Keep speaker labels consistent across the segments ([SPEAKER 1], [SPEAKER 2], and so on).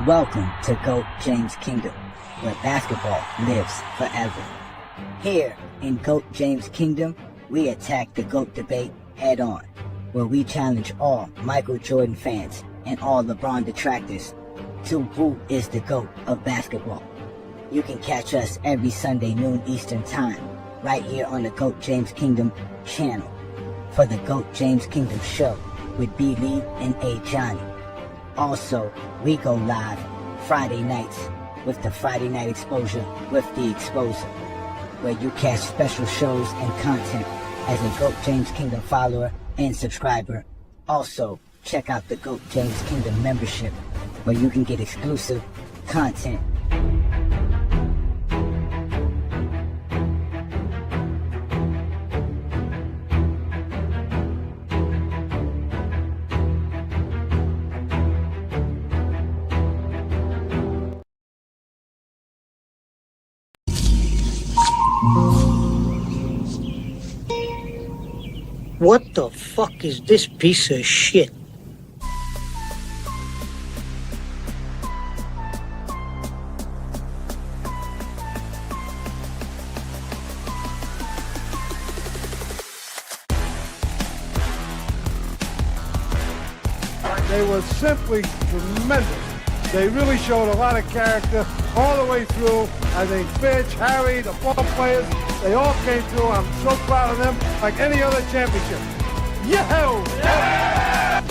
[SPEAKER 1] Welcome to GOAT James Kingdom, where basketball lives forever. Here in GOAT James Kingdom, we attack the GOAT debate head on, where we challenge all Michael Jordan fans and all LeBron detractors to who is the GOAT of basketball. You can catch us every Sunday noon Eastern Time, right here on the GOAT James Kingdom channel, for the GOAT James Kingdom show with B. Lee and A. Johnny. Also, we go live Friday nights with the Friday Night Exposure with the Exposer, where you catch special shows and content as a GOAT James Kingdom follower and subscriber. Also, check out the GOAT James Kingdom membership, where you can get exclusive content.
[SPEAKER 2] What the fuck is this piece of shit?
[SPEAKER 3] They were simply tremendous. They really showed a lot of character all the way through. I think Fitch, Harry, the ball players, they all came through. I'm so proud of them, like any other championship. Yahoo! Yeah!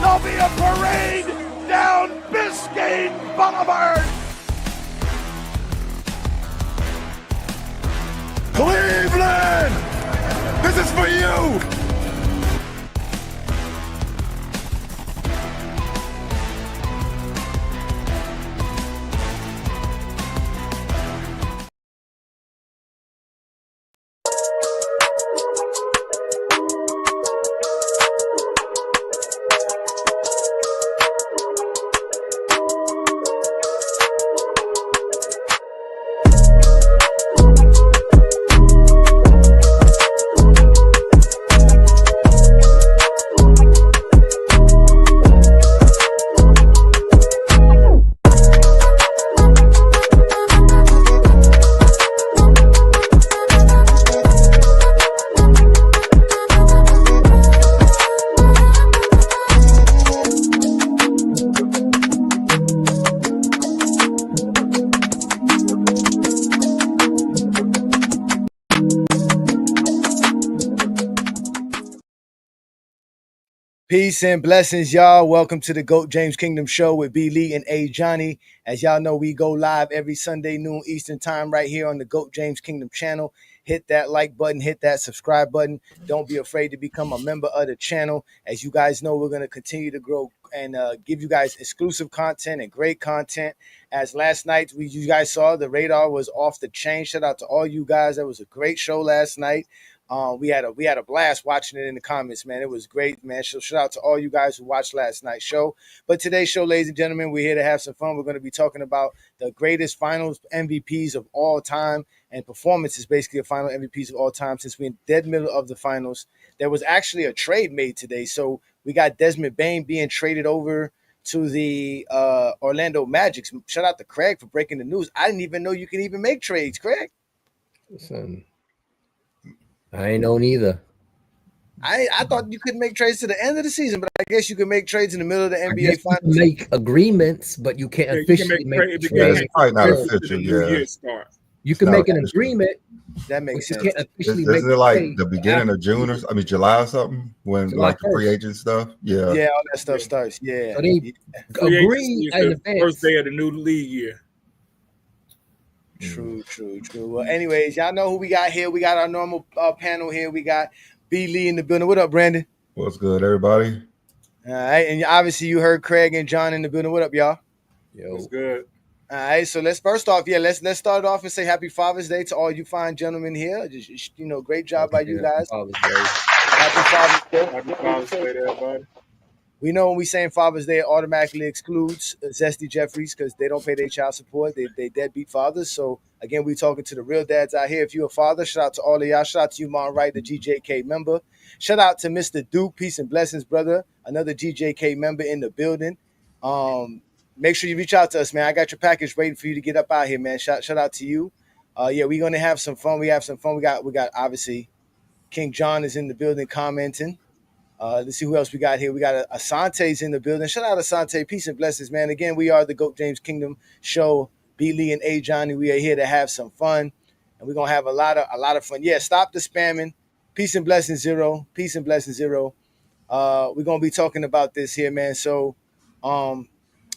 [SPEAKER 3] There'll be a parade down Biscayne Boulevard.
[SPEAKER 4] Cleveland! This is for you!
[SPEAKER 5] Peace and blessings, y'all. Welcome to the GOAT James Kingdom show with B. Lee and A. Johnny. As y'all know, we go live every Sunday noon Eastern Time right here on the GOAT James Kingdom channel. Hit that like button, hit that subscribe button. Don't be afraid to become a member of the channel. As you guys know, we're going to continue to grow and give you guys exclusive content and great content. As last night, you guys saw, the radar was off the chain. Shout out to all you guys. That was a great show last night. We had a blast watching it in the comments, man. It was great, man. So shout out to all you guys who watched last night's show. But today's show, ladies and gentlemen, we're here to have some fun. We're going to be talking about the greatest finals MVPs of all time and performances, basically the final MVPs of all time. Since we're in the dead middle of the finals, there was actually a trade made today. So we got Desmond Bane being traded over to the Orlando Magic. Shout out to Craig for breaking the news. I didn't even know you can even make trades, Craig.
[SPEAKER 6] Listen, I ain't know neither.
[SPEAKER 5] I thought you couldn't make trades to the end of the season, but I guess you can make trades in the middle of the
[SPEAKER 6] I
[SPEAKER 5] NBA
[SPEAKER 6] guess you
[SPEAKER 5] finals.
[SPEAKER 6] can make agreements, but you can't
[SPEAKER 7] Yeah, you can
[SPEAKER 6] officially
[SPEAKER 7] make
[SPEAKER 6] make
[SPEAKER 7] trade-
[SPEAKER 6] the
[SPEAKER 7] yeah,
[SPEAKER 6] trade.
[SPEAKER 4] it's probably not
[SPEAKER 7] trade
[SPEAKER 4] official.
[SPEAKER 7] to the new
[SPEAKER 4] Yeah,
[SPEAKER 7] year start.
[SPEAKER 6] You can
[SPEAKER 4] not
[SPEAKER 6] make an
[SPEAKER 4] official.
[SPEAKER 6] agreement,
[SPEAKER 5] That
[SPEAKER 6] but
[SPEAKER 5] makes
[SPEAKER 6] you
[SPEAKER 5] sense.
[SPEAKER 6] can't officially make
[SPEAKER 4] Isn't
[SPEAKER 6] the
[SPEAKER 4] it like
[SPEAKER 6] trade
[SPEAKER 4] the beginning of June or I mean July or something when
[SPEAKER 6] July
[SPEAKER 4] like the free
[SPEAKER 6] 1st.
[SPEAKER 4] agent stuff? Yeah.
[SPEAKER 5] Yeah, all that stuff
[SPEAKER 7] Yeah.
[SPEAKER 5] starts. Yeah.
[SPEAKER 6] So they
[SPEAKER 7] Free agency
[SPEAKER 6] agree
[SPEAKER 7] is
[SPEAKER 6] in
[SPEAKER 7] the
[SPEAKER 6] advance.
[SPEAKER 7] first day of the new league year.
[SPEAKER 5] True. Well, anyways, y'all know who we got here. We got our normal panel here. We got B. Lee in the building. What up, Brandon?
[SPEAKER 4] What's good, everybody?
[SPEAKER 5] All right, and obviously you heard Craig and John in the building. What up, y'all?
[SPEAKER 6] Yo,
[SPEAKER 7] That's good.
[SPEAKER 5] All right, so let's first off, let's start off and say Happy Father's Day to all you fine gentlemen here. Just great job by you guys.
[SPEAKER 6] Father's Day.
[SPEAKER 5] Happy Father's Day.
[SPEAKER 7] Happy Father's Day to everybody.
[SPEAKER 5] We know when we saying Father's Day, it automatically excludes Zesty Jeffries because they don't pay their child support. They deadbeat fathers. So again, we talking to the real dads out here. If you're a father, shout out to all of y'all. Shout out to you, Mom Wright, the GJK member. Shout out to Mr. Duke, peace and blessings, brother. Another GJK member in the building. Make sure you reach out to us, man. I got your package waiting for you to get up out here, man. Shout out to you. We're gonna have some fun. We have some fun. We got obviously King John is in the building commenting. Let's see who else we got here. We got Asante's in the building. Shout out Asante. Peace and blessings, man. Again, we are the GOAT James Kingdom show. B. Lee and A. Johnny. We are here to have some fun. And we're gonna have a lot of fun. Yeah, stop the spamming. Peace and blessings, Zero. Peace and blessings, Zero. We're gonna be talking about this here, man. So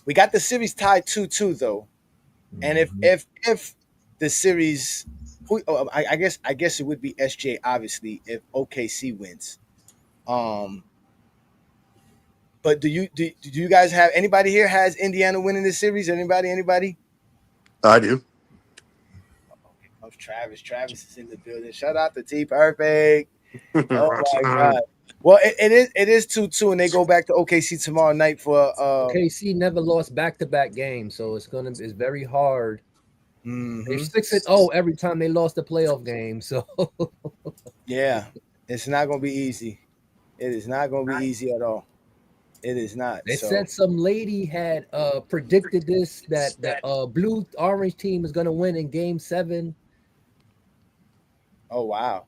[SPEAKER 5] we got the series tied 2-2 though. And if the series I guess it would be SJ, obviously, if OKC wins. But do you guys have anybody here has Indiana winning this series? Anybody?
[SPEAKER 8] I do.
[SPEAKER 5] Comes Travis. Travis is in the building. Shout out to T Perfect. Oh my God. Well, it is 2-2, and they go back to OKC tomorrow night for
[SPEAKER 6] KC never lost back-to-back games, so it's very hard.
[SPEAKER 5] mhm.
[SPEAKER 6] They're 6-0 every time they lost a playoff game. So
[SPEAKER 5] Yeah, it's not gonna be easy. It is not gonna be easy at all. It is not.
[SPEAKER 6] they
[SPEAKER 5] So
[SPEAKER 6] said some lady had predicted this that blue orange team is gonna win in game 7.
[SPEAKER 5] oh wow.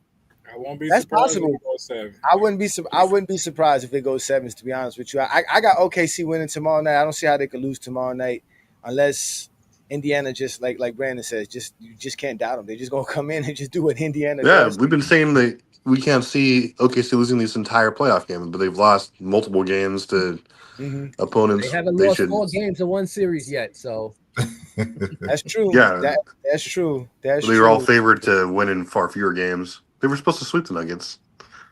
[SPEAKER 7] I won't be
[SPEAKER 5] That's
[SPEAKER 7] surprised
[SPEAKER 5] possible.
[SPEAKER 7] if we go 7.
[SPEAKER 5] I wouldn't be surprised if it goes 7s, to be honest with you. I got OKC winning tomorrow night. I don't see how they could lose tomorrow night unless Indiana just like Brandon says, you just can't doubt them. They're just gonna come in and just do what Indiana
[SPEAKER 8] Yeah,
[SPEAKER 5] does.
[SPEAKER 8] we've been saying that we can't see OKC losing this entire playoff game, but they've lost multiple games to
[SPEAKER 5] Mhm.
[SPEAKER 8] opponents.
[SPEAKER 6] They haven't
[SPEAKER 8] They
[SPEAKER 6] lost
[SPEAKER 8] should.
[SPEAKER 6] 4 games in one series yet. So
[SPEAKER 5] That's true.
[SPEAKER 8] Yeah.
[SPEAKER 5] That's true. That's
[SPEAKER 8] They
[SPEAKER 5] true.
[SPEAKER 8] were all favored to win in far fewer games. They were supposed to sweep the Nuggets.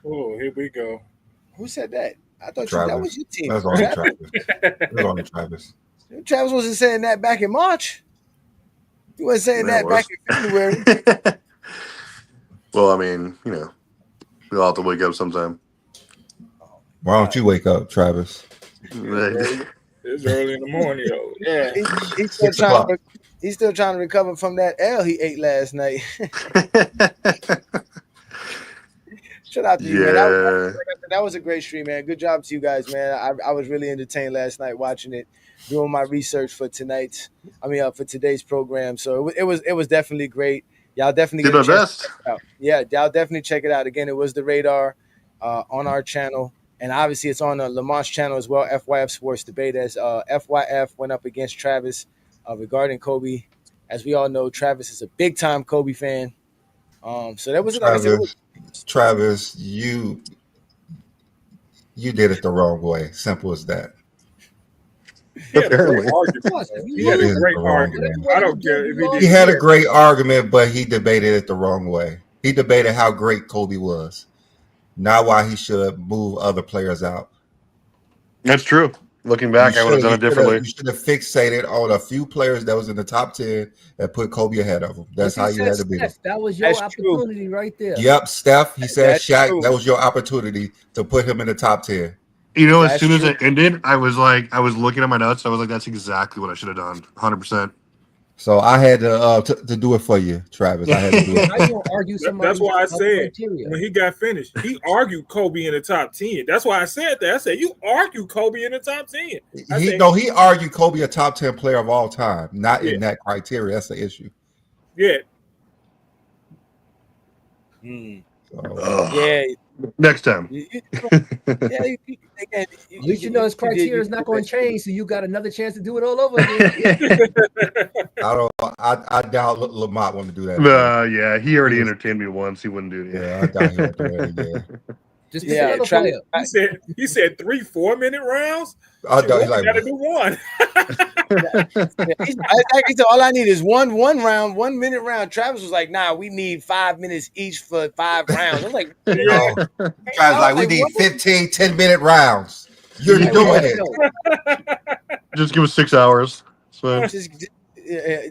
[SPEAKER 7] Oh, here we go.
[SPEAKER 5] Who said that? I thought
[SPEAKER 4] Travis.
[SPEAKER 5] that was your team.
[SPEAKER 4] That's only Travis. That's only Travis.
[SPEAKER 5] Travis wasn't saying that back in March. He wasn't saying
[SPEAKER 8] Yeah,
[SPEAKER 5] that
[SPEAKER 8] it
[SPEAKER 5] back
[SPEAKER 8] was.
[SPEAKER 5] in February.
[SPEAKER 8] Well, I mean, we'll have to wake up sometime.
[SPEAKER 4] Why don't you wake up, Travis?
[SPEAKER 7] It's early in the morning, though.
[SPEAKER 5] Yeah, he's
[SPEAKER 4] 6 o'clock.
[SPEAKER 5] still trying to recover from that L he ate last night. Shout out to you, man. That was a great stream, man. Good job to you guys, man. I was really entertained last night watching it, doing my research for for today's program. So it was definitely great. Y'all definitely
[SPEAKER 8] Did
[SPEAKER 5] get a
[SPEAKER 8] my
[SPEAKER 5] chance to
[SPEAKER 8] best.
[SPEAKER 5] check it out. Yeah, y'all definitely check it out. Again, it was the Radar on our channel. And obviously it's on the Lamont's channel as well, FYF Sports Debate, as FYF went up against Travis regarding Kobe. As we all know, Travis is a big-time Kobe fan. So that was
[SPEAKER 4] Travis, you did it the wrong way. Simple as that.
[SPEAKER 7] He had a great
[SPEAKER 8] Apparently.
[SPEAKER 7] argument. He had a great argument. I don't care if he did.
[SPEAKER 4] He had a great argument, but he debated it the wrong way. He debated how great Kobe was, not why he should move other players out.
[SPEAKER 8] That's true. Looking back, I would have done it differently.
[SPEAKER 4] You should have fixated on a few players that was in the top 10 and put Kobe ahead of him. That's how you had to be.
[SPEAKER 6] That was your opportunity right there.
[SPEAKER 4] Yep, Steph. He said,
[SPEAKER 5] That's
[SPEAKER 4] Shaq,
[SPEAKER 5] true.
[SPEAKER 4] that was your opportunity to put him in the top 10.
[SPEAKER 8] As soon as it ended, I was looking at my notes. I was like, that's exactly what I should have done. 100%.
[SPEAKER 4] So I had to do it for you, Travis. I had to do it.
[SPEAKER 6] How you gonna argue
[SPEAKER 7] That's why I said
[SPEAKER 6] criteria?
[SPEAKER 7] when he got finished, he argued Kobe in the top 10. That's why I said that. I said you argue Kobe in the top 10.
[SPEAKER 4] He argued Kobe a top 10 player of all time, not in that criteria. That's the issue.
[SPEAKER 7] Yeah.
[SPEAKER 5] Mm.
[SPEAKER 4] So,
[SPEAKER 5] Yeah,
[SPEAKER 8] Next time.
[SPEAKER 5] Again,
[SPEAKER 6] At least you know his criteria is not going to change, so you got another chance to do it all over again.
[SPEAKER 4] I doubt Lamont want to do that.
[SPEAKER 8] Yeah, he already entertained me once. He wouldn't do it.
[SPEAKER 4] Yeah, I doubt he would do it again.
[SPEAKER 6] Just pick another player.
[SPEAKER 7] He said 3 4-minute rounds.
[SPEAKER 4] I doubt he's
[SPEAKER 7] like,
[SPEAKER 4] like,
[SPEAKER 7] gotta do one.
[SPEAKER 5] He said, all I need is one round, 1 minute round. Travis was like, nah, we need 5 minutes each for 5 rounds. I'm like,
[SPEAKER 4] Travis like, we need 15 10-minute rounds. You're doing it.
[SPEAKER 8] Just give us 6 hours. So.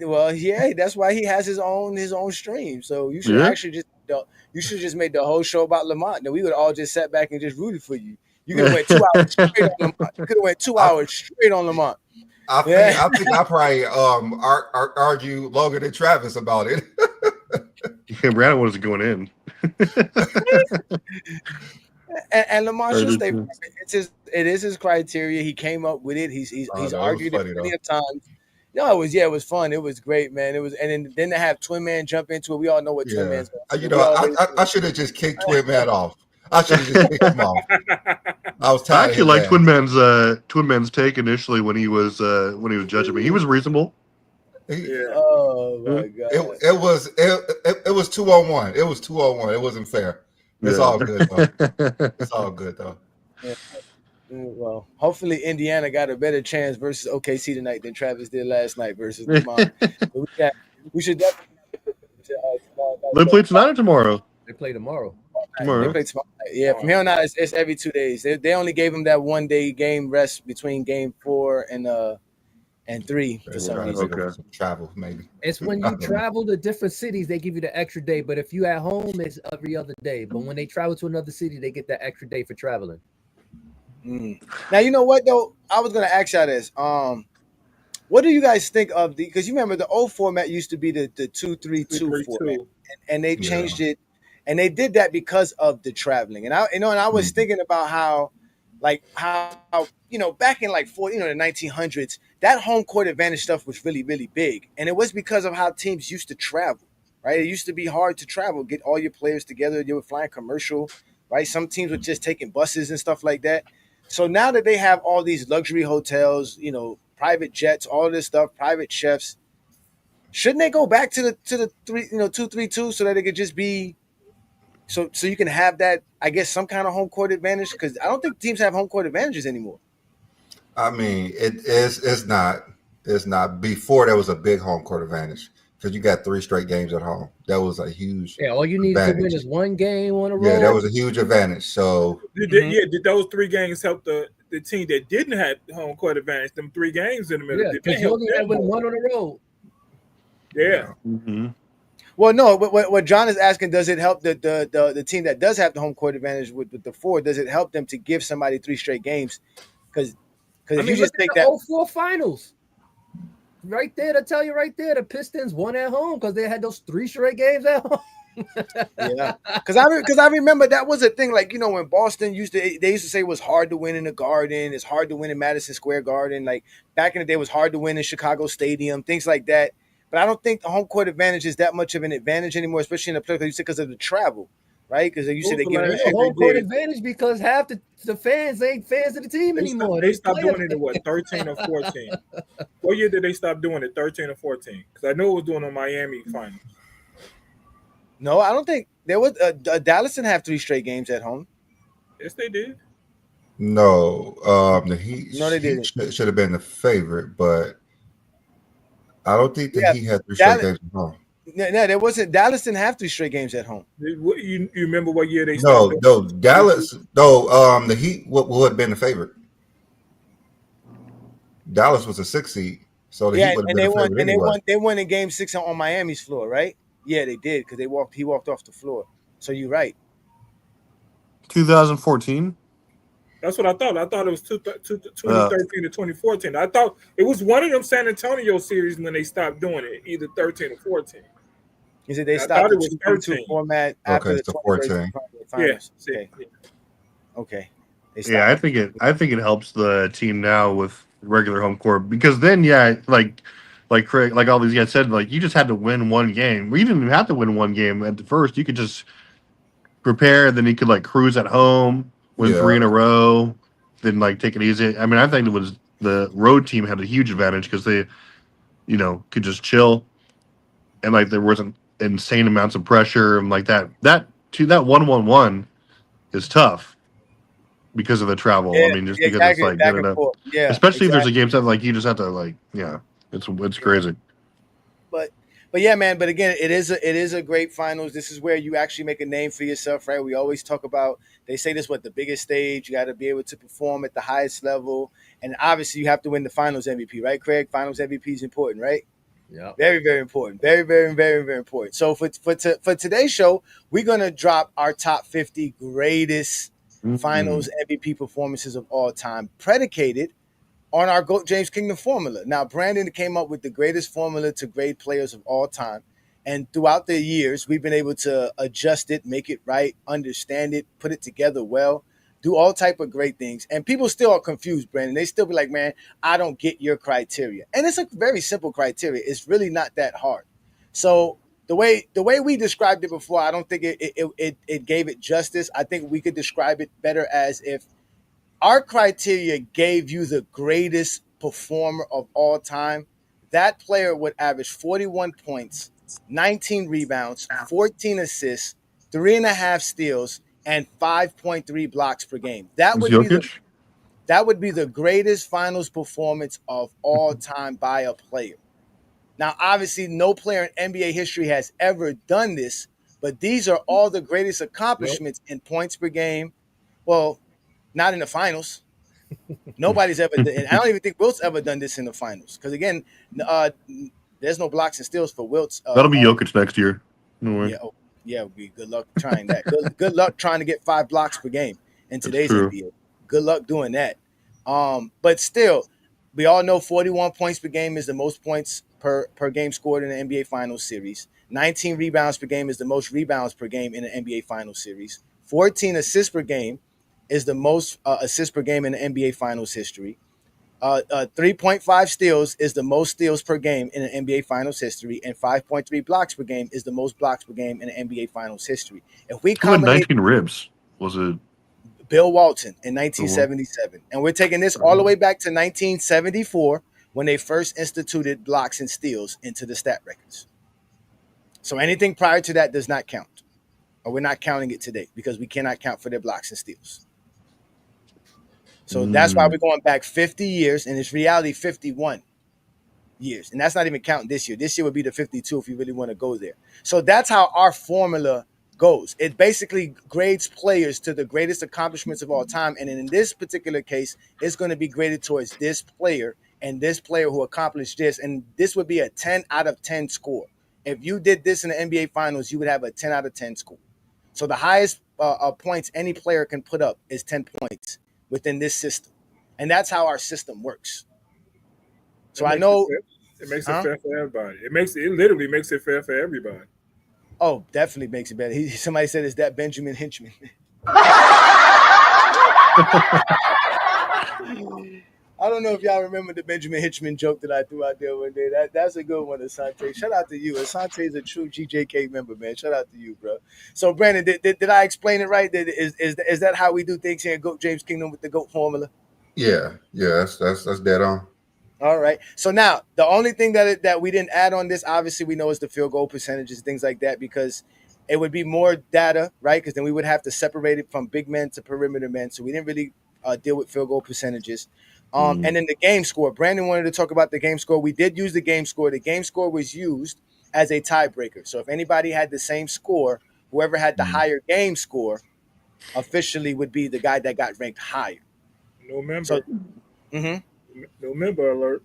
[SPEAKER 5] Well, yeah, that's why he has his own stream. So you should actually just make the whole show about Lamont. Then we would all just sat back and just rooted for you. You could have went 2 hours straight on Lamont. You could have went 2 hours straight on Lamont.
[SPEAKER 4] I think I probably argue longer than Travis about it.
[SPEAKER 8] Yeah, Brandon was going in.
[SPEAKER 5] and Lamont should stay. It is his criteria. He came up with it. He's argued it plenty of times. No, it was fun. It was great, man. It was, and then to have Twin Man jump into it. We all know what Twin Man's.
[SPEAKER 4] I should have just kicked Twin Man off. I should have just kicked him off. I was tired.
[SPEAKER 8] I actually liked Twin Man's take initially when he was judging me. He was reasonable.
[SPEAKER 5] Oh my god!
[SPEAKER 4] It was 2-on-1. It was 2-on-1. It wasn't fair. It's all good though. It's all good though.
[SPEAKER 5] Yeah. Well, hopefully Indiana got a better chance versus OKC tonight than Travis did last night versus Lamont. we should definitely.
[SPEAKER 8] They play tonight or tomorrow?
[SPEAKER 6] They play tomorrow.
[SPEAKER 5] They play tomorrow. Yeah, from here on out, it's every 2 days. They only gave him that 1-day game rest between game 4 and 3 for some reason.
[SPEAKER 4] Some travel maybe.
[SPEAKER 6] It's when you travel to different cities, they give you the extra day. But if you at home, it's every other day. But when they travel to another city, they get that extra day for traveling.
[SPEAKER 5] Now you know what though, I was gonna ask y'all this. What do you guys think of because you remember the old format used to be the 2-3-2 format, and they changed it, and they did that because of the traveling. And I was thinking about how back in like the 1900s, that home court advantage stuff was really, really big, and it was because of how teams used to travel. Right, it used to be hard to travel, get all your players together. They were flying commercial. Right, some teams were just taking buses and stuff like that. So now that they have all these luxury hotels, private jets, all this stuff, private chefs, shouldn't they go back to the 2-3-2 so that it could just be so you can have that, I guess, some kind of home court advantage? Because I don't think teams have home court advantages anymore.
[SPEAKER 4] I mean, it's not. Before there was a big home court advantage because you got 3 straight games at home. That was a huge.
[SPEAKER 6] Yeah, all you need to win is 1 game on a road.
[SPEAKER 4] Yeah, that was a huge advantage. So
[SPEAKER 7] did those 3 games help the team that didn't have home court advantage? Them 3 games in the middle.
[SPEAKER 6] Yeah, because you only had to win 1 on the road.
[SPEAKER 7] Yeah.
[SPEAKER 8] Mm-hmm.
[SPEAKER 5] Well, no. What John is asking, does it help the team that does have the home court advantage with the 4? Does it help them to give somebody 3 straight games? Because if you just take that
[SPEAKER 6] 04 finals. Right there, to tell you right there, the Pistons won at home because they had those 3 straight games at home.
[SPEAKER 5] Yeah, because I remember that was a thing. Like when Boston used to say it was hard to win in the Garden, it's hard to win in Madison Square Garden. Like back in the day, it was hard to win in Chicago Stadium, things like that. But I don't think the home court advantage is that much of an advantage anymore, especially in the playoffs. You said because of the travel, right? Because you said they give
[SPEAKER 6] a home court advantage because half the fans ain't fans of the team anymore.
[SPEAKER 7] They stopped doing it at 13 or 14? What year did they stop doing it? 13 or 14? Because I know it was doing on Miami finals.
[SPEAKER 5] No, I don't think there was. Dallas didn't have 3 straight games at home.
[SPEAKER 7] Yes, they did.
[SPEAKER 4] No, the Heat.
[SPEAKER 5] No, they didn't.
[SPEAKER 4] Should have been the favorite, but I don't think that he had 3 straight games at home.
[SPEAKER 5] No, there wasn't. Dallas didn't have 3 straight games at home.
[SPEAKER 7] You remember what year they?
[SPEAKER 4] No, Dallas. No, the Heat would have been the favorite. Dallas was a 6 seed, so the Heat would have been the favorite anyway.
[SPEAKER 5] They won in Game 6 on Miami's floor, right? Yeah, they did because he walked off the floor. So you're right.
[SPEAKER 8] 2014.
[SPEAKER 7] That's what I thought. I thought it was 2013 to 2014. I thought it was one of them San Antonio series when they stopped doing it, either 13 or 14.
[SPEAKER 5] You said they stopped the 2-2 format after the
[SPEAKER 4] 14.
[SPEAKER 5] Finals.
[SPEAKER 7] Yeah.
[SPEAKER 5] Okay.
[SPEAKER 8] Yeah, I think it helps the team now with regular home court because then like Craig, like all these guys said, like you just had to win 1 game. We didn't even have to win 1 game at the first. You could just prepare, and then he could like cruise at home, win 3 in a row, then like take it easy. I mean, I think it was the road team had a huge advantage because they, could just chill, and like there wasn't insane amounts of pressure and like that. That 1-1-1 is tough because of the travel.
[SPEAKER 5] Yeah,
[SPEAKER 8] I mean, just because it's
[SPEAKER 5] exactly.
[SPEAKER 8] like
[SPEAKER 5] Back
[SPEAKER 8] getting
[SPEAKER 5] and
[SPEAKER 8] up,
[SPEAKER 5] forth. Yeah,
[SPEAKER 8] especially if there's a
[SPEAKER 5] exactly.
[SPEAKER 8] game set like you just have to like, yeah, it's crazy.
[SPEAKER 5] But yeah, man. But again, it is a great finals. This is where you actually make a name for yourself, right? We always talk about. They say this the biggest stage. You got to be able to perform at the highest level, and obviously you have to win the finals MVP, right, Craig? Finals MVP is important, right?
[SPEAKER 6] Yeah.
[SPEAKER 5] Very, very important. Very, very, very, very important. So for today's show, we're gonna drop our top 50 greatest finals MVP performances of all time, predicated on our GOAT James Kingdom formula. Now, Brandon came up with the greatest formula to grade players of all time. And throughout the years, we've been able to adjust it, make it right, understand it, put it together well, do all type of great things. And people still are confused, Brandon. They still be like, man, I don't get your criteria. And it's a very simple criteria. It's really not that hard. So the way we described it before, I don't think it gave it justice. I think we could describe it better as if our criteria gave you the greatest performer of all time. That player would average 41 points, 19 rebounds, 14 assists, 3.5 steals, and 5.3 blocks per game. That
[SPEAKER 8] Was
[SPEAKER 5] would be
[SPEAKER 8] Jokic?
[SPEAKER 5] the greatest finals performance of all time by a player. Now, obviously, no player in NBA history has ever done this, but these are all the greatest accomplishments in points per game. Well, not in the finals. Nobody's ever done, and I don't even think Wilt's ever done this in the finals. Because again, there's no blocks and steals for Wilt's.
[SPEAKER 8] That'll be Jokic next year. No way.
[SPEAKER 5] Yeah, yeah. Good luck trying that. Good luck trying to get 5 blocks per game in
[SPEAKER 8] That's
[SPEAKER 5] today's
[SPEAKER 8] true.
[SPEAKER 5] NBA. Good luck doing that. But still, we all know 41 points per game is the most points per game scored in an NBA Finals series. 19 rebounds per game is the most rebounds per game in an NBA Finals series. 14 assists per game is the most assists per game in the NBA Finals history. 3.5 steals is the most steals per game in an NBA Finals history, and 5.3 blocks per game is the most blocks per game in an NBA Finals history. If we
[SPEAKER 8] Who had
[SPEAKER 5] combine
[SPEAKER 8] 19 ribs? Was it
[SPEAKER 5] Bill Walton in 1977, and we're taking this all the way back to 1974 when they first instituted blocks and steals into the stat records. So anything prior to that does not count, or we're not counting it today because we cannot count for their blocks and steals. So that's why we're going back 50 years, and it's reality 51 years. And that's not even counting this year. This year would be the 52 if you really want to go there. So that's how our formula goes. It basically grades players to the greatest accomplishments of all time. And in this particular case, it's going to be graded towards this player and this player who accomplished this. And this would be a 10 out of 10 score. If you did this in the NBA Finals, you would have a 10 out of 10 score. So the highest points any player can put up is 10 points within this system. And that's how our system works. So I know
[SPEAKER 7] it makes it fair for everybody. It literally makes it fair for everybody.
[SPEAKER 5] Oh, definitely makes it better. Somebody said, "Is that Benjamin Hinchman?" I don't know if y'all remember the Benjamin Hinchman joke that I threw out there one day. That's a good one, Asante. Shout out to you. Asante is a true GJK member, man. Shout out to you, bro. So, Brandon, did I explain it right? Is that how we do things here at GOAT James Kingdom with the GOAT formula?
[SPEAKER 4] Yeah, that's dead on.
[SPEAKER 5] All right. So now the only thing that we didn't add on this, obviously, we know is the field goal percentages, things like that, because it would be more data, right? Because then we would have to separate it from big men to perimeter men. So we didn't really deal with field goal percentages. And then the game score. Brandon wanted to talk about the game score. We did use the game score. The game score was used as a tiebreaker. So if anybody had the same score, whoever had the higher game score officially would be the guy that got ranked higher.
[SPEAKER 7] No member.
[SPEAKER 5] So,
[SPEAKER 7] no member alert.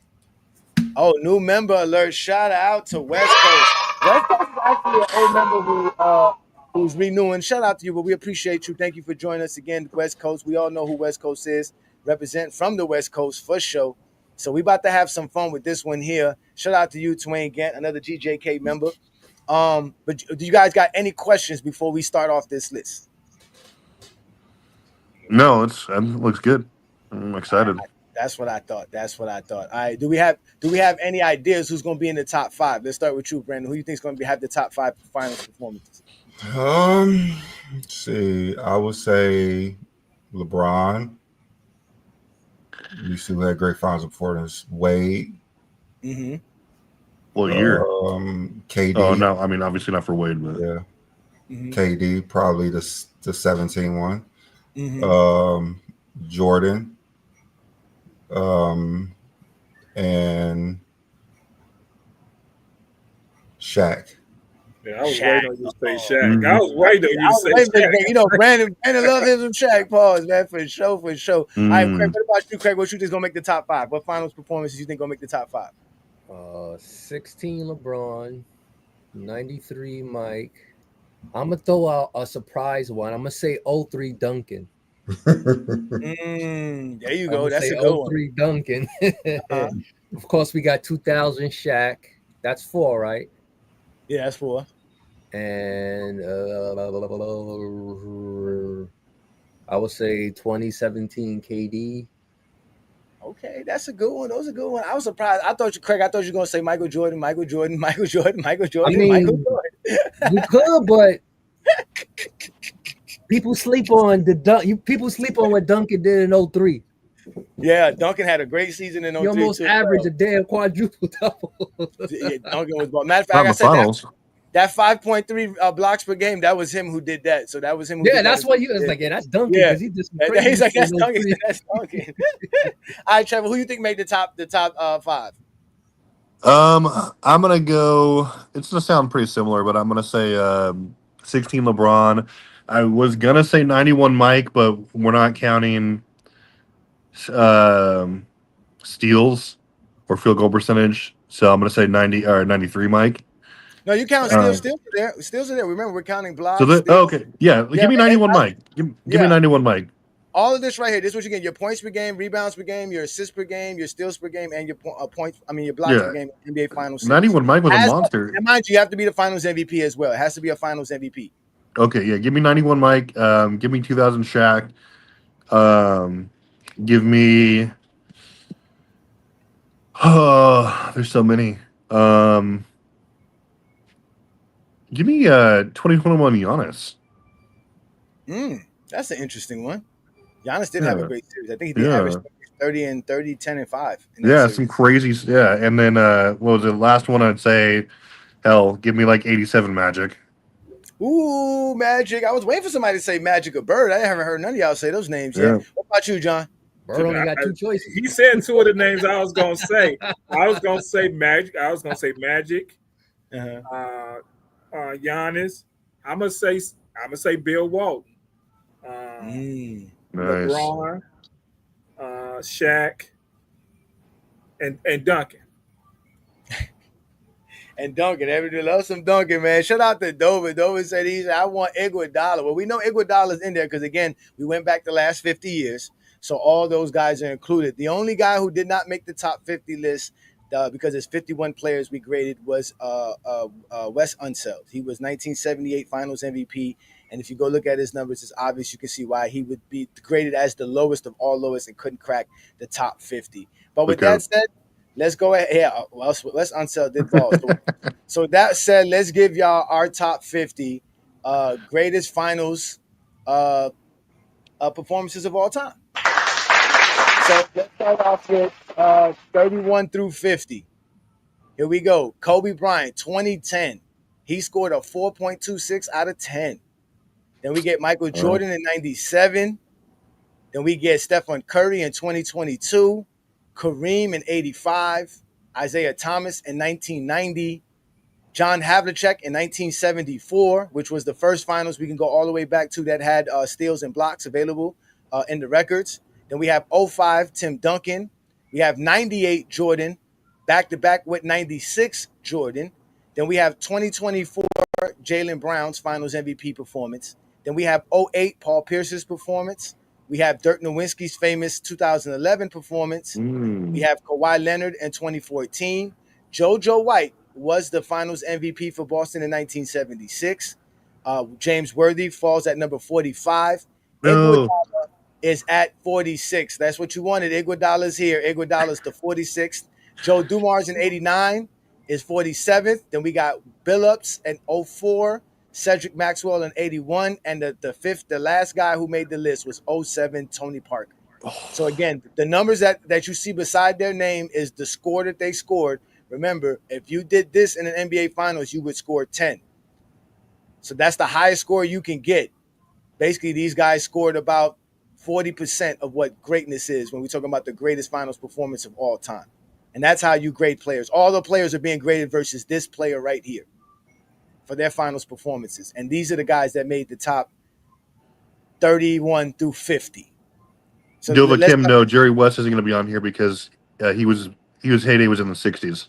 [SPEAKER 5] Oh, new member alert. Shout out to West Coast. West Coast is actually an old member who's renewing. Shout out to you, but we appreciate you. Thank you for joining us again, West Coast. We all know who West Coast is. Represent from the West Coast for sure. So we about to have some fun with this one here. Shout out to you, Twain Gant, another GJK member. But do you guys got any questions before we start off this list?
[SPEAKER 8] No, it looks good. I'm excited.
[SPEAKER 5] That's what I thought. All right. Do we have any ideas who's going to be in the top 5? Let's start with you, Brandon. Who you think is going to have the top 5 finals performances?
[SPEAKER 4] Let's see. I would say LeBron. You see who had great finals performance. Wade.
[SPEAKER 5] Mm-hmm.
[SPEAKER 8] What year?
[SPEAKER 4] KD.
[SPEAKER 8] Oh no, I mean obviously not for Wade, but
[SPEAKER 4] Yeah.
[SPEAKER 5] Mm-hmm.
[SPEAKER 4] KD, probably the 17 one.
[SPEAKER 5] Mm-hmm.
[SPEAKER 4] Jordan. And Shaq.
[SPEAKER 7] Yeah, I was
[SPEAKER 5] Shaq.
[SPEAKER 7] waiting on you to say Shaq.
[SPEAKER 8] Mhm.
[SPEAKER 7] I was waiting on you to say Shaq.
[SPEAKER 5] You know, Brandon love him some Shaq. Pause, man, for sure. All right, Craig, what about you, Craig? What you think is gonna make the top 5? What finals performances you think gonna make the top 5?
[SPEAKER 6] 16 LeBron, 93 Mike. I'm gonna throw out a surprise one. I'm gonna say 03 Duncan.
[SPEAKER 5] There you go. That's a good one.
[SPEAKER 6] 03 Duncan. Of course, we got 2000 Shaq. That's 4, right?
[SPEAKER 5] Yeah, that's 4.
[SPEAKER 6] And I would say 2017 KD.
[SPEAKER 5] Okay, that's a good one. Those are good one. I was surprised. Craig, I thought you were gonna say Michael Jordan.
[SPEAKER 6] I mean, you could, but people sleep on people sleep on what Duncan did in 03.
[SPEAKER 5] Yeah, Duncan had a great season in 03.
[SPEAKER 6] He almost averaged a damn quadruple double.
[SPEAKER 5] Yeah, Duncan was. Matter of fact,
[SPEAKER 8] not
[SPEAKER 5] like I
[SPEAKER 8] the
[SPEAKER 5] said,
[SPEAKER 8] finals.
[SPEAKER 5] that 5.3 blocks per game, that was him who did that. So that was him.
[SPEAKER 6] Yeah, that's what he was like. Yeah, that's Duncan because he did some crazy.
[SPEAKER 5] He's like, that's Duncan. That's Duncan. All right, Trevor, who you think made the top 5?
[SPEAKER 8] I'm gonna go. It's gonna sound pretty similar, but I'm gonna say 16 LeBron. I was gonna say 91 Mike, but we're not counting steals or field goal percentage. So I'm gonna say 90 or 93 Mike.
[SPEAKER 5] No, you count steals. Steals are there. Steals are there. Remember, we're counting blocks.
[SPEAKER 8] Okay, yeah. Give me 91 Mike. Give me 91 Mike.
[SPEAKER 5] All of this right here. This is what you get: your points per game, rebounds per game, your assists per game, your steals per game, and your points. I mean, your blocks per game. NBA Finals.
[SPEAKER 8] 91 Mike was a monster.
[SPEAKER 5] And mind you, you have to be the Finals MVP as well. It has to be a Finals MVP.
[SPEAKER 8] Okay, yeah. Give me 91 Mike. Give me 2000 Shaq. Give me. Oh, there's so many. Give me 2021 Giannis.
[SPEAKER 5] That's an interesting one. Giannis did have a great series. I think he did average 30 and 30, 10 and 5.
[SPEAKER 8] Yeah, some crazy. Yeah, and then what was the last one? I'd say, hell, give me like 87 Magic.
[SPEAKER 5] Ooh, Magic. I was waiting for somebody to say Magic or Bird. I haven't heard none of y'all say those names yet. What about you, John?
[SPEAKER 6] Bird only got 2 choices.
[SPEAKER 7] He said 2 of the names I was gonna say. I was gonna say Magic. Giannis. I'm gonna say Bill Walton.
[SPEAKER 8] Nice.
[SPEAKER 7] LeBron, Shaq, and Duncan.
[SPEAKER 5] And Duncan, everybody loves some Duncan, man. Shout out to Dover. Dover said I want Iguodala. Well, we know Iguodala's in there because, again, we went back the last 50 years. So all those guys are included. The only guy who did not make the top 50 list because there's 51 players we graded was Wes Unseld. He was 1978 Finals MVP. And if you go look at his numbers, it's obvious you can see why he would be graded as the lowest of all lowest and couldn't crack the top 50. But with that said, let's go ahead. Yeah, Wes Unseld did fall. So that said, let's give y'all our top 50 greatest finals performances of all time. So let's start off with 31 through 50. Here we go. Kobe Bryant, 2010. He scored a 4.26 out of 10. Then we get Michael Jordan in 97. Then we get Stephen Curry in 2022. Kareem in 85. Isaiah Thomas in 1990. John Havlicek in 1974, which was the first finals we can go all the way back to that had steals and blocks available in the records. Then we have 05 Tim Duncan. We have 98 Jordan, back-to-back with 96 Jordan. Then we have 2024 Jaylen Brown's Finals MVP performance. Then we have 08 Paul Pierce's performance. We have Dirk Nowitzki's famous 2011 performance. We have Kawhi Leonard in 2014. JoJo White was the Finals MVP for Boston in 1976. James Worthy falls at number 45. Iguodala is at 46. That's what you wanted. Iguodala's here. Iguodala's the 46th. Joe Dumars in 89 is 47th. Then we got Billups in 04. Cedric Maxwell in 81, and the last guy who made the list was 07 Tony Parker. So again, the numbers that you see beside their name is the score that they scored. Remember, if you did this in an NBA Finals, you would score 10. So that's the highest score you can get. Basically, these guys scored about 40% of what greatness is when we're talking about the greatest Finals performance of all time. And that's how you grade players. All the players are being graded versus this player right here for their Finals performances. And these are the guys that made the top 31 through 50. So
[SPEAKER 8] You'll let Tim know Jerry West isn't going to be on here because his heyday was in the 60s.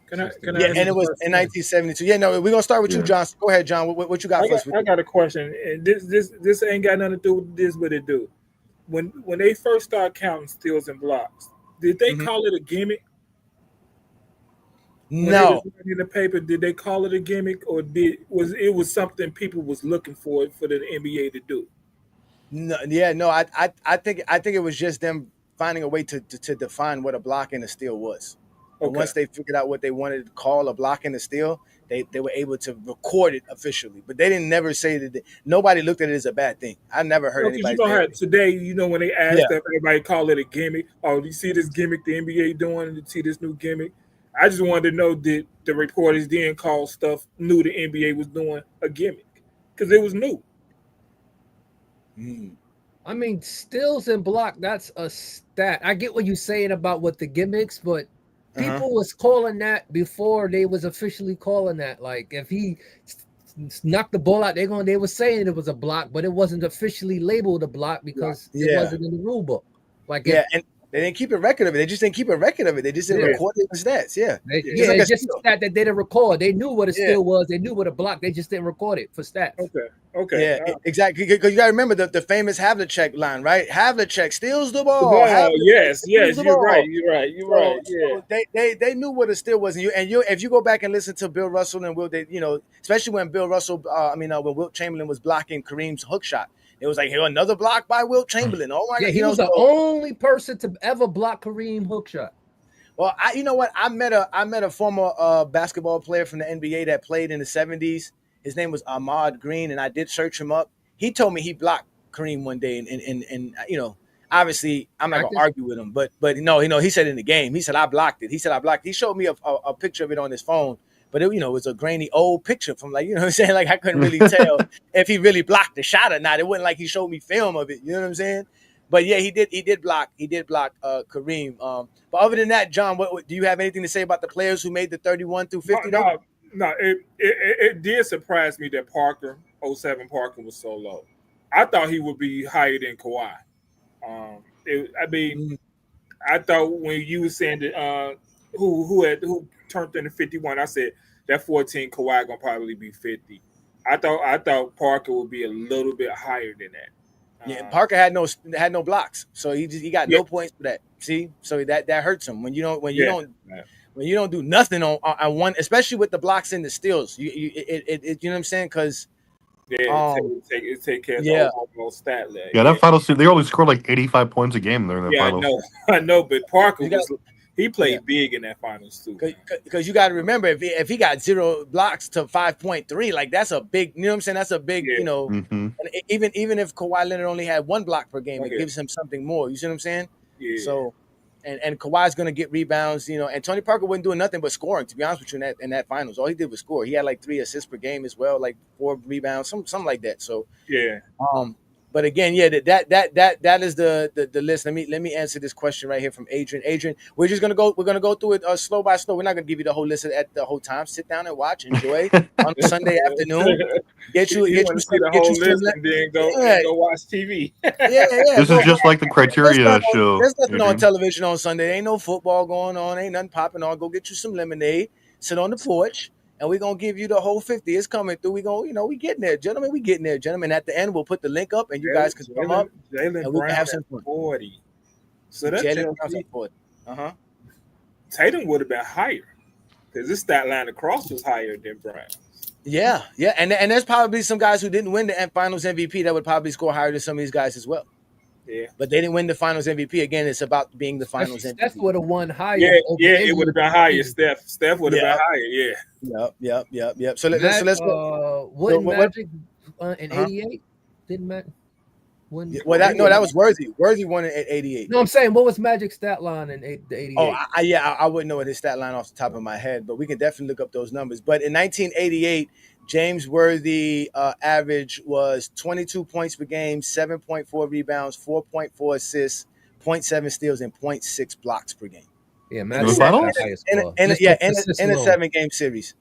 [SPEAKER 7] Can I
[SPEAKER 5] and it was in 1972. Yeah, no, we're gonna start with you, John. So go ahead, John. What you got for us?
[SPEAKER 7] I got a question, and this ain't got nothing to do with this, but it do. When they first started counting steals and blocks, did they call it a gimmick?
[SPEAKER 5] No.
[SPEAKER 7] In the paper, did they call it a gimmick, or was something people was looking for the NBA to do?
[SPEAKER 5] No, yeah, no. I think it was just them finding a way to define what a block and a steal was. Okay. Once they figured out what they wanted to call a block and a steal, they were able to record it officially. But they didn't never say that. Nobody looked at it as a bad thing. I never heard anybody.
[SPEAKER 7] Today, when they asked if everybody call it a gimmick, do you see this gimmick the NBA doing? You see this new gimmick? I just wanted to know that the reporters didn't call stuff new the NBA was doing a gimmick because it was new.
[SPEAKER 6] I mean, steals and block, that's a stat. I get what you're saying about what the gimmicks, but people was calling that before they was officially calling that. Like if he knocked the ball out, they were saying it was a block, but it wasn't officially labeled a block because it wasn't in the rule book. Like
[SPEAKER 5] and they didn't keep a record of it. They just didn't keep a record of it. They just didn't record it in stats.
[SPEAKER 6] It's just a stat that they didn't record. They knew what a steal was. They knew what a block. They just didn't record it for stats.
[SPEAKER 7] Okay.
[SPEAKER 5] Yeah, exactly. Because you got to remember the famous Havlicek line, right? Havlicek steals the ball.
[SPEAKER 7] Yes, you're right. Yeah.
[SPEAKER 5] So they knew what a steal was, and if you go back and listen to Bill Russell and Will, especially when Bill Russell, when Wilt Chamberlain was blocking Kareem's hook shot. It was like, here, another block by Wilt Chamberlain. Oh my God!
[SPEAKER 6] He was the only person to ever block Kareem hook shot.
[SPEAKER 5] Well, you know what? I met a former basketball player from the NBA that played in the 70s. His name was Ahmad Green, and I did search him up. He told me he blocked Kareem one day, and obviously I'm not gonna argue with him, but no, he said in the game, he said I blocked it. He showed me a picture of it on his phone. But it was a grainy old picture from what I'm saying? Like I couldn't really tell if he really blocked the shot or not. It wasn't like he showed me film of it. You know what I'm saying? But yeah, he did block Kareem. But other than that, John, what do you have anything to say about the players who made the 31 through 50?
[SPEAKER 7] No, it did surprise me that 07 Parker was so low. I thought he would be higher than Kawhi. I thought when you were saying that who turned into 51, I said that 14 Kawhi gonna probably be 50. I thought Parker would be a little bit higher than that.
[SPEAKER 5] Parker had no blocks, so he got no points for that. See, so that hurts him when you don't do nothing on one, especially with the blocks and the steals. You know what I'm saying? Because
[SPEAKER 7] take care of the overall stat leg.
[SPEAKER 8] Yeah, that finals they only scored like 85 points a game during the finals.
[SPEAKER 7] I know, but Parker he played big in that finals too.
[SPEAKER 5] Because you got to remember, if he got 0 blocks to 5.3, like that's a big. You know what I'm saying? That's a big. And even if Kawhi Leonard only had 1 block per game, it gives him something more. You see what I'm saying?
[SPEAKER 7] Yeah.
[SPEAKER 5] So, and Kawhi's gonna get rebounds. And Tony Parker wasn't doing nothing but scoring. To be honest with you, in that finals, all he did was score. He had like 3 assists per game as well, like 4 rebounds, something like that. So
[SPEAKER 7] yeah.
[SPEAKER 5] But again, that is the list. Let me answer this question right here from Adrian. Adrian, we're gonna go through it slow by slow. We're not gonna give you the whole list at the whole time. Sit down and watch, enjoy on a Sunday afternoon. Get you some
[SPEAKER 7] list and then go watch TV.
[SPEAKER 5] Yeah.
[SPEAKER 8] This is just like the criteria show.
[SPEAKER 5] There's nothing on television on Sunday. There ain't no football going on. Ain't nothing popping on. Go get you some lemonade. Sit on the porch. And we're going to give you the whole 50. It's coming through. We getting there, gentlemen. We getting there, gentlemen. At the end, we'll put the link up, and you guys can come up, and we can have some fun.
[SPEAKER 7] 40. So that's
[SPEAKER 5] Jaylen Brown's at 40.
[SPEAKER 7] Tatum would have been higher because this stat line across was higher than Brown.
[SPEAKER 5] Yeah. And there's probably some guys who didn't win the Finals MVP that would probably score higher than some of these guys as well.
[SPEAKER 7] Yeah.
[SPEAKER 5] But they didn't win the Finals MVP. Again, it's about being the Finals MVP.
[SPEAKER 6] Steph would have won higher.
[SPEAKER 7] Yeah,
[SPEAKER 6] over
[SPEAKER 7] it would have been higher.
[SPEAKER 6] MVP.
[SPEAKER 7] Steph would have been higher. Yeah.
[SPEAKER 5] Yep. So let's go.
[SPEAKER 6] Wouldn't
[SPEAKER 5] what-
[SPEAKER 6] Magic in '88? Didn't Magic?
[SPEAKER 5] Well, that was Worthy. Worthy won it at 88.
[SPEAKER 6] No, I'm saying, what was Magic's stat line in the 88?
[SPEAKER 5] Oh, I wouldn't know what his stat line off the top of my head, but we can definitely look up those numbers. But in 1988, James Worthy average was 22 points per game, 7.4 rebounds, 4.4 assists, 0.7 steals, and 0.6 blocks per game.
[SPEAKER 6] Yeah,
[SPEAKER 8] In the finals?
[SPEAKER 5] In a 7-game series.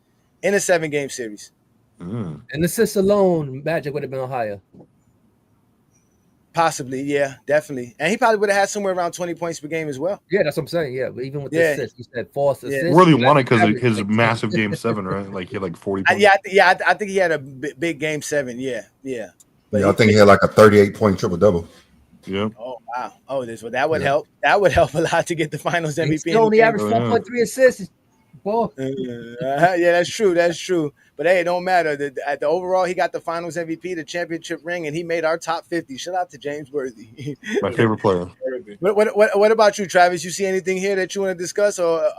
[SPEAKER 5] In a 7-game series.
[SPEAKER 8] Mm.
[SPEAKER 6] And assists alone, Magic would have been higher.
[SPEAKER 5] Possibly, yeah, definitely. And he probably would have had somewhere around 20 points per game as well.
[SPEAKER 6] Yeah, that's what I'm saying. Yeah, but even with the assists, he said false assists.
[SPEAKER 8] Worthy won it because of his massive game 7, right? Like he had like 40 points.
[SPEAKER 5] I think he had a big game 7. Yeah. But
[SPEAKER 4] I think he had like a 38-point triple-double.
[SPEAKER 8] Yeah.
[SPEAKER 5] Oh wow. Oh, that would help. That would help a lot to get the Finals MVP.
[SPEAKER 6] He only averaged 4.3 assists. Boy.
[SPEAKER 5] Yeah, that's true. But hey, it don't matter. At the overall, he got the Finals MVP, the championship ring, and he made our top 50. Shout out to James Worthy.
[SPEAKER 8] My favorite player.
[SPEAKER 5] What about you, Travis? You see anything here that you want to discuss? Or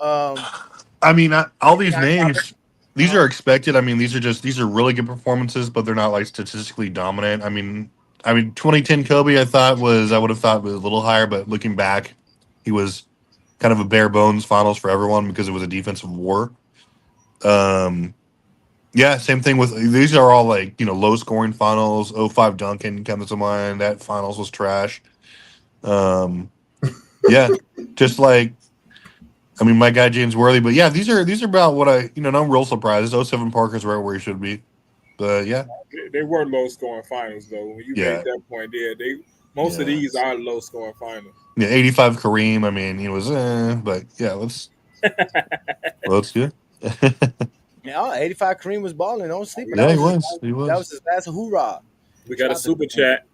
[SPEAKER 8] I mean, all these names, these are expected. I mean, these are really good performances, but they're not like statistically dominant. I mean, 2010 Kobe, I would have thought was a little higher, but looking back, he was kind of a bare bones finals for everyone because it was a defensive war. Yeah, same thing with these are all like, low scoring finals. 05 Duncan comes to mind. That finals was trash. Yeah, just like, my guy James Worthy. But yeah, these are about what no real surprises. 07 Parker's right where he should be. But yeah,
[SPEAKER 7] they were low scoring finals though. When you made that point, most of these are low scoring finals.
[SPEAKER 8] Yeah, 85 Kareem. He was, but yeah, let's do it.
[SPEAKER 5] Yeah, 85 Kareem was balling. Don't sleep.
[SPEAKER 8] Yeah, he was.
[SPEAKER 5] That was his last hoorah.
[SPEAKER 7] We got a super chat.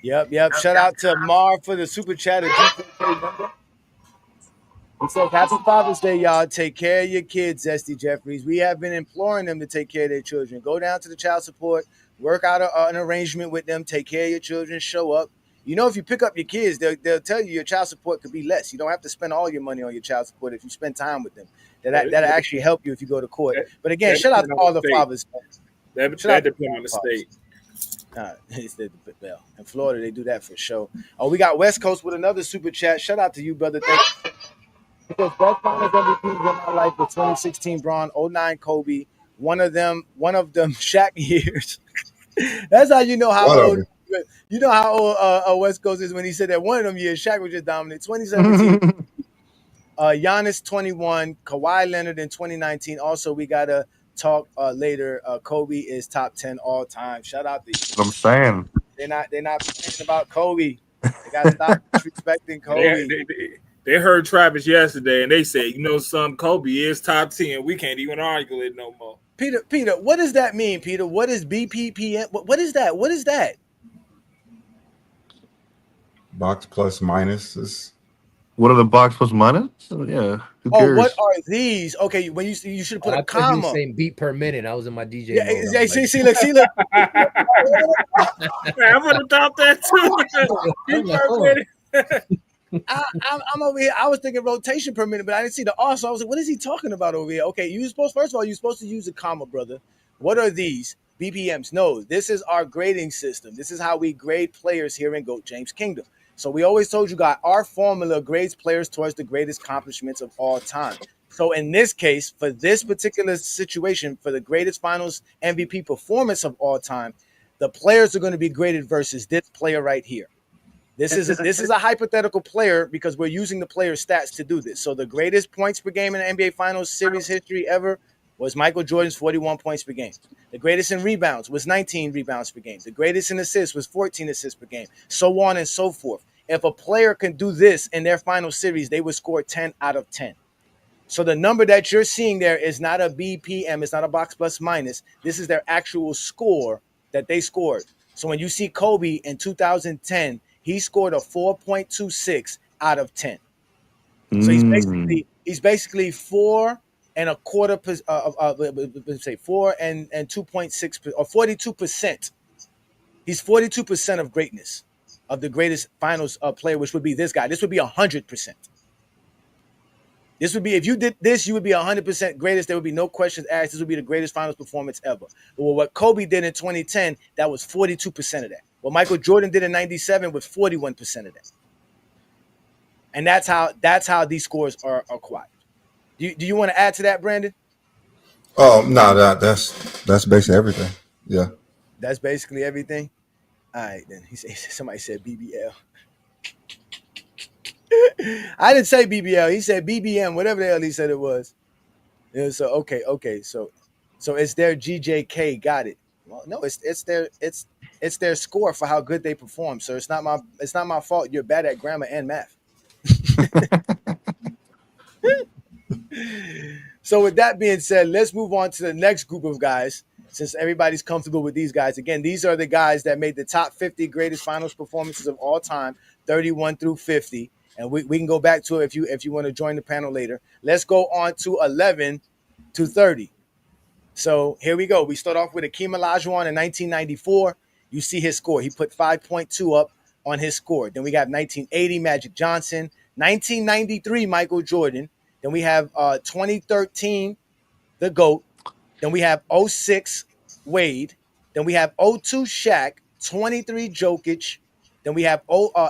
[SPEAKER 5] Yep. Shout out to Mar for the super chat. GJK number. It says, "Happy Father's Day, y'all. Take care of your kids, Zesty Jeffries. We have been imploring them to take care of their children. Go down to the child support, work out an arrangement with them, take care of your children, show up. If you pick up your kids, they'll tell you your child support could be less. You don't have to spend all your money on your child support if you spend time with them. That'll actually help you if you go to court. But again, shout out to all the fathers.
[SPEAKER 7] That depends on the state.
[SPEAKER 5] In Florida, they do that for sure. Oh, we got West Coast with another super chat. Shout out to you, brother. Thank you. Because best Finals MVPs in my life was 2016 Braun, 09 Kobe. One of them Shaq years. That's how you know how old. You know how old West Coast is when he said that one of them years Shaq was just dominant. 2017. Giannis 21, Kawhi Leonard in 2019. Also, we gotta talk later. Kobe is top 10 all time. Shout out to you.
[SPEAKER 8] I'm saying
[SPEAKER 5] they're not thinking about Kobe. They gotta stop disrespecting Kobe.
[SPEAKER 7] They heard Travis yesterday and they said, Kobe is top 10. We can't even argue it no more.
[SPEAKER 5] Peter, what does that mean, Peter? What is BPPM? What is that? What is that?
[SPEAKER 4] Box plus minuses.
[SPEAKER 8] What are the box plus minus? Yeah. Who cares?
[SPEAKER 5] Oh, what are these? Okay, when you should put a comma.
[SPEAKER 6] You saying beat per minute. I was in my DJ.
[SPEAKER 5] Yeah,
[SPEAKER 6] mode.
[SPEAKER 5] see, look.
[SPEAKER 7] Man, I would have thought that too.
[SPEAKER 5] I'm over here. I was thinking rotation per minute, but I didn't see the R. So I was like, what is he talking about over here? Okay, first of all, you're supposed to use a comma, brother. What are these? BPMs. No, this is our grading system. This is how we grade players here in GOAT James Kingdom. So we always told you guys our formula grades players towards the greatest accomplishments of all time. So in this case, for this particular situation, for the greatest Finals MVP performance of all time, the players are going to be graded versus this player right here. This is a hypothetical player because we're using the player's stats to do this. So the greatest points per game in the NBA Finals series history ever was Michael Jordan's 41 points per game. The greatest in rebounds was 19 rebounds per game. The greatest in assists was 14 assists per game, so on and so forth. If a player can do this in their final series, they would score 10 out of 10. So the number that you're seeing there is not a BPM. It's not a box plus minus. This is their actual score that they scored. So when you see Kobe in 2010, he scored a 4.26 out of 10. So he's basically 4 and a quarter, say 4 and 2.6 or 42%. He's 42% of greatness. of the greatest finals player, which would be this guy. This would be 100%. This would be, if you did this, you would be 100% greatest. There would be no questions asked. This would be the greatest finals performance ever. Well, what Kobe did in 2010, that was 42% of that. What Michael Jordan did in 97 was 41% of that. And that's how these scores are acquired. Do you want to add to that, Brandon?
[SPEAKER 4] Oh no, that's basically everything. Yeah.
[SPEAKER 5] That's basically everything. All right, then somebody said BBL. I didn't say BBL. He said BBM, whatever the hell he said it was. Yeah, so okay. So it's their GJK. Got it. Well, no, it's their score for how good they perform. So it's not my fault. You're bad at grammar and math. So with that being said, let's move on to the next group of guys. Since everybody's comfortable with these guys, again, these are the guys that made the top 50 greatest finals performances of all time, 31 through 50. And we can go back to it if you want to join the panel later. Let's go on to 11 to 30. So here we go. We start off with Akeem Olajuwon in 1994. You see his score. He put 5.2 up on his score. Then we got 1980 Magic Johnson, 1993 Michael Jordan. Then we have 2013 the GOAT. Then we have 06 Wade. Then we have 02 Shaq, 23 Jokic. Then we have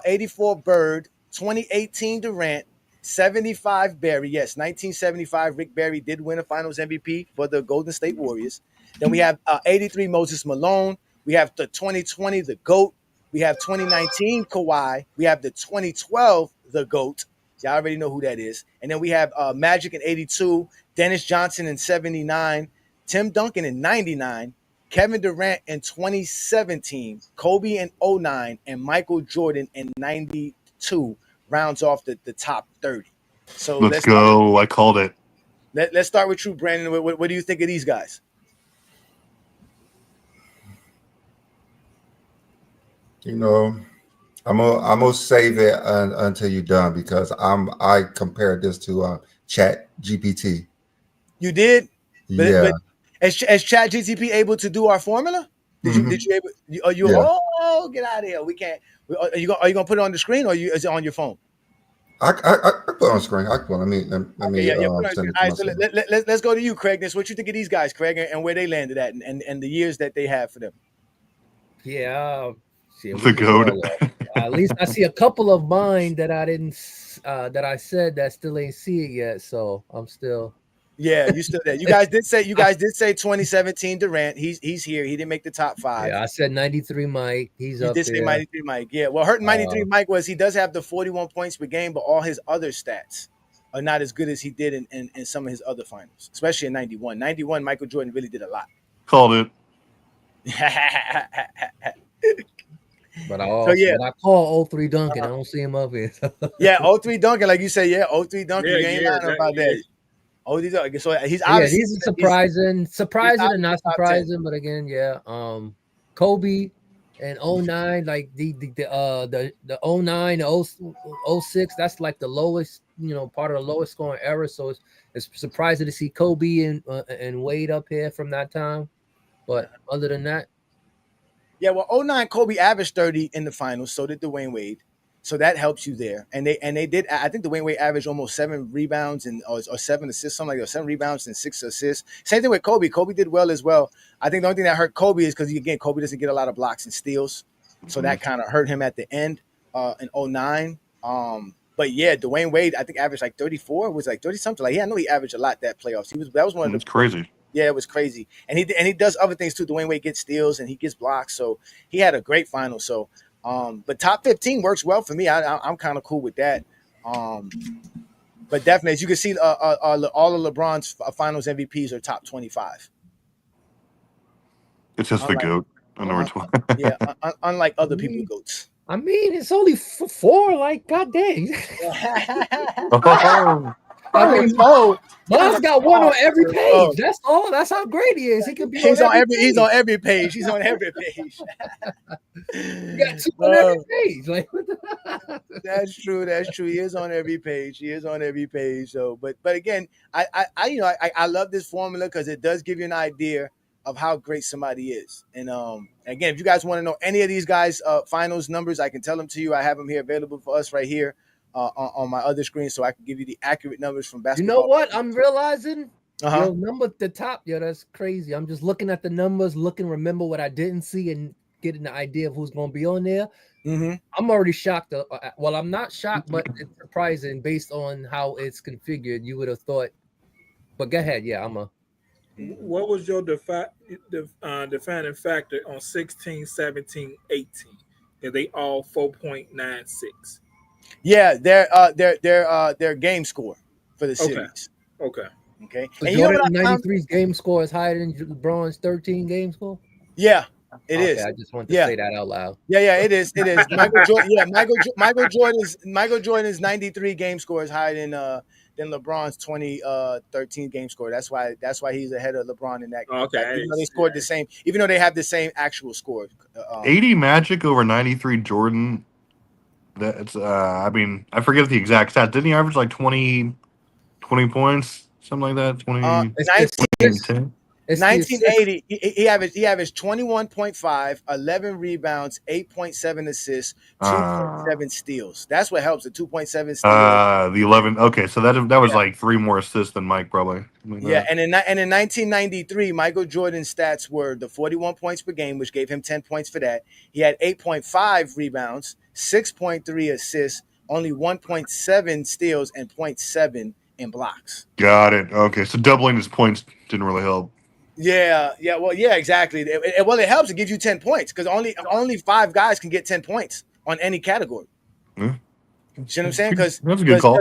[SPEAKER 5] 84 Bird, 2018 Durant, 75 Barry. Yes, 1975 Rick Barry did win a Finals MVP for the Golden State Warriors. Then we have 83 Moses Malone. We have the 2020 the GOAT. We have 2019 Kawhi. We have the 2012 the GOAT. Y'all already know who that is. And then we have Magic in 82, Dennis Johnson in 79, Tim Duncan in 99, Kevin Durant in 2017, Kobe in 09, and Michael Jordan in 92 rounds off the top 30. So
[SPEAKER 8] let's go. I called it.
[SPEAKER 5] Let's start with you, Brandon. What do you think of these guys?
[SPEAKER 4] You know, I'm gonna save it until you're done because I compared this to Chat GPT.
[SPEAKER 5] You did?
[SPEAKER 4] Yeah.
[SPEAKER 5] But is Chat GPT able to do our formula? Did you able?
[SPEAKER 4] Yeah.
[SPEAKER 5] Oh, get out of here! We can't. Are you gonna put it on the screen or is it on your phone?
[SPEAKER 4] I put it on the screen. Let me
[SPEAKER 5] All right, so let's go to you, Craig. This what you think of these guys, Craig, and where they landed at, and the years that they have for them.
[SPEAKER 6] Yeah.
[SPEAKER 8] The GOAT.
[SPEAKER 6] At least I see a couple of mine that I didn't that I said that still ain't see it yet. So I'm still.
[SPEAKER 5] Yeah, you still there. You guys did say 2017 Durant. He's here. He didn't make the top 5.
[SPEAKER 6] Yeah, I said 93 Mike. He's up there. You did say
[SPEAKER 5] 93 Mike. Yeah. Well, hurting 93 Mike was he does have the 41 points per game, but all his other stats are not as good as he did in some of his other finals, especially in 91. 91, Michael Jordan really did a lot.
[SPEAKER 8] Called it.
[SPEAKER 6] But when I call 03 Duncan, I don't see him up here.
[SPEAKER 5] Yeah, 03 Duncan, like you said, 03 Duncan, you ain't lying about that. So he's obviously
[SPEAKER 6] these are surprising and not surprising, but again, Kobe and 09, like the 09, 06, that's like the lowest, part of the lowest scoring era. So it's surprising to see Kobe and Wade up here from that time. But other than that.
[SPEAKER 5] Yeah, well, 09 Kobe averaged 30 in the finals, so did Dwayne Wade. So that helps you there. And they did. I think Dwayne Wade averaged almost 7 rebounds or 7 assists, something like that, 7 rebounds and 6 assists. Same thing with Kobe. Kobe did well as well. I think the only thing that hurt Kobe is because, again, Kobe doesn't get a lot of blocks and steals. So that kind of hurt him at the end in 09. But yeah, Dwayne Wade, I think averaged like 34, was like 30 something. Like, I know he averaged a lot that playoffs. That was one of the.
[SPEAKER 8] It's crazy.
[SPEAKER 5] Yeah, it was crazy. And he does other things too. Dwayne Wade gets steals and he gets blocks. So he had a great final. So but top 15 works well for me. I'm kind of cool with that. But definitely, as you can see, all of LeBron's finals MVPs are top 25.
[SPEAKER 8] It's just the GOAT on number 12.
[SPEAKER 5] Yeah, unlike other people's GOATs.
[SPEAKER 6] I mean, it's only 4. Like, god dang. Bob's got one on every page. That's all. That's how great he is. He can be.
[SPEAKER 5] He's on every page. He's on every page.
[SPEAKER 6] You got 2 on every page. Like,
[SPEAKER 5] That's true. He is on every page. So, but again, I love this formula because it does give you an idea of how great somebody is. And again, if you guys want to know any of these guys' finals numbers, I can tell them to you. I have them here available for us right here on my other screen, so I can give you the accurate numbers from basketball.
[SPEAKER 6] You know what? I'm realizing.
[SPEAKER 5] Uh-huh.
[SPEAKER 6] Yo, number at the top, yo, that's crazy. I'm just looking at the numbers, remember what I didn't see, and getting the idea of who's going to be on there.
[SPEAKER 5] Mm-hmm.
[SPEAKER 6] I'm already shocked. Well, I'm not shocked, but it's surprising based on how it's configured. You would have thought. But go ahead. Yeah,
[SPEAKER 7] What was your defining factor on 16, 17, 18? Are they all 4.96?
[SPEAKER 5] Yeah, their game score for the series.
[SPEAKER 7] Okay.
[SPEAKER 6] So
[SPEAKER 5] And
[SPEAKER 6] Jordan 93's game score is higher than LeBron's 13 game score?
[SPEAKER 5] Yeah, it is.
[SPEAKER 6] I just wanted to say that out loud.
[SPEAKER 5] Yeah, it is. It is. Michael Jordan's 93 game score is higher than LeBron's 2013 game score. That's why he's ahead of LeBron in that.
[SPEAKER 7] Okay.
[SPEAKER 5] Even though they scored the same, even though they have the same actual score.
[SPEAKER 8] 80 Magic over 93 Jordan. That's I mean, I forget the exact stats. Didn't he average like 20 points, something like that?
[SPEAKER 5] 1980, he averaged 21.5, 11 rebounds, 8.7 assists, 2.7 steals. That's what helps. The 2.7 steals.
[SPEAKER 8] The 11. Okay, so that was like 3 more assists than Mike probably.
[SPEAKER 5] Yeah, and in 1993, Michael Jordan's stats were the 41 points per game, which gave him 10 points for that. He had 8.5 rebounds, 6.3 assists, only 1.7 steals, and 0.7 in blocks.
[SPEAKER 8] Got it. Okay, so doubling his points didn't really help.
[SPEAKER 5] Yeah, exactly. It helps. It gives you 10 points because only 5 guys can get 10 points on any category.
[SPEAKER 8] Yeah.
[SPEAKER 5] You see what I'm saying? Because
[SPEAKER 8] that's a good call.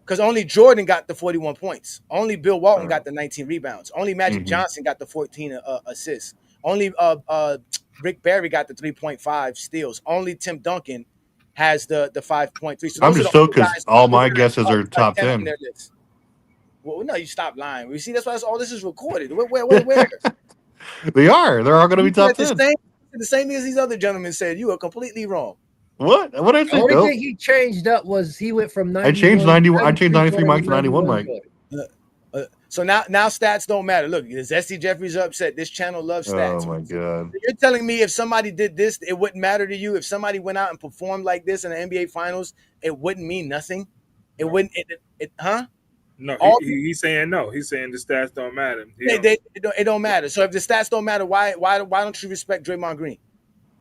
[SPEAKER 5] Because only Jordan got the 41 points. Only Bill Walton got the 19 rebounds. Only Magic Johnson got the 14 assists. Only Rick Barry got the 3.5 steals. Only Tim Duncan has the 5.3. So
[SPEAKER 8] I'm just stoked because all my guesses are top 10.
[SPEAKER 5] Well, no, you stop lying. You see, that's why all this is recorded. Where?
[SPEAKER 8] They are. They're all going to be top 10.
[SPEAKER 5] The same as these other gentlemen said. You are completely wrong.
[SPEAKER 8] What did I say?
[SPEAKER 6] The only thing he changed up was he went from 91.
[SPEAKER 8] I changed 91. I changed 93 Mike to 91 Mike.
[SPEAKER 5] So now stats don't matter. Look, Zesty Jeffries upset. This channel loves stats.
[SPEAKER 8] Oh my god!
[SPEAKER 5] You're telling me if somebody did this, it wouldn't matter to you? If somebody went out and performed like this in the NBA Finals, it wouldn't mean nothing. It wouldn't. Huh?
[SPEAKER 7] No, he's saying no. He's saying the stats don't matter.
[SPEAKER 5] It don't matter. So if the stats don't matter, why don't you respect Draymond Green?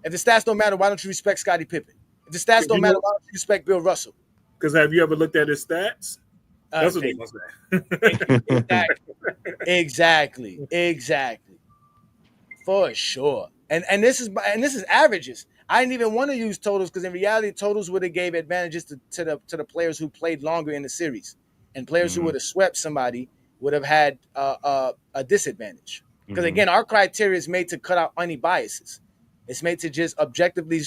[SPEAKER 5] If the stats don't matter, why don't you respect Scottie Pippen? If the stats don't matter, why don't you respect Bill Russell?
[SPEAKER 7] Because have you ever looked at his stats? That's what they're
[SPEAKER 5] gonna say. Exactly. For sure. And this is averages. I didn't even want to use totals because in reality, totals would have gave advantages to the players who played longer in the series, and players who would have swept somebody would have had a disadvantage. Because again, our criteria is made to cut out any biases. It's made to just objectively,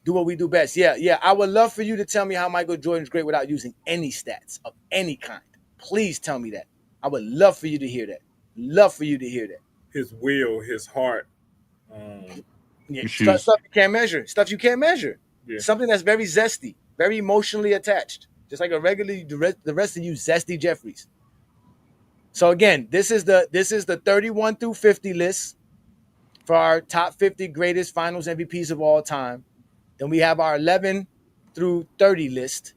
[SPEAKER 5] do what we do best. Yeah. I would love for you to tell me how Michael Jordan's great without using any stats of any kind. Please tell me that. I would love for you to hear that.
[SPEAKER 7] His will, his heart.
[SPEAKER 5] Stuff you can't measure. Yeah. Something that's very zesty, very emotionally attached. Just like the rest of you zesty Jeffries. So again, this is the 31 through 50 list for our top 50 greatest finals MVPs of all time. Then we have our 11 through 30 list.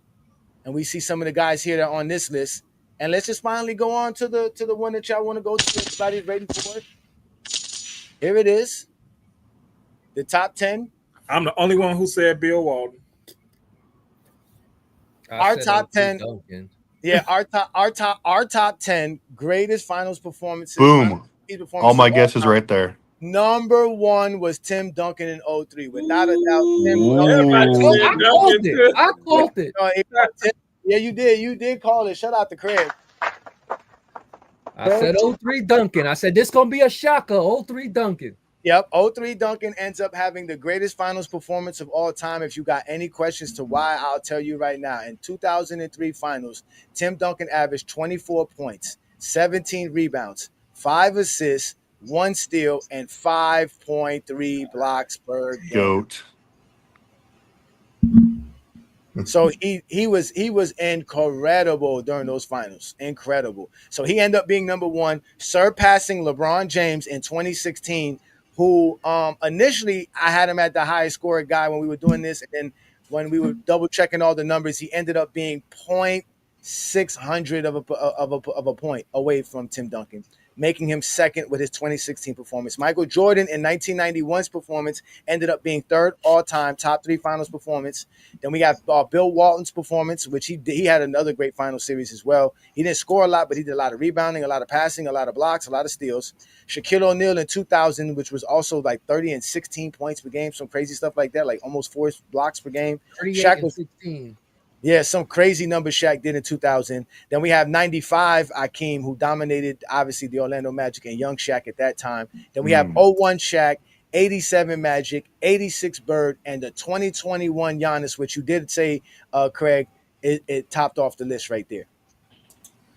[SPEAKER 5] And we see some of the guys here that are on this list. And let's just finally go on to the one that y'all want to go to. Everybody's ready for it. Here it is. The top 10.
[SPEAKER 7] I'm the only one who said Bill Walton.
[SPEAKER 5] Our top 10. Yeah, our top 10 greatest finals performances.
[SPEAKER 8] Boom. All my guesses right there.
[SPEAKER 5] Number 1 was Tim Duncan in 03. Without a doubt, Tim
[SPEAKER 6] Duncan. I called it.
[SPEAKER 5] Yeah, you did. You did call it. Shout out to Craig.
[SPEAKER 6] I said 03 Duncan. I said this gonna be a shocker. 03 Duncan.
[SPEAKER 5] Yep, 03 Duncan ends up having the greatest finals performance of all time. If you got any questions to why, I'll tell you right now. In 2003 finals, Tim Duncan averaged 24 points, 17 rebounds, 5 assists, 1 steal, and 5.3 blocks per game.
[SPEAKER 8] GOAT.
[SPEAKER 5] So he was incredible during those finals. Incredible. So he ended up being number one, surpassing LeBron James in 2016, who initially I had him at the highest scorer guy when we were doing this, and then when we were double checking all the numbers, he ended up being 0.600 of a point away from Tim Duncan, making him second with his 2016 performance. Michael Jordan in 1991's performance ended up being third all-time, top 3 finals performance. Then we got Bill Walton's performance, which he had another great final series as well. He didn't score a lot, but he did a lot of rebounding, a lot of passing, a lot of blocks, a lot of steals. Shaquille O'Neal in 2000, which was also like 30 and 16 points per game, some crazy stuff like that, like almost 4 blocks per game.
[SPEAKER 6] 38
[SPEAKER 5] Shaq
[SPEAKER 6] and
[SPEAKER 5] was
[SPEAKER 6] 16.
[SPEAKER 5] Yeah, some crazy numbers Shaq did in 2000. Then we have 95 Akeem, who dominated, obviously, the Orlando Magic and young Shaq at that time. Then we have 01 Shaq, 87 Magic, 86 Bird, and the 2021 Giannis, which you did say, Craig, it topped off the list right there.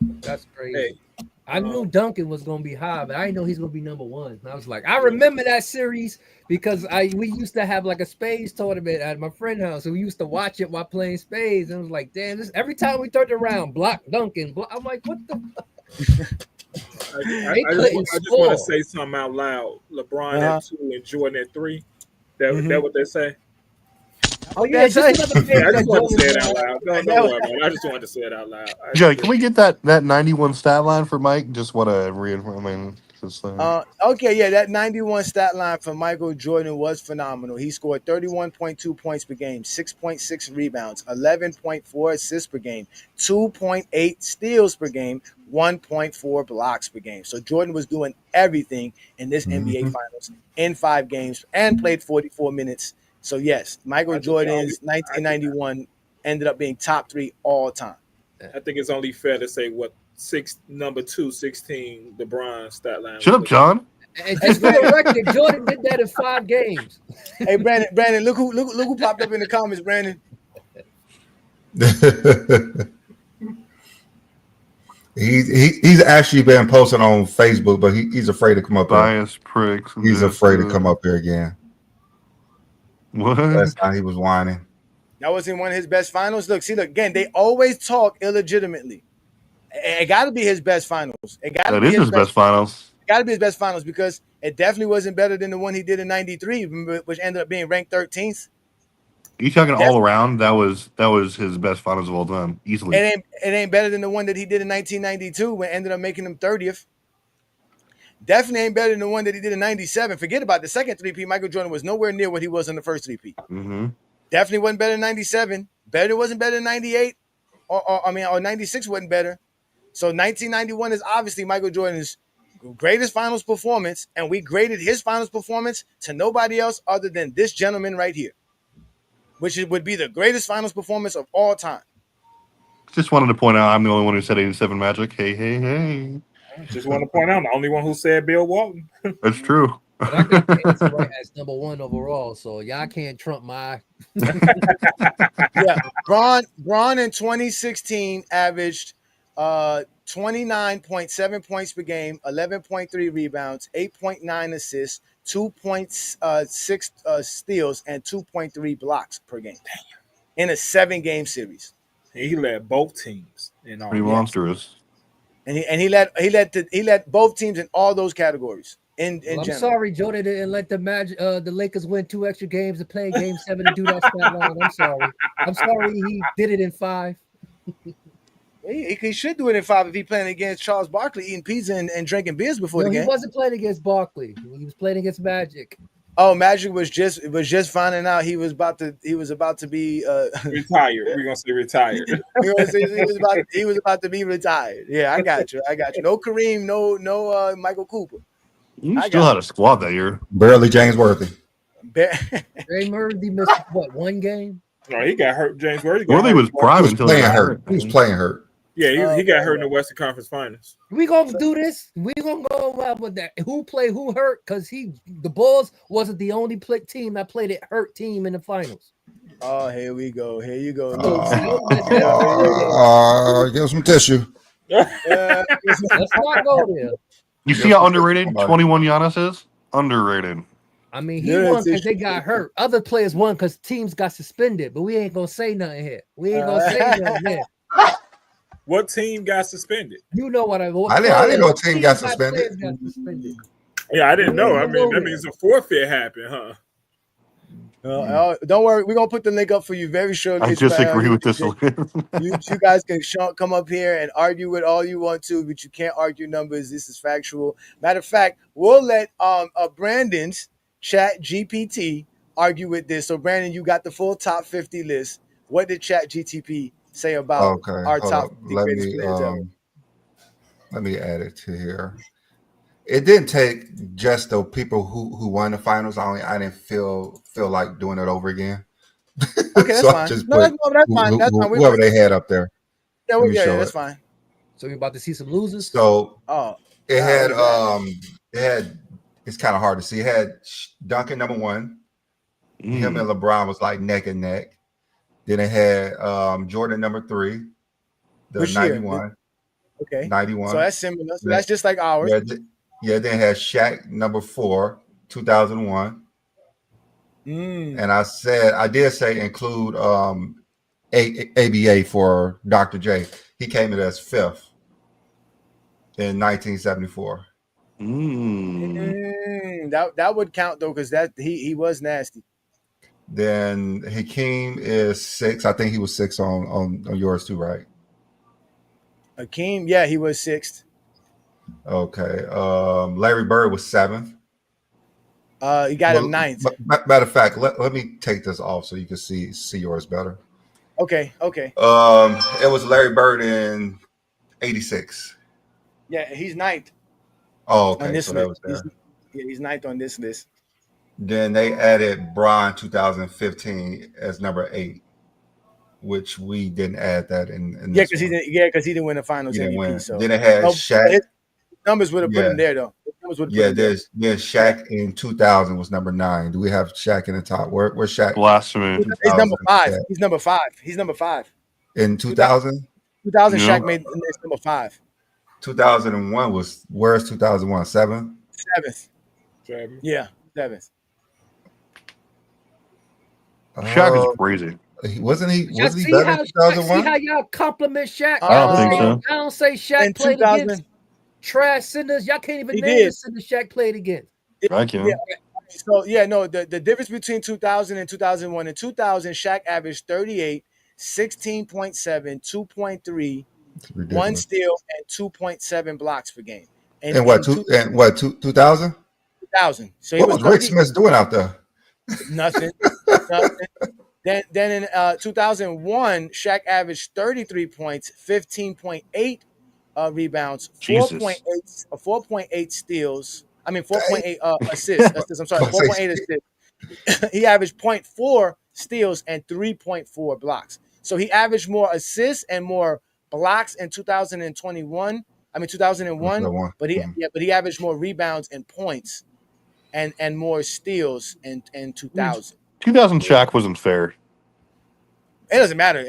[SPEAKER 6] That's crazy. I knew Duncan was gonna be high, but I didn't know he's gonna be number one. I was like, I remember that series because we used to have like a spades tournament at my friend's house, so we used to watch it while playing spades. And I was like, damn, this every time we turned around, block Duncan. I'm like, what the fuck?
[SPEAKER 7] I just want to say something out loud. LeBron at 2 and Jordan at 3. That what they say?
[SPEAKER 6] Oh yeah, just another thing.
[SPEAKER 7] I just want to say it out loud. No, I just wanted to say it out loud.
[SPEAKER 8] Joey, can we get that 91 stat line for Mike? Just want to reinforce.
[SPEAKER 5] Okay, yeah, that 91 stat line for Michael Jordan was phenomenal. He scored 31.2 points per game, 6.6 rebounds, 11.4 assists per game, 2.8 steals per game, 1.4 blocks per game. So Jordan was doing everything in this NBA Finals in 5 games and played 44 minutes. So yes, Michael Jordan's 1991 ended up being top 3 all time.
[SPEAKER 7] I think it's only fair to say number 216, LeBron stat line.
[SPEAKER 8] Shut up, John.
[SPEAKER 6] And just for the record, Jordan did that in 5 games.
[SPEAKER 5] Hey, Brandon, look who popped up in the comments, Brandon.
[SPEAKER 4] He's actually been posting on Facebook, but he's afraid to come up here.
[SPEAKER 8] Bias pricks.
[SPEAKER 4] He's afraid to come up here again.
[SPEAKER 8] What?
[SPEAKER 4] Last time he was whining.
[SPEAKER 5] That wasn't one of his best finals. Look, again, they always talk illegitimately. It got to be his best finals.
[SPEAKER 8] That is his best finals.
[SPEAKER 5] It got to be his best finals because it definitely wasn't better than the one he did in '93, which ended up being ranked 13th.
[SPEAKER 8] You talking all around? That was his best finals of all time, easily.
[SPEAKER 5] It ain't better than the one that he did in 1992, when it ended up making him 30th. Definitely ain't better than the one that he did in '97. Forget about the second 3P. Michael Jordan was nowhere near what he was in the first 3P. Definitely wasn't better than '97. Wasn't better than '98, or '96 wasn't better. So 1991 is obviously Michael Jordan's greatest finals performance, and we graded his finals performance to nobody else other than this gentleman right here, which would be the greatest finals performance of all time.
[SPEAKER 8] Just wanted to point out I'm the only one who said 87 Magic. Hey.
[SPEAKER 7] Just want to point out I'm the only one who said Bill Walton.
[SPEAKER 8] That's true.
[SPEAKER 6] But I got Panther right as number 1 overall, so y'all can't trump my.
[SPEAKER 5] Yeah, Bron in 2016 averaged 29.7 points per game, 11.3 rebounds, 8.9 assists, 2.6 steals, and 2.3 blocks per game in a 7-game series.
[SPEAKER 7] He led both teams in all.
[SPEAKER 8] Pretty monstrous.
[SPEAKER 5] And he led both teams in all those categories. I'm
[SPEAKER 6] sorry, Jordan didn't let the Lakers win 2 extra games to play Game 7 to do that stat line. I'm sorry he did it in 5.
[SPEAKER 5] He should do it in 5 if he playing against Charles Barkley, eating pizza and drinking beers before the game.
[SPEAKER 6] He wasn't playing against Barkley. He was playing against Magic.
[SPEAKER 5] Oh, Magic was just finding out he was about to be
[SPEAKER 7] retired. We're gonna say retired.
[SPEAKER 5] he was about to be retired. Yeah, I got you. No Kareem, no Michael Cooper.
[SPEAKER 8] You still had a squad that year.
[SPEAKER 4] Barely James Worthy.
[SPEAKER 6] Ray Worthy missed 1 game?
[SPEAKER 7] No, he got hurt. James Worthy
[SPEAKER 8] was prime until
[SPEAKER 4] he was playing hurt.
[SPEAKER 7] Yeah, he got hurt in the Western Conference Finals.
[SPEAKER 6] We gonna do this. We gonna go with that. Who played? Who hurt? Because the Bulls wasn't the only team that played a hurt team in the finals.
[SPEAKER 5] Oh, here we go. Here you go.
[SPEAKER 4] Give him some tissue.
[SPEAKER 6] Let's not go there.
[SPEAKER 8] You see how underrated 21 Giannis is? Underrated.
[SPEAKER 6] I mean, he won because they got hurt. Other players won because teams got suspended, but we ain't gonna say nothing here. We ain't gonna say nothing here.
[SPEAKER 7] What team got suspended?
[SPEAKER 6] You know what I mean?
[SPEAKER 4] I didn't know a team got suspended.
[SPEAKER 7] Yeah, I didn't know. I mean, that means a forfeit happened, huh?
[SPEAKER 5] Don't worry, we're gonna put the link up for you very shortly.
[SPEAKER 8] I disagree with this.
[SPEAKER 5] You guys can come up here and argue with all you want to, but you can't argue numbers. This is factual. Matter of fact, we'll let Brandon's Chat GPT argue with this. So Brandon, you got the full top 50 list. What did Chat GTP say about our top 50 greatest players ever?
[SPEAKER 4] Let me add it to here. It didn't take just the people who won the finals. I didn't feel like doing it over again.
[SPEAKER 5] Okay, that's
[SPEAKER 4] so
[SPEAKER 5] fine.
[SPEAKER 4] I just
[SPEAKER 5] That's fine. That's fine.
[SPEAKER 4] Whoever they had up there.
[SPEAKER 5] Yeah, that's fine.
[SPEAKER 6] So you're about to see some losers.
[SPEAKER 4] So it had it's kind of hard to see. It had Duncan number 1. Him and LeBron was like neck and neck. Then it had Jordan number 3, the
[SPEAKER 5] Which
[SPEAKER 4] 91.
[SPEAKER 5] Year? Okay,
[SPEAKER 4] 91.
[SPEAKER 5] So that's similar. So that's just like ours.
[SPEAKER 4] Yeah, then it had Shaq number 4, 2001. And I did say include ABA for Dr. J. He came in as 5th in 1974.
[SPEAKER 5] That would count though, because that he was nasty.
[SPEAKER 4] Then Hakeem is 6. I think he was 6 on yours too, right?
[SPEAKER 5] Hakeem, yeah, he was 6th.
[SPEAKER 4] Okay. Larry Bird was 7th.
[SPEAKER 5] He got him 9th.
[SPEAKER 4] Matter of fact, let me take this off so you can see yours better.
[SPEAKER 5] Okay.
[SPEAKER 4] It was Larry Bird in 86.
[SPEAKER 5] Yeah, he's 9th.
[SPEAKER 4] Oh, okay.
[SPEAKER 5] On this
[SPEAKER 4] so
[SPEAKER 5] list.
[SPEAKER 4] that was there.
[SPEAKER 5] He's 9th on this list.
[SPEAKER 4] Then they added Bron 2015 as number 8, which we didn't add that in
[SPEAKER 5] yeah, because he didn't win the finals MVP.
[SPEAKER 4] Win.
[SPEAKER 5] So
[SPEAKER 4] then it had Shaq.
[SPEAKER 5] His numbers would have put him there though.
[SPEAKER 4] There's Shaq in 2000 was number 9. Do we have Shaq in the top? Where's Shaq?
[SPEAKER 8] Blasphemy.
[SPEAKER 5] He's number 5. He's number 5. He's number 5.
[SPEAKER 4] In 2000?
[SPEAKER 5] 2000 Shaq made the list number 5.
[SPEAKER 4] 2001 was where's 2001? 7th?
[SPEAKER 5] 7th. Yeah, 7th.
[SPEAKER 8] Shaq is crazy.
[SPEAKER 4] Wasn't he better in 2001?
[SPEAKER 6] See how y'all compliment Shaq?
[SPEAKER 8] I don't think so.
[SPEAKER 6] I don't say Shaq played against trash sinners. Y'all can't even name the sinners Shaq played against.
[SPEAKER 8] I can.
[SPEAKER 5] The difference between 2000 and 2001. In 2000, Shaq averaged 38, 16.7, 2.3, 1 steal, and 2.7 blocks per game.
[SPEAKER 4] And what 2000?
[SPEAKER 5] 2000. So
[SPEAKER 4] what was Rick Smith doing out there?
[SPEAKER 5] Nothing. Then in 2001, Shaq averaged 33 points, 15.8 rebounds, 4.8 steals. I mean 4.8 assists. I'm sorry, 4.8 assists. He averaged 0.4 steals and 3.4 blocks. So he averaged more assists and more blocks in 2001, but he averaged more rebounds and points and more steals in 2000.
[SPEAKER 8] 2000 Shaq wasn't fair.
[SPEAKER 5] It doesn't matter.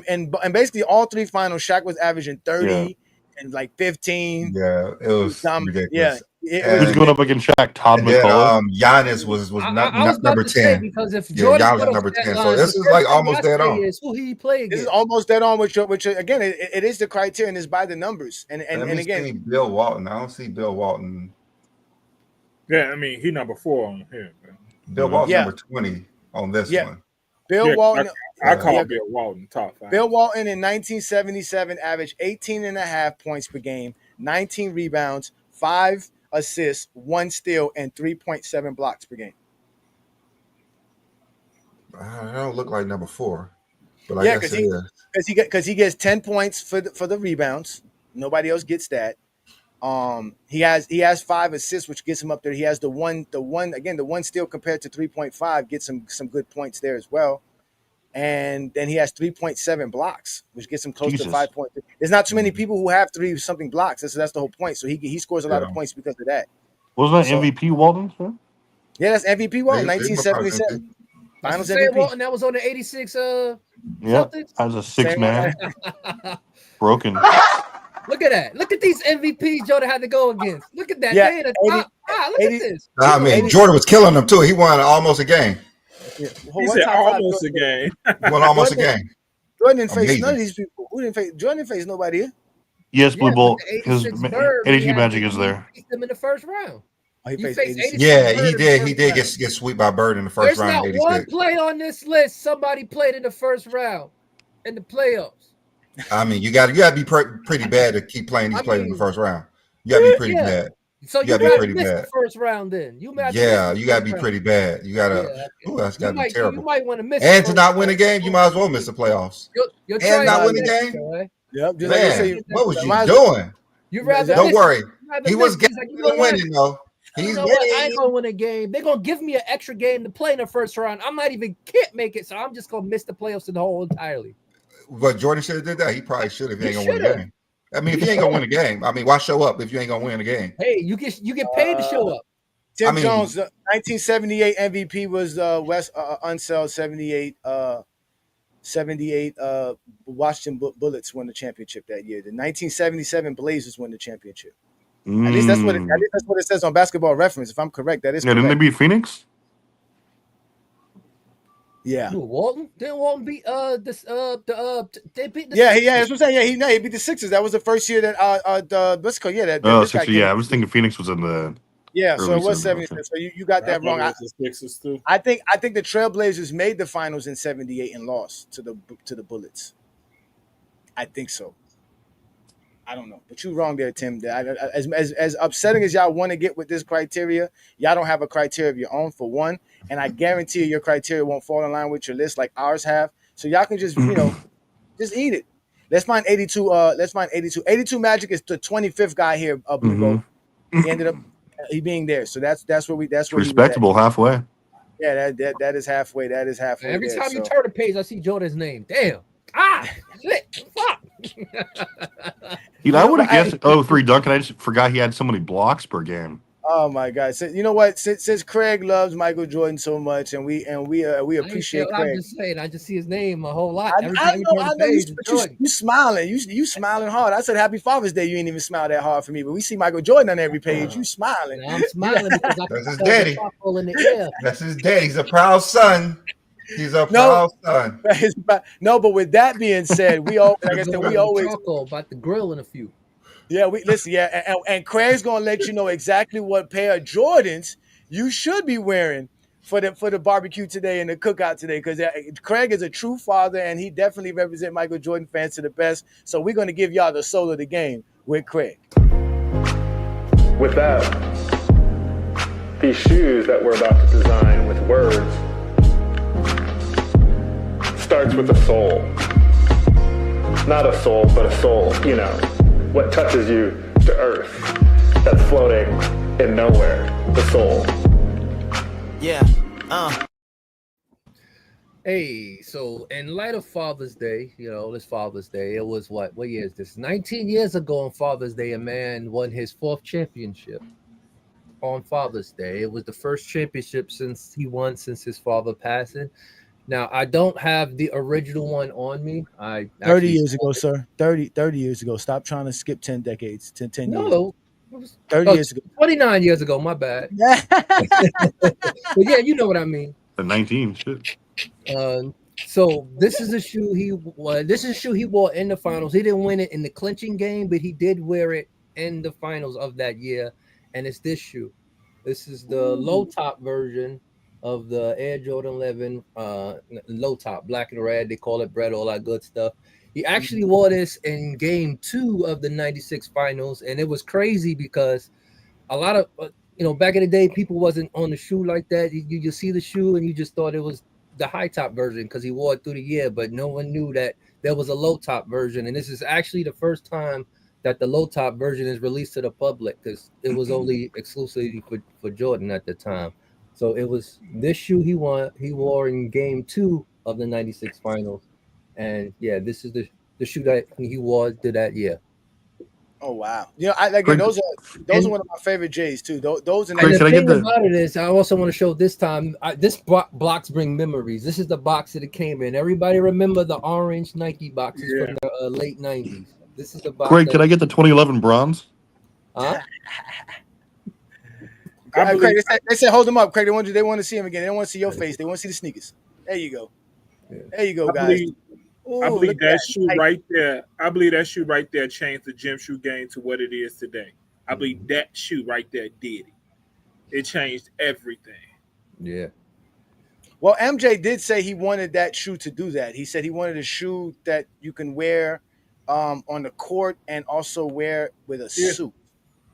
[SPEAKER 5] And basically all 3 finals, Shaq was averaging 30 and like 15.
[SPEAKER 4] Yeah, it was ridiculous.
[SPEAKER 5] Yeah.
[SPEAKER 8] Who's going up against Shaq? Todd McCullough.
[SPEAKER 4] Giannis was number 10.
[SPEAKER 6] Because if Jordan
[SPEAKER 4] Giannis was number 10. So this is like almost dead on.
[SPEAKER 6] Who he played against?
[SPEAKER 5] This is almost dead on, which again, it is the criteria and it's by the numbers. And again,
[SPEAKER 4] Bill Walton. I don't see Bill Walton.
[SPEAKER 7] Yeah, I mean, he number 4 on here.
[SPEAKER 4] Bill Walton's number 20 on this one.
[SPEAKER 5] Bill Walton.
[SPEAKER 7] I call Bill Walton top 5.
[SPEAKER 5] Bill Walton in 1977 averaged 18.5 points per game, 19 rebounds, 5 assists, 1 steal, and 3.7 blocks per game.
[SPEAKER 4] I don't look like number 4, but I guess it is.
[SPEAKER 5] Because he gets 10 points for the rebounds. Nobody else gets that. He has 5 assists, which gets him up there. He has the one steal compared to 3.5 gets him some good points there as well. And then he has 3.7 blocks, which gets him close to 5 points. There's not too many people who have 3 something blocks. That's the whole point. So he scores a lot of points because of that.
[SPEAKER 8] Wasn't that MVP Walton? Sir?
[SPEAKER 5] Yeah, that's MVP Walton, 1977. Finals MVP.
[SPEAKER 6] Walton, that was on the 86 Celtics?
[SPEAKER 8] As a 6 man. Broken.
[SPEAKER 6] Look at that. Look at these MVPs Jordan had to go against. Look at that.
[SPEAKER 5] Yeah,
[SPEAKER 6] They in the top Look at this.
[SPEAKER 4] I mean, Jordan was killing them too. He won almost a game.
[SPEAKER 5] Yeah.
[SPEAKER 7] He said almost a game.
[SPEAKER 4] He won almost a game.
[SPEAKER 5] Jordan didn't face
[SPEAKER 4] Amazing.
[SPEAKER 5] none of these people. Jordan didn't face nobody here.
[SPEAKER 8] Yes, Blue
[SPEAKER 6] Yeah,
[SPEAKER 8] Bolt.
[SPEAKER 6] but the
[SPEAKER 8] His
[SPEAKER 6] 86 Bird,
[SPEAKER 8] 82
[SPEAKER 6] he had
[SPEAKER 8] Magic
[SPEAKER 6] to
[SPEAKER 8] is there.
[SPEAKER 6] beat them in the first round.
[SPEAKER 5] Oh, he faced
[SPEAKER 6] 86.
[SPEAKER 4] Yeah, he
[SPEAKER 6] Bird in the
[SPEAKER 4] did.
[SPEAKER 6] first
[SPEAKER 4] He did
[SPEAKER 6] round.
[SPEAKER 4] get swept by Bird in the first
[SPEAKER 6] There's
[SPEAKER 4] round.
[SPEAKER 6] not
[SPEAKER 4] In
[SPEAKER 6] one
[SPEAKER 4] 86.
[SPEAKER 6] play on this list somebody played in the first round in the playoffs.
[SPEAKER 4] I mean, you got to be pretty bad to keep playing these players in the first round. You got to be pretty bad.
[SPEAKER 6] So you
[SPEAKER 4] gotta
[SPEAKER 6] got
[SPEAKER 4] be
[SPEAKER 6] to
[SPEAKER 4] pretty
[SPEAKER 6] miss
[SPEAKER 4] bad.
[SPEAKER 6] the first round then. You got
[SPEAKER 4] to be pretty bad. You got to. Ooh, that's got to be terrible.
[SPEAKER 6] You might want to miss.
[SPEAKER 4] And to not win a game, you might as well miss the playoffs.
[SPEAKER 6] You're
[SPEAKER 4] and not win a game.
[SPEAKER 5] Yep. Just
[SPEAKER 4] Man, what was you doing?
[SPEAKER 6] You rather
[SPEAKER 4] don't worry. He was
[SPEAKER 6] winning
[SPEAKER 4] though. He's winning.
[SPEAKER 6] I ain't gonna win a game. They're gonna give me an extra game to play in the first round. I'm not even can't make it, so I'm just gonna miss the playoffs in the whole entirely.
[SPEAKER 4] But Jordan should have did that. He probably should have. He ain't gonna win a game. I mean, if you ain't gonna win a game, I mean, why show up if you ain't gonna win a game?
[SPEAKER 6] Hey, you get paid to show up.
[SPEAKER 5] Tim Jones, 1978 MVP was West Unseld 78. 78 Washington Bullets won the championship that year. The 1977 Blazers won the championship. At least that's what it says on Basketball Reference. If I'm correct, that is correct.
[SPEAKER 8] Didn't they beat Phoenix?
[SPEAKER 5] Yeah.
[SPEAKER 6] Ooh, Walton? Didn't Walton beat they beat the
[SPEAKER 5] Sixers. That's what I'm saying. Yeah, he beat the Sixers. That was the first year that what's called
[SPEAKER 8] I was thinking Phoenix was in the
[SPEAKER 5] so it was 77. So you got that wrong. I think the Trailblazers made the finals in 78 and lost to the Bullets. I think so. I don't know, but you're wrong there, Tim. As upsetting as y'all want to get with this criteria, y'all don't have a criteria of your own for one, and I guarantee your criteria won't fall in line with your list like ours have. So y'all can just just eat it. Let's find 82. 82 Magic is the 25th guy here. Blue Bowl. He ended up being there. So that's where
[SPEAKER 8] respectable halfway.
[SPEAKER 5] Yeah, that is halfway. That is halfway.
[SPEAKER 6] Every time you turn the page, I see Jordan's name. Damn. Shit. Fuck.
[SPEAKER 8] I would have guessed 03 Duncan. I just forgot he had so many blocks per game.
[SPEAKER 5] Oh my God! So, you know what? Since Craig loves Michael Jordan so much, and we appreciate Craig.
[SPEAKER 6] I'm just saying, I just see his name a whole lot.
[SPEAKER 5] I know. You smiling. You smiling hard. I said Happy Father's Day. You ain't even smile that hard for me, but we see Michael Jordan on every page. You smiling.
[SPEAKER 6] I'm smiling because
[SPEAKER 4] that's his daddy.
[SPEAKER 6] In the air.
[SPEAKER 4] That's his daddy. He's a proud son. He's a proud son.
[SPEAKER 5] No, but with that being said, we always
[SPEAKER 6] about the grill in a few.
[SPEAKER 5] Yeah, and Craig's gonna let you know exactly what pair of Jordans you should be wearing for the barbecue today and the cookout today, because Craig is a true father and he definitely represents Michael Jordan fans to the best. So we're gonna give y'all the soul of the game with Craig.
[SPEAKER 9] With that, these shoes that we're about to design with words starts with a soul. Not a soul, but a soul, what touches you to earth, that's floating in nowhere, the soul.
[SPEAKER 10] Yeah.
[SPEAKER 6] Hey, so in light of Father's Day, this Father's Day, it was what year is this? 19 years ago on Father's Day, a man won his 4th championship on Father's Day. It was the first championship since his father passing. Now, I don't have the original one on me.
[SPEAKER 5] 30 years ago, sir. 30 years ago. Stop trying to skip 10 decades. 10 years.
[SPEAKER 6] No.
[SPEAKER 5] 30 years ago.
[SPEAKER 6] 29 years ago, my bad. But yeah, you know what I mean.
[SPEAKER 8] The 19, shit.
[SPEAKER 6] So this is a shoe he wore in the finals. He didn't win it in the clinching game, but he did wear it in the finals of that year. And it's this shoe. This is the low top version of the Air Jordan 11 low top, black and red. They call it bread, all that good stuff. He actually wore this in game 2 of the 96 finals. And it was crazy because a lot of, back in the day, people wasn't on the shoe like that. You see the shoe and you just thought it was the high top version because he wore it through the year, but no one knew that there was a low top version. And this is actually the first time that the low top version is released to the public because it was only exclusively for Jordan at the time. So it was this shoe he wore in game 2 of the 96 finals. And yeah, this is the shoe that he wore to that year.
[SPEAKER 5] Oh wow! Those are one of my favorite J's too. Those and
[SPEAKER 6] the thing about it is, I also want to show this time. This box bring memories. This is the box that it came in. Everybody remember the orange Nike boxes from the late 90s. This is the box.
[SPEAKER 8] Craig, can I get the 2011 bronze?
[SPEAKER 6] Huh?
[SPEAKER 5] Craig, they said hold them up, Craig. They want to see him again. They don't want to see your face. They want to see the sneakers. There you go. There you go, guys.
[SPEAKER 7] I believe that shoe right there. I believe that shoe right there changed the gym shoe game to what it is today. I believe that shoe right there did it. It changed everything.
[SPEAKER 6] Yeah.
[SPEAKER 5] Well, MJ did say he wanted that shoe to do that. He said he wanted a shoe that you can wear on the court and also wear with a suit.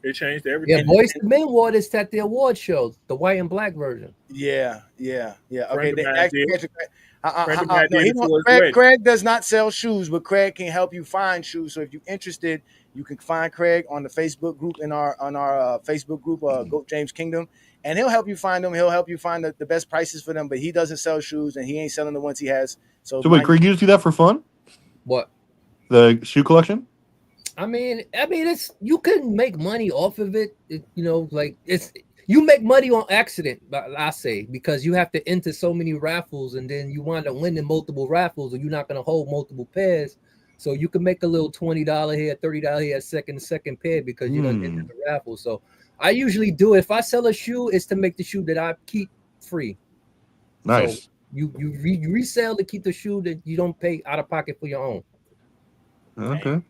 [SPEAKER 7] It changed everything.
[SPEAKER 6] Yeah, Boys to Men wore this at the award shows, the white and black version.
[SPEAKER 5] Yeah. Okay, Craig does not sell shoes, but Craig can help you find shoes. So if you're interested, you can find Craig on the Facebook group on our Facebook group, GOAT James Kingdom, and he'll help you find them. He'll help you find the best prices for them. But he doesn't sell shoes, and he ain't selling the ones he has. So
[SPEAKER 8] wait, Craig, you just do that for fun?
[SPEAKER 6] What?
[SPEAKER 8] The shoe collection?
[SPEAKER 6] I mean, it's you can make money off of it. You make money on accident, I say, because you have to enter so many raffles, and then you wind up winning multiple raffles, or you're not going to hold multiple pairs. So you can make a little $20 here, $30 here, second pair because you don't enter the raffle. So I usually do. If I sell a shoe, it's to make the shoe that I keep free.
[SPEAKER 8] Nice.
[SPEAKER 6] So you resell to keep the shoe that you don't pay out of pocket for your own.
[SPEAKER 8] Okay.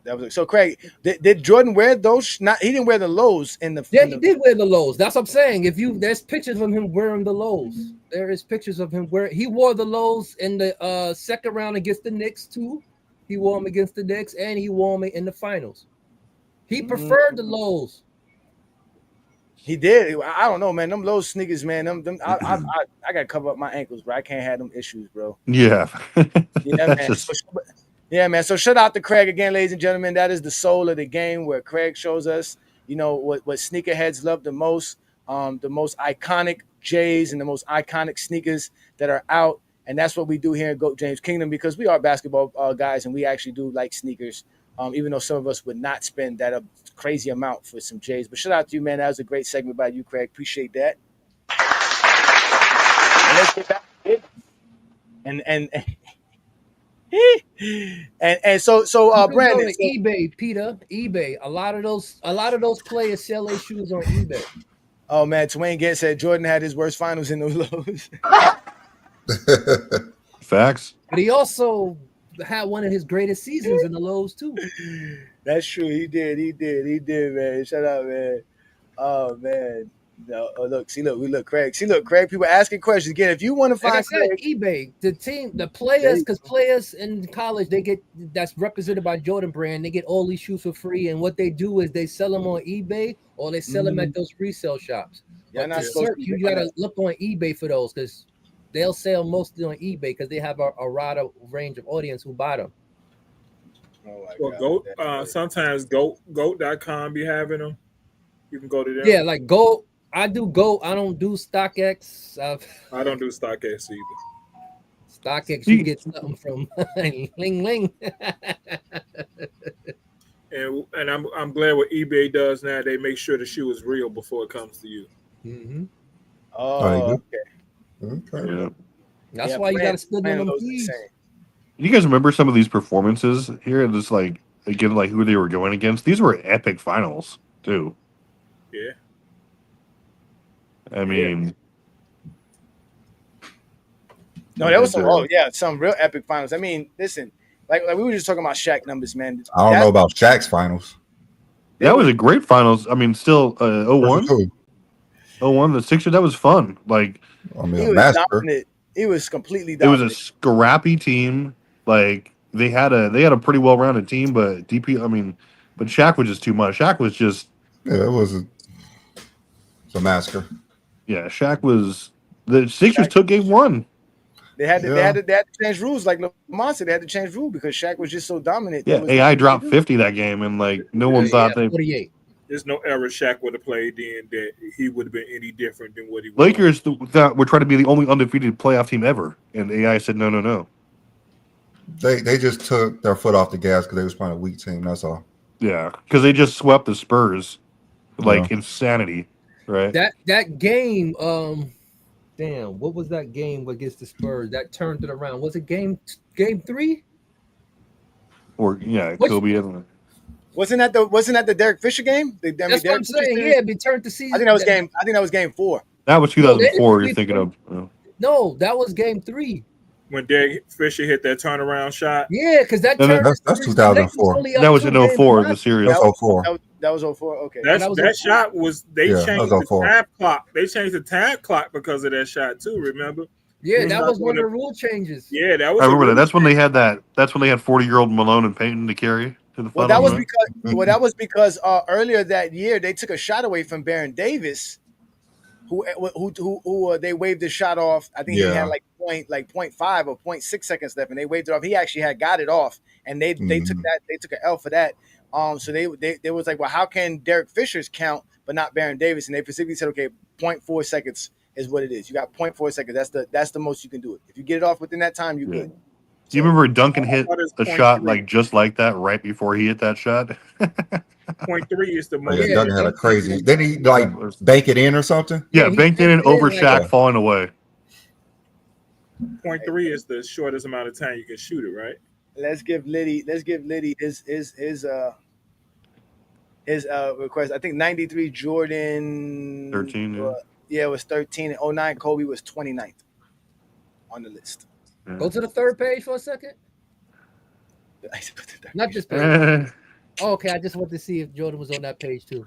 [SPEAKER 5] That was so. Craig, did Jordan wear those? He didn't wear the lows in the.
[SPEAKER 6] Yeah, he did wear the lows. That's what I'm saying. There's pictures of him wearing the lows. There is pictures of him he wore the lows in the second round against the Knicks too. He wore them against the Knicks, and he wore them in the finals. He preferred the lows.
[SPEAKER 5] He did. I don't know, man. Them low sneakers, man. I gotta cover up my ankles, bro. I can't have them issues, bro.
[SPEAKER 8] Yeah.
[SPEAKER 5] Yeah, man. Yeah, man. So shout out to Craig again, ladies and gentlemen. That is the soul of the game, where Craig shows us, what sneakerheads love the most iconic J's and the most iconic sneakers that are out. And that's what we do here in GOAT James Kingdom, because we are basketball guys, and we actually do like sneakers, even though some of us would not spend that crazy amount for some J's. But shout out to you, man. That was a great segment by you, Craig. Appreciate that. And let's get back to it. And so Brandon,
[SPEAKER 6] go to eBay, Peter, eBay. A lot of those players sell their shoes on eBay.
[SPEAKER 5] Oh man, Twain Gant said Jordan had his worst finals in those lows.
[SPEAKER 8] Facts.
[SPEAKER 6] But he also had one of his greatest seasons in the lows too.
[SPEAKER 5] That's true. He did, man. Shut up, man. Oh man. No, look, Craig. Craig, people asking questions. Again, if you want to find
[SPEAKER 6] like I said, eBay, the players, because players in college, they get that's represented by Jordan Brand, they get all these shoes for free. And what they do is they sell them on eBay or they sell them at those resale shops.
[SPEAKER 5] Yeah,
[SPEAKER 6] you gotta look on eBay for those, because they'll sell mostly on eBay because they have a wider range of audience who buy them.
[SPEAKER 7] Well, sometimes GOAT.com be having them. You can go to them.
[SPEAKER 6] Yeah, like GOAT. I do GOAT. I don't do StockX.
[SPEAKER 7] I don't do StockX either.
[SPEAKER 6] StockX, you get something from Ling Ling.
[SPEAKER 7] and I'm glad what eBay does now. They make sure the shoe is real before it comes to you.
[SPEAKER 6] Mm-hmm.
[SPEAKER 5] Oh,
[SPEAKER 4] okay.
[SPEAKER 8] Yeah.
[SPEAKER 6] That's why you got to split on them fees.
[SPEAKER 8] You guys remember some of these performances here? Just like again, like who they were going against. These were epic finals too.
[SPEAKER 7] Yeah.
[SPEAKER 8] I mean,
[SPEAKER 5] no, that was some real epic finals. I mean, listen, like we were just talking about Shaq numbers, man.
[SPEAKER 4] I don't know about Shaq's finals.
[SPEAKER 8] That was a great finals. I mean, still 0-1. 0-1, the Sixers. That was fun. Like,
[SPEAKER 4] I mean, massacre.
[SPEAKER 5] He was completely dominant.
[SPEAKER 8] It was a scrappy team. Like they had a pretty well rounded team, but but Shaq was just too much. Shaq was just
[SPEAKER 4] it was a massacre.
[SPEAKER 8] Yeah, Shaq was. The Sixers took game one.
[SPEAKER 5] They had to change rules, like Lamont said. They had to change rules because Shaq was just so dominant.
[SPEAKER 8] Yeah, AI dropped 50 that game, and like no one thought they.
[SPEAKER 6] 48.
[SPEAKER 7] There's no era Shaq would have played in that he would have been any different than what he was.
[SPEAKER 8] Lakers were trying to be the only undefeated playoff team ever, and AI said no.
[SPEAKER 4] They just took their foot off the gas because they was playing a weak team. That's all.
[SPEAKER 8] Yeah, because they just swept the Spurs, insanity. Right.
[SPEAKER 6] That game, damn, what was that game against the Spurs that turned it around? Was it game 3?
[SPEAKER 8] Or Kobe.
[SPEAKER 5] Wasn't that the Derek Fisher game?
[SPEAKER 6] That's what I'm saying. Yeah, it turned to season.
[SPEAKER 5] I think that was game 4.
[SPEAKER 8] That was 2004. You're thinking of?
[SPEAKER 6] No, that was game 3.
[SPEAKER 7] When Derek Fisher hit that turnaround shot.
[SPEAKER 6] Yeah, because that's
[SPEAKER 4] 2004.
[SPEAKER 8] That was in 04, the series.
[SPEAKER 4] That was 04.
[SPEAKER 5] That was 04. Okay.
[SPEAKER 7] That shot was changed the time clock. They changed the time clock because of that shot too. Remember?
[SPEAKER 6] Yeah, that was one of the rule changes.
[SPEAKER 7] Yeah, that was.
[SPEAKER 8] I remember that. That's when they had that. That's when they had 40-year-old Malone and Payton to carry to the final.
[SPEAKER 5] That was because earlier that year they took a shot away from Baron Davis, who they waved the shot off. I think he had like 0.5 or 0.6 seconds left, and they waved it off. He actually had got it off, and they took that. They took an L for that. So they was like, well, how can Derek Fisher's count but not Baron Davis? And they specifically said, okay, 0.4 seconds is what it is. You got 0.4 seconds. That's the most you can do it. If you get it off within that time, you good.
[SPEAKER 8] Do you remember Duncan hit a shot like just like that right before he hit that shot?
[SPEAKER 7] 0.3 is the most.
[SPEAKER 4] Yeah, Duncan had a crazy. Then he like bank it in or something.
[SPEAKER 8] Yeah, banked in and over Shaq falling away.
[SPEAKER 7] 0.3 is the shortest amount of time you can shoot it, right?
[SPEAKER 5] Let's give Liddy his request. I think 93 Jordan
[SPEAKER 8] 13.
[SPEAKER 5] It was 13. 09 Kobe was 29th on the list.
[SPEAKER 8] Yeah.
[SPEAKER 6] Go to the third page for a second. Not this page. Oh, okay, I just wanted to see if Jordan was on that page too.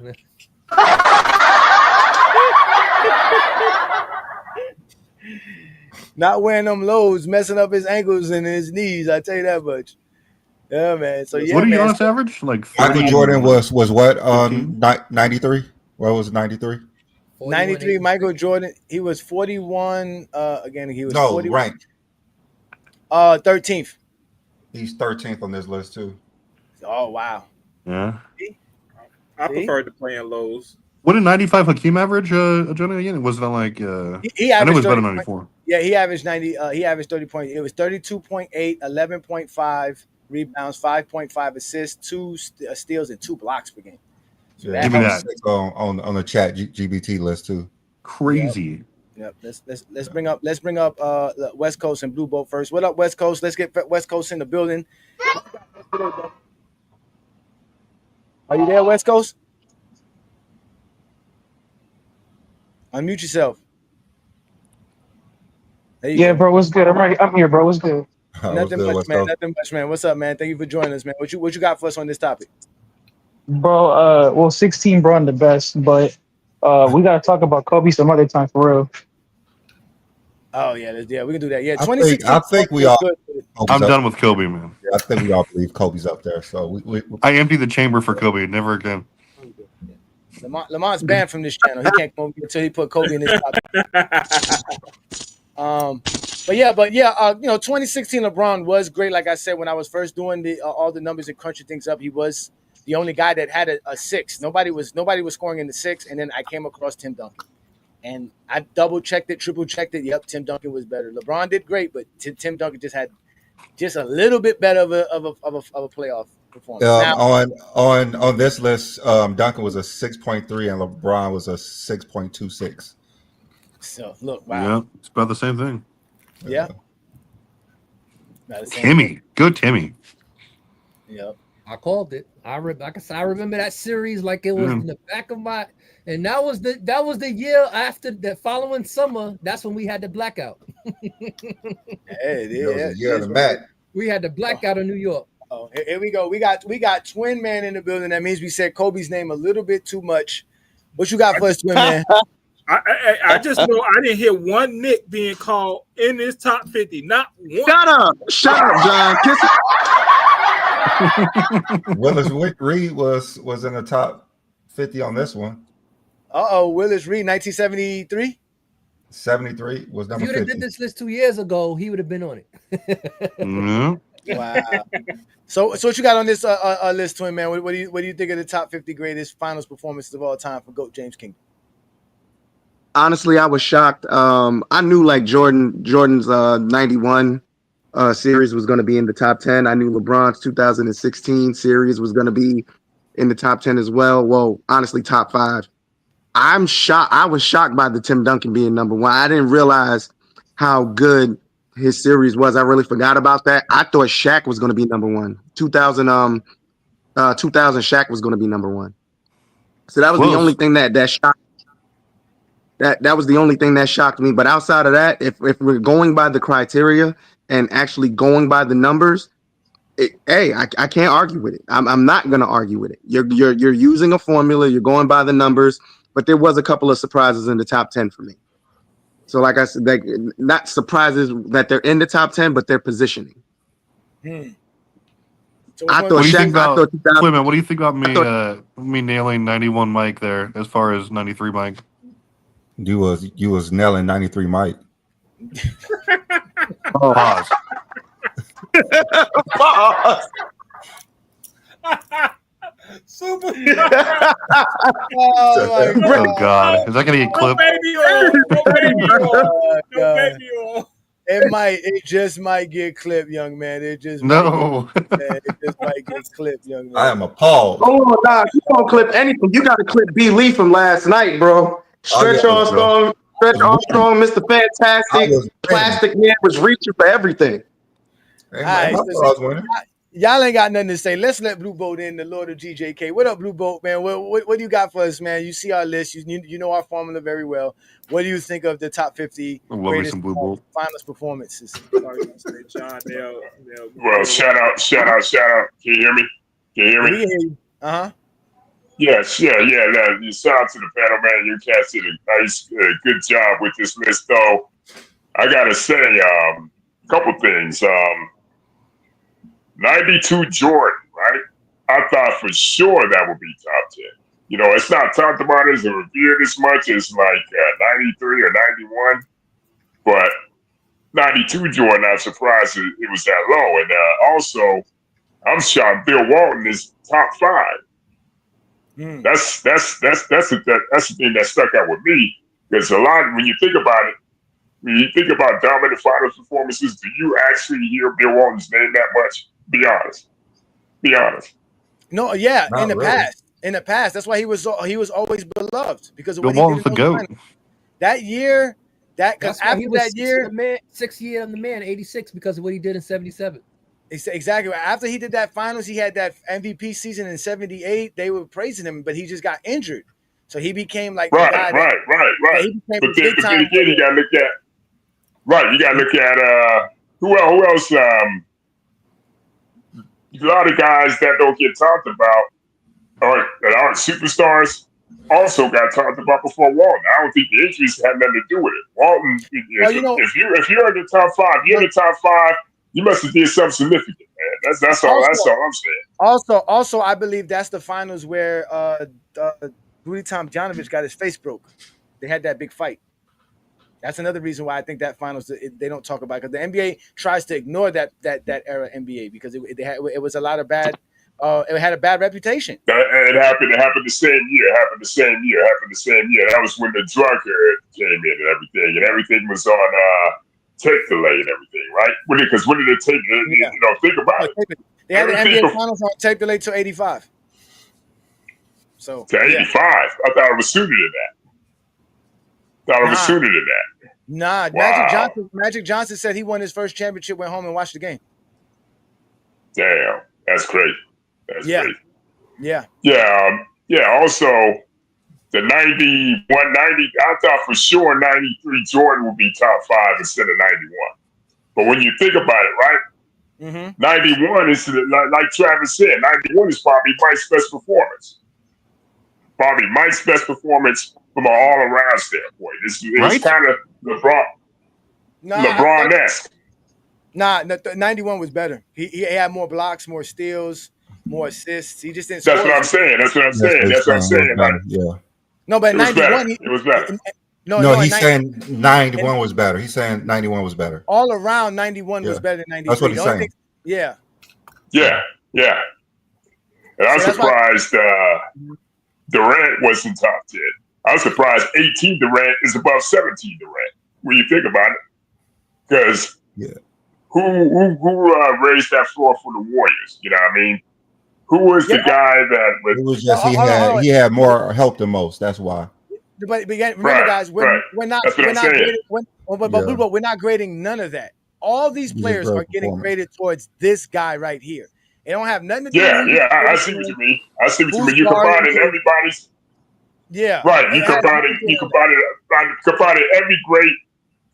[SPEAKER 5] Not wearing them lows, messing up his ankles and his knees. I tell you that much. Yeah, man. So yeah,
[SPEAKER 8] what are you on average? Like
[SPEAKER 4] Michael Jordan was what 93? What was 93?
[SPEAKER 5] 93. Michael Jordan. He was 41. Again, he was 41.
[SPEAKER 4] Ranked.
[SPEAKER 5] 13th.
[SPEAKER 4] He's 13th on this list too.
[SPEAKER 5] Oh wow.
[SPEAKER 8] Yeah.
[SPEAKER 7] I prefer to play in lows.
[SPEAKER 8] What did 95 Hakeem average, Johnny? Again, was that like?
[SPEAKER 5] He
[SPEAKER 8] I know it was better
[SPEAKER 5] than
[SPEAKER 8] 94.
[SPEAKER 5] Yeah, he averaged 90. He averaged 30 points. It was 32.8, 11.5 rebounds, 5.5 assists, 2 steals, and 2 blocks per game. So
[SPEAKER 4] yeah, give me that on the chat GBT list too.
[SPEAKER 8] Crazy.
[SPEAKER 5] Yep. Let's bring up West Coast and Blue Boat first. What up, West Coast? Let's get West Coast in the building. Are you there, West Coast? Unmute yourself.
[SPEAKER 11] Yeah, bro, what's good? I'm right. I'm here, bro. What's good?
[SPEAKER 5] Nothing much, man. What's up, man? Thank you for joining us, man. What you got for us on this topic?
[SPEAKER 11] Bro, well, 16 brought the best, but we gotta talk about Kobe some other time for real.
[SPEAKER 5] Oh yeah, we can do that. Yeah,
[SPEAKER 4] 2016. I think we all.
[SPEAKER 8] I'm done with Kobe, man.
[SPEAKER 4] Yeah, I think we all believe Kobe's up there. So
[SPEAKER 8] I empty the chamber for Kobe. Never again.
[SPEAKER 5] Lamont's banned from this channel. He can't come over until he put Kobe in his top. But yeah, 2016 LeBron was great. Like I said, when I was first doing all the numbers and crunching things up, he was the only guy that had a 6. Nobody was scoring in the 6. And then I came across Tim Duncan, and I double checked it, triple checked it. Yep, Tim Duncan was better. LeBron did great, but Tim Duncan just had a little bit better of a playoff performance.
[SPEAKER 4] On this list, Duncan was a 6.3 and LeBron was a 6.26.
[SPEAKER 5] So look, wow,
[SPEAKER 8] yeah, it's about the same thing.
[SPEAKER 5] Yeah,
[SPEAKER 8] Timmy, good Timmy.
[SPEAKER 5] Yep,
[SPEAKER 6] I called it. I remember that series like it was in the back of my. And that was the year after the following summer. That's when we had the blackout. We had the blackout in New York.
[SPEAKER 5] Oh, here we go. We got Twin Man in the building. That means we said Kobe's name a little bit too much. What you got for us, Twin Man?
[SPEAKER 7] I just know I didn't hear one Nick being called in this top 50. Not one.
[SPEAKER 12] Shut up, John. Kiss it.
[SPEAKER 4] Willis Reed was in the top 50 on this one.
[SPEAKER 5] Willis Reed, 1973.
[SPEAKER 4] 73 was number 50. If you would have
[SPEAKER 6] did this list 2 years ago, he would have been on it.
[SPEAKER 5] Wow. So what you got on this list, Twin Man? What do you think of the top 50 greatest finals performances of all time for GOAT James Kingdom?
[SPEAKER 12] Honestly, I was shocked. I knew like Jordan's 91 series was going to be in the top 10. I knew LeBron's 2016 series was going to be in the top 10 as well. Well, honestly, top 5. I'm shocked. I was shocked by the Tim Duncan being number 1. I didn't realize how good his series was. I really forgot about that. I thought Shaq was going to be number 1. 2000 Shaq was going to be number one. So that was
[SPEAKER 8] Close.
[SPEAKER 12] the only thing that shocked. That was the only thing that shocked me. But outside of that, if we're going by the criteria and actually going by the numbers, I can't argue with it. I'm not going to argue with it. You're using a formula. You're going by the numbers. But there was a couple of surprises in the top 10 for me. So, like I said, like, not surprises that they're in the top 10, but their positioning.
[SPEAKER 5] So
[SPEAKER 8] what do you think about what do you think about me nailing 91 Mike there as far as 93 Mike?
[SPEAKER 4] You was nailing 93 Mike.
[SPEAKER 8] Pause.
[SPEAKER 12] Pause.
[SPEAKER 7] Super.
[SPEAKER 8] Oh God, is that gonna get clipped?
[SPEAKER 5] It just might get clipped, young man. It just might get clipped, young man.
[SPEAKER 4] I am appalled.
[SPEAKER 12] Oh nah, you don't clip anything. You got to clip B. Lee from last night, bro. Stretch Armstrong, Mr. Fantastic, Plastic Man was reaching for everything.
[SPEAKER 5] All right, y'all ain't got nothing to say. Let's let Blue Boat in, the Lord of GJK. What up, Blue Boat, man? What do you got for us, man? You see our list. You know our formula very well. What do you think of the top 50 greatest finals performances?
[SPEAKER 7] Well, shout out. Can you hear me? Yes, yeah. You shout out to the panel, man. You cats did a nice, good job with this list, though. I gotta say, a couple things. 92 Jordan, right? I thought for sure that would be top 10. You know, it's not talked about as a revered as much as like 93 or 91, but 92 Jordan, I'm surprised it was that low. And also, I'm shocked Bill Walton is top 5. That's the thing that stuck out with me, because a lot, when you think about it, when you think about dominant finals performances, do you actually hear Bill Walton's name that much? Be honest.
[SPEAKER 5] No, yeah,
[SPEAKER 4] Not
[SPEAKER 5] in the
[SPEAKER 4] really.
[SPEAKER 5] past. That's why he was always beloved, because of
[SPEAKER 8] Bill
[SPEAKER 5] what he
[SPEAKER 8] Walton's
[SPEAKER 5] did
[SPEAKER 8] the GOAT.
[SPEAKER 5] that year. Because after that year,
[SPEAKER 6] 6th year on the man, 86, because of what he did in 77.
[SPEAKER 5] Exactly. After he did that finals, he had that MVP season in 78. They were praising him, but he just got injured. So he became like
[SPEAKER 7] right.
[SPEAKER 5] Right.
[SPEAKER 7] But then again, you gotta look at who else. A lot of guys that don't get talked about that aren't superstars also got talked about before Walton. I don't think the injuries had nothing to do with it. Walton, if you're in the top 5, you must have did something significant, man. That's all I'm saying.
[SPEAKER 5] Also, I believe that's the finals where Rudy Tomjanovich got his face broke. They had that big fight. That's another reason why I think that finals they don't talk about, because the NBA tries to ignore that era NBA, because it was a lot of bad. It had a bad reputation.
[SPEAKER 7] It happened the same year. That was when the drug era came in and everything was on tape delay and everything, right? Because when did it take? Think about it.
[SPEAKER 5] They had the NBA finals on tape delay till 85. So
[SPEAKER 7] to 85, I thought it was sooner than that.
[SPEAKER 5] Nah,
[SPEAKER 7] Wow.
[SPEAKER 5] Magic Johnson said he won his first championship, went home and watched the game.
[SPEAKER 7] Damn, that's great. Great.
[SPEAKER 5] Yeah.
[SPEAKER 7] Also, the 91, 90, I thought for sure 93 Jordan would be top 5 instead of 91. But when you think about it, right? 91 is, like Travis said, 91 is probably Mike's best performance. From an all-around standpoint. It's kind of LeBron-esque.
[SPEAKER 5] Nah, 91 was better. He had more blocks, more steals, more assists. He just didn't score.
[SPEAKER 7] That's what I'm saying.
[SPEAKER 4] Yeah.
[SPEAKER 5] No, but 91,
[SPEAKER 7] it was better.
[SPEAKER 4] No, he's saying 91 was better. He's saying 91 was better.
[SPEAKER 5] All around, 91 was better than 93.
[SPEAKER 4] That's what he's saying.
[SPEAKER 5] Yeah.
[SPEAKER 7] And I'm surprised Durant wasn't top 10. I'm surprised 18 Durant is above 17 Durant when you think about it. Because who raised that floor for the Warriors? You know what I mean? Who was the guy that was?
[SPEAKER 4] It was just he had more help than most. That's why.
[SPEAKER 5] But remember, guys, we're not grading none of that. All these players are getting graded towards this guy right here. It don't have nothing to do.
[SPEAKER 13] Yeah,
[SPEAKER 5] with
[SPEAKER 13] yeah, I see what you mean. I see what you
[SPEAKER 5] who's
[SPEAKER 13] mean. You
[SPEAKER 5] guarding
[SPEAKER 13] combining
[SPEAKER 5] who.
[SPEAKER 13] everybody's
[SPEAKER 5] Yeah,
[SPEAKER 13] right.
[SPEAKER 5] it has nothing to do with
[SPEAKER 13] Combining every great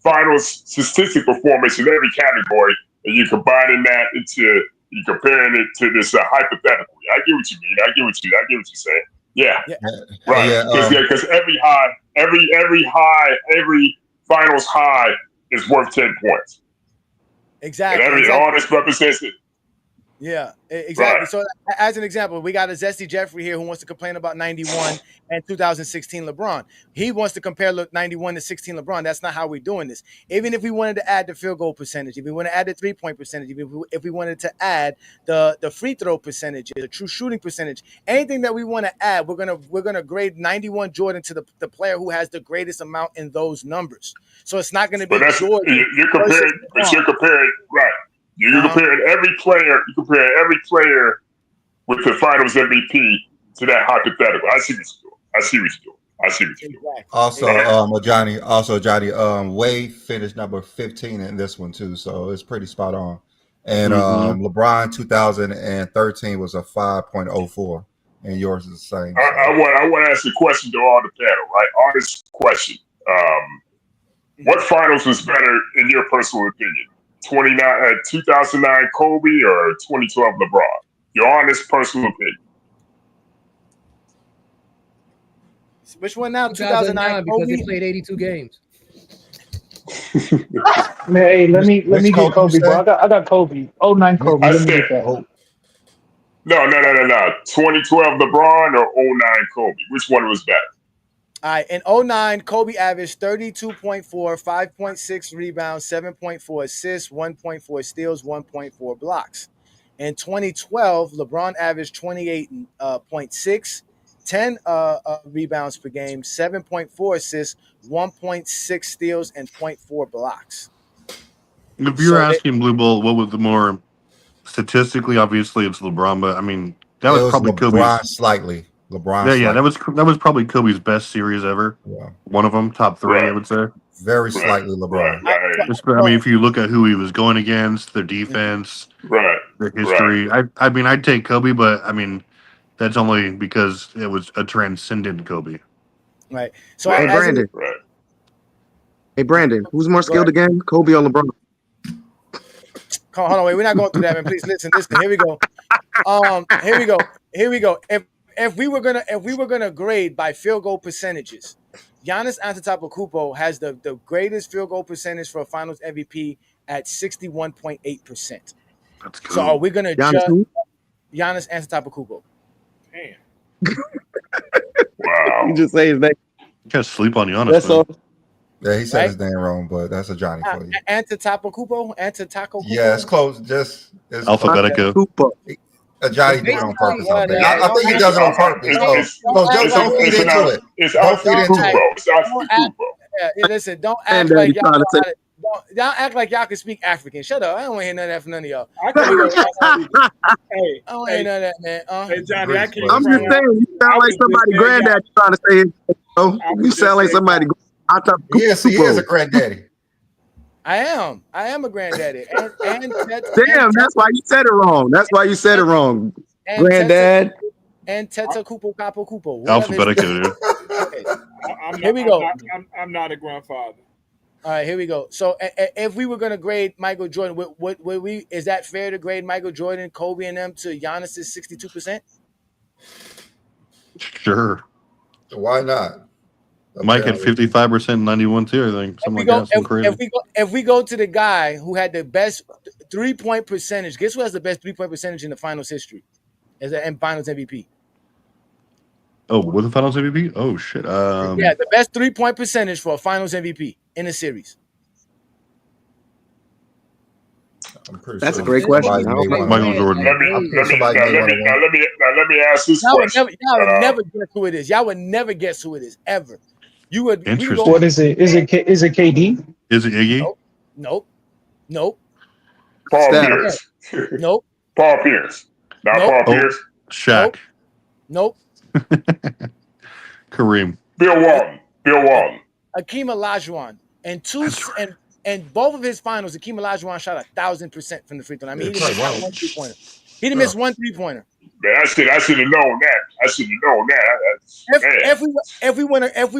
[SPEAKER 13] finals statistic performance in every category, and you're combining that into you comparing it to this hypothetical. I get what you mean. I get what you're saying. Yeah,
[SPEAKER 5] Yeah.
[SPEAKER 13] right. Because every finals high is worth 10 points.
[SPEAKER 5] Exactly.
[SPEAKER 13] And all this represents it.
[SPEAKER 5] Yeah, exactly.
[SPEAKER 13] Right.
[SPEAKER 5] So as an example, we got a Zesty Jeffrey here who wants to complain about 91 and 2016 LeBron. He wants to compare 91 to 16 LeBron. That's not how we're doing this. Even if we wanted to add the field goal percentage, if we want to add the 3-point percentage, if we wanted to add the free throw percentage, the true shooting percentage, anything that we want to add, we're gonna grade 91 Jordan to the player who has the greatest amount in those numbers. So it's not going to be Jordan.
[SPEAKER 13] You're comparing right. You're comparing every player. You compare every player with the Finals MVP to that hypothetical. I see what you're doing.
[SPEAKER 5] Exactly.
[SPEAKER 4] Also, Johnny, Wade finished number 15 in this one too, so it's pretty spot on. And LeBron 2013 was a 5.04, and yours is the same. So.
[SPEAKER 13] I want to ask a question to all the panel, right? Honest question. What finals was better in your personal opinion? 2009 Kobe or 2012 LeBron? Your honest personal opinion.
[SPEAKER 5] Which one now?
[SPEAKER 6] 2009 because they played 82 games.
[SPEAKER 11] Man, hey, let me get Kobe, bro. I got Kobe. 09 Kobe. Let me get that.
[SPEAKER 13] No. 2012 LeBron or 09 Kobe? Which one was better?
[SPEAKER 5] All right, in 09, Kobe averaged 32.4, 5.6 rebounds, 7.4 assists, 1.4 steals, 1.4 blocks. In 2012, LeBron averaged 28.6, 10 rebounds per game, 7.4 assists, 1.6 steals, and 0.4 blocks.
[SPEAKER 8] If you're asking Blue Bull, what was the more statistically? Obviously, it's LeBron, but I mean that was probably
[SPEAKER 4] LeBron
[SPEAKER 8] Kobe's
[SPEAKER 4] slightly. LeBron.
[SPEAKER 8] Yeah, that was probably Kobe's best series ever.
[SPEAKER 4] Yeah.
[SPEAKER 8] One of them, top 3, I would say.
[SPEAKER 4] Very slightly LeBron.
[SPEAKER 8] I mean, if you look at who he was going against, their defense, their history. I mean, I'd take Kobe, but I mean, that's only because it was a transcendent Kobe.
[SPEAKER 5] Right. So
[SPEAKER 12] hey, Brandon. Hey, Brandon, who's more skilled again, Kobe or LeBron?
[SPEAKER 5] Hold on, wait. We're not going through that, man. Please listen. Here we go. Here we go. If we were gonna grade by field goal percentages, Giannis Antetokounmpo has the greatest field goal percentage for a Finals MVP at 61.8%.
[SPEAKER 8] That's cool.
[SPEAKER 5] So are we gonna judge Giannis Antetokounmpo?
[SPEAKER 13] Damn. Wow.
[SPEAKER 12] You just say his name.
[SPEAKER 8] You gotta sleep on Giannis. That's
[SPEAKER 4] all. Yeah, he said his name wrong, but that's a Johnny for you.
[SPEAKER 5] Antetokounmpo.
[SPEAKER 4] Yeah, it's close. It's
[SPEAKER 8] alphabetical.
[SPEAKER 4] Johnny did it on purpose. I think he does it on purpose. Don't feed into it. Don't feed into it.
[SPEAKER 5] Listen, don't act like y'all. Y'all act like y'all can speak African. Shut up. I don't want to hear none of that from none of y'all. I don't want to hear none of that, man.
[SPEAKER 7] Hey, Johnny,
[SPEAKER 12] I'm just saying, you sound like somebody granddad trying to say it. You sound like somebody.
[SPEAKER 4] Yes, he is a granddaddy.
[SPEAKER 5] I am a granddaddy.
[SPEAKER 12] Damn, that's why you said it wrong. Granddad.
[SPEAKER 5] And Teta Kupo Capo Kupo.
[SPEAKER 8] Alphabetical.
[SPEAKER 5] Here we go.
[SPEAKER 7] I'm not a grandfather.
[SPEAKER 5] All right, here we go. So if we were going to grade Michael Jordan, would we? Is that fair to grade Michael Jordan, Kobe, and them to Giannis's 62%?
[SPEAKER 8] Sure.
[SPEAKER 4] Why not?
[SPEAKER 8] Mike had 55% 91 too, I think. Something like that. Crazy.
[SPEAKER 5] If we go to the guy who had the best 3-point percentage, guess who has the best 3-point percentage in the finals history as an finals MVP?
[SPEAKER 8] Oh, with the finals MVP? Oh shit.
[SPEAKER 5] Yeah, the best 3-point percentage for a finals MVP in a series.
[SPEAKER 12] That's a great question.
[SPEAKER 8] Michael Jordan.
[SPEAKER 13] Let me ask this question.
[SPEAKER 5] Y'all would never guess who it is. Y'all would never guess who it is ever. You would.
[SPEAKER 8] Interesting.
[SPEAKER 11] What is it? Is it KD?
[SPEAKER 8] Is it Iggy?
[SPEAKER 5] Nope.
[SPEAKER 13] Paul Pierce.
[SPEAKER 5] Nope.
[SPEAKER 13] Paul Pierce. Not Paul Pierce.
[SPEAKER 8] Shaq.
[SPEAKER 5] Nope.
[SPEAKER 8] Kareem.
[SPEAKER 13] Bill Walton.
[SPEAKER 5] Akeem Olajuwon. And both of his finals, Akeem Olajuwon shot 1,000% from the free throw. I mean, he didn't shot 1 3-pointer. He didn't miss one 3-pointer.
[SPEAKER 13] Man, I should have known that.
[SPEAKER 5] If we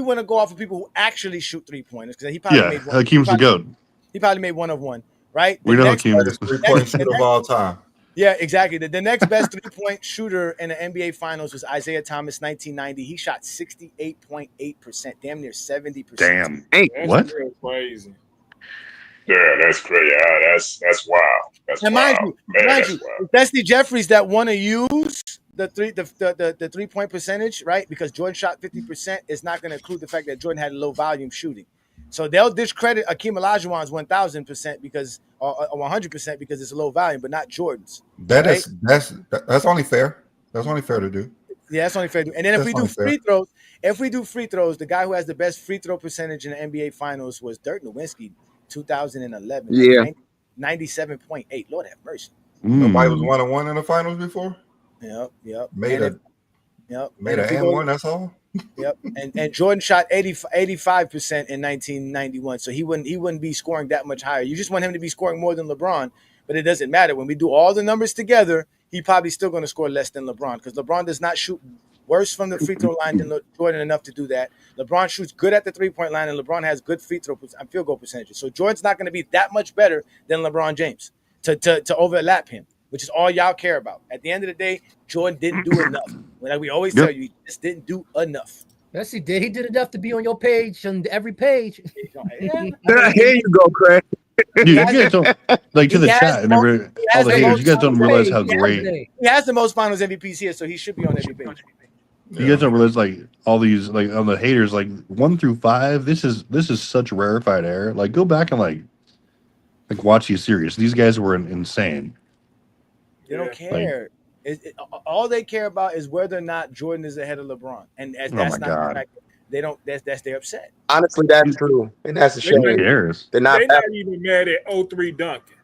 [SPEAKER 5] want to go off of people who actually shoot 3-pointers, because he probably made one.
[SPEAKER 8] Hakeem's the GOAT.
[SPEAKER 5] He probably made one of one, right?
[SPEAKER 8] We know Hakeem is
[SPEAKER 4] 3-point shooter of all time.
[SPEAKER 5] Yeah, exactly. The next best 3-point shooter in the NBA Finals was Isaiah Thomas, 1990. He shot 68.8%, damn near 70%.
[SPEAKER 8] Damn.
[SPEAKER 12] Hey,
[SPEAKER 8] what?
[SPEAKER 7] Real crazy.
[SPEAKER 13] Yeah, that's crazy. That's wild. That's
[SPEAKER 5] And
[SPEAKER 13] wild.
[SPEAKER 5] mind you, Bestie Jeffries that want to use the 3-point percentage, right? Because Jordan shot 50%, is not going to include the fact that Jordan had low volume shooting. So they'll discredit Akeem Olajuwon's 1,000% because or 100% because it's low volume, but not Jordan's.
[SPEAKER 4] That's only fair. That's only fair to do.
[SPEAKER 5] Yeah, that's only fair to do. And then if we do free throws, the guy who has the best free throw percentage in the NBA Finals was Dirk Nowitzki, 2011.
[SPEAKER 12] Yeah.
[SPEAKER 5] 97.8. Lord have mercy.
[SPEAKER 4] Nobody was 1-1 in the finals before.
[SPEAKER 5] Yep.
[SPEAKER 4] Made an and one. That's all.
[SPEAKER 5] Yep. And Jordan shot 85% in 1991, so he wouldn't be scoring that much higher. You just want him to be scoring more than LeBron, but it doesn't matter. When we do all the numbers together, he probably still going to score less than LeBron because LeBron does not shoot worse from the free throw line than Jordan enough to do that. LeBron shoots good at the 3-point line, and LeBron has good field goal percentages. So Jordan's not going to be that much better than LeBron James to overlap him, which is all y'all care about. At the end of the day, Jordan didn't do enough. Like we always tell you, he just didn't do enough.
[SPEAKER 6] Yes, he did. He did enough to be on your page, on every page.
[SPEAKER 12] Here you go, Craig.
[SPEAKER 8] Dude, you guys don't like to the chat and all the haters. You guys don't realize how great
[SPEAKER 5] he has the most Finals MVPs here, so he should be on every page.
[SPEAKER 8] you guys don't realize. Like all these, like on the haters, like 1 through 5. This is such rarefied air. Like go back and like watch these series. These guys were insane.
[SPEAKER 5] They don't care. All they care about is whether or not Jordan is ahead of LeBron, and as that's not the fact, they don't. That's they're upset.
[SPEAKER 12] Honestly, that's true, and that's a shame.
[SPEAKER 8] Who cares?
[SPEAKER 12] They're not
[SPEAKER 7] even mad at 03 Duncan.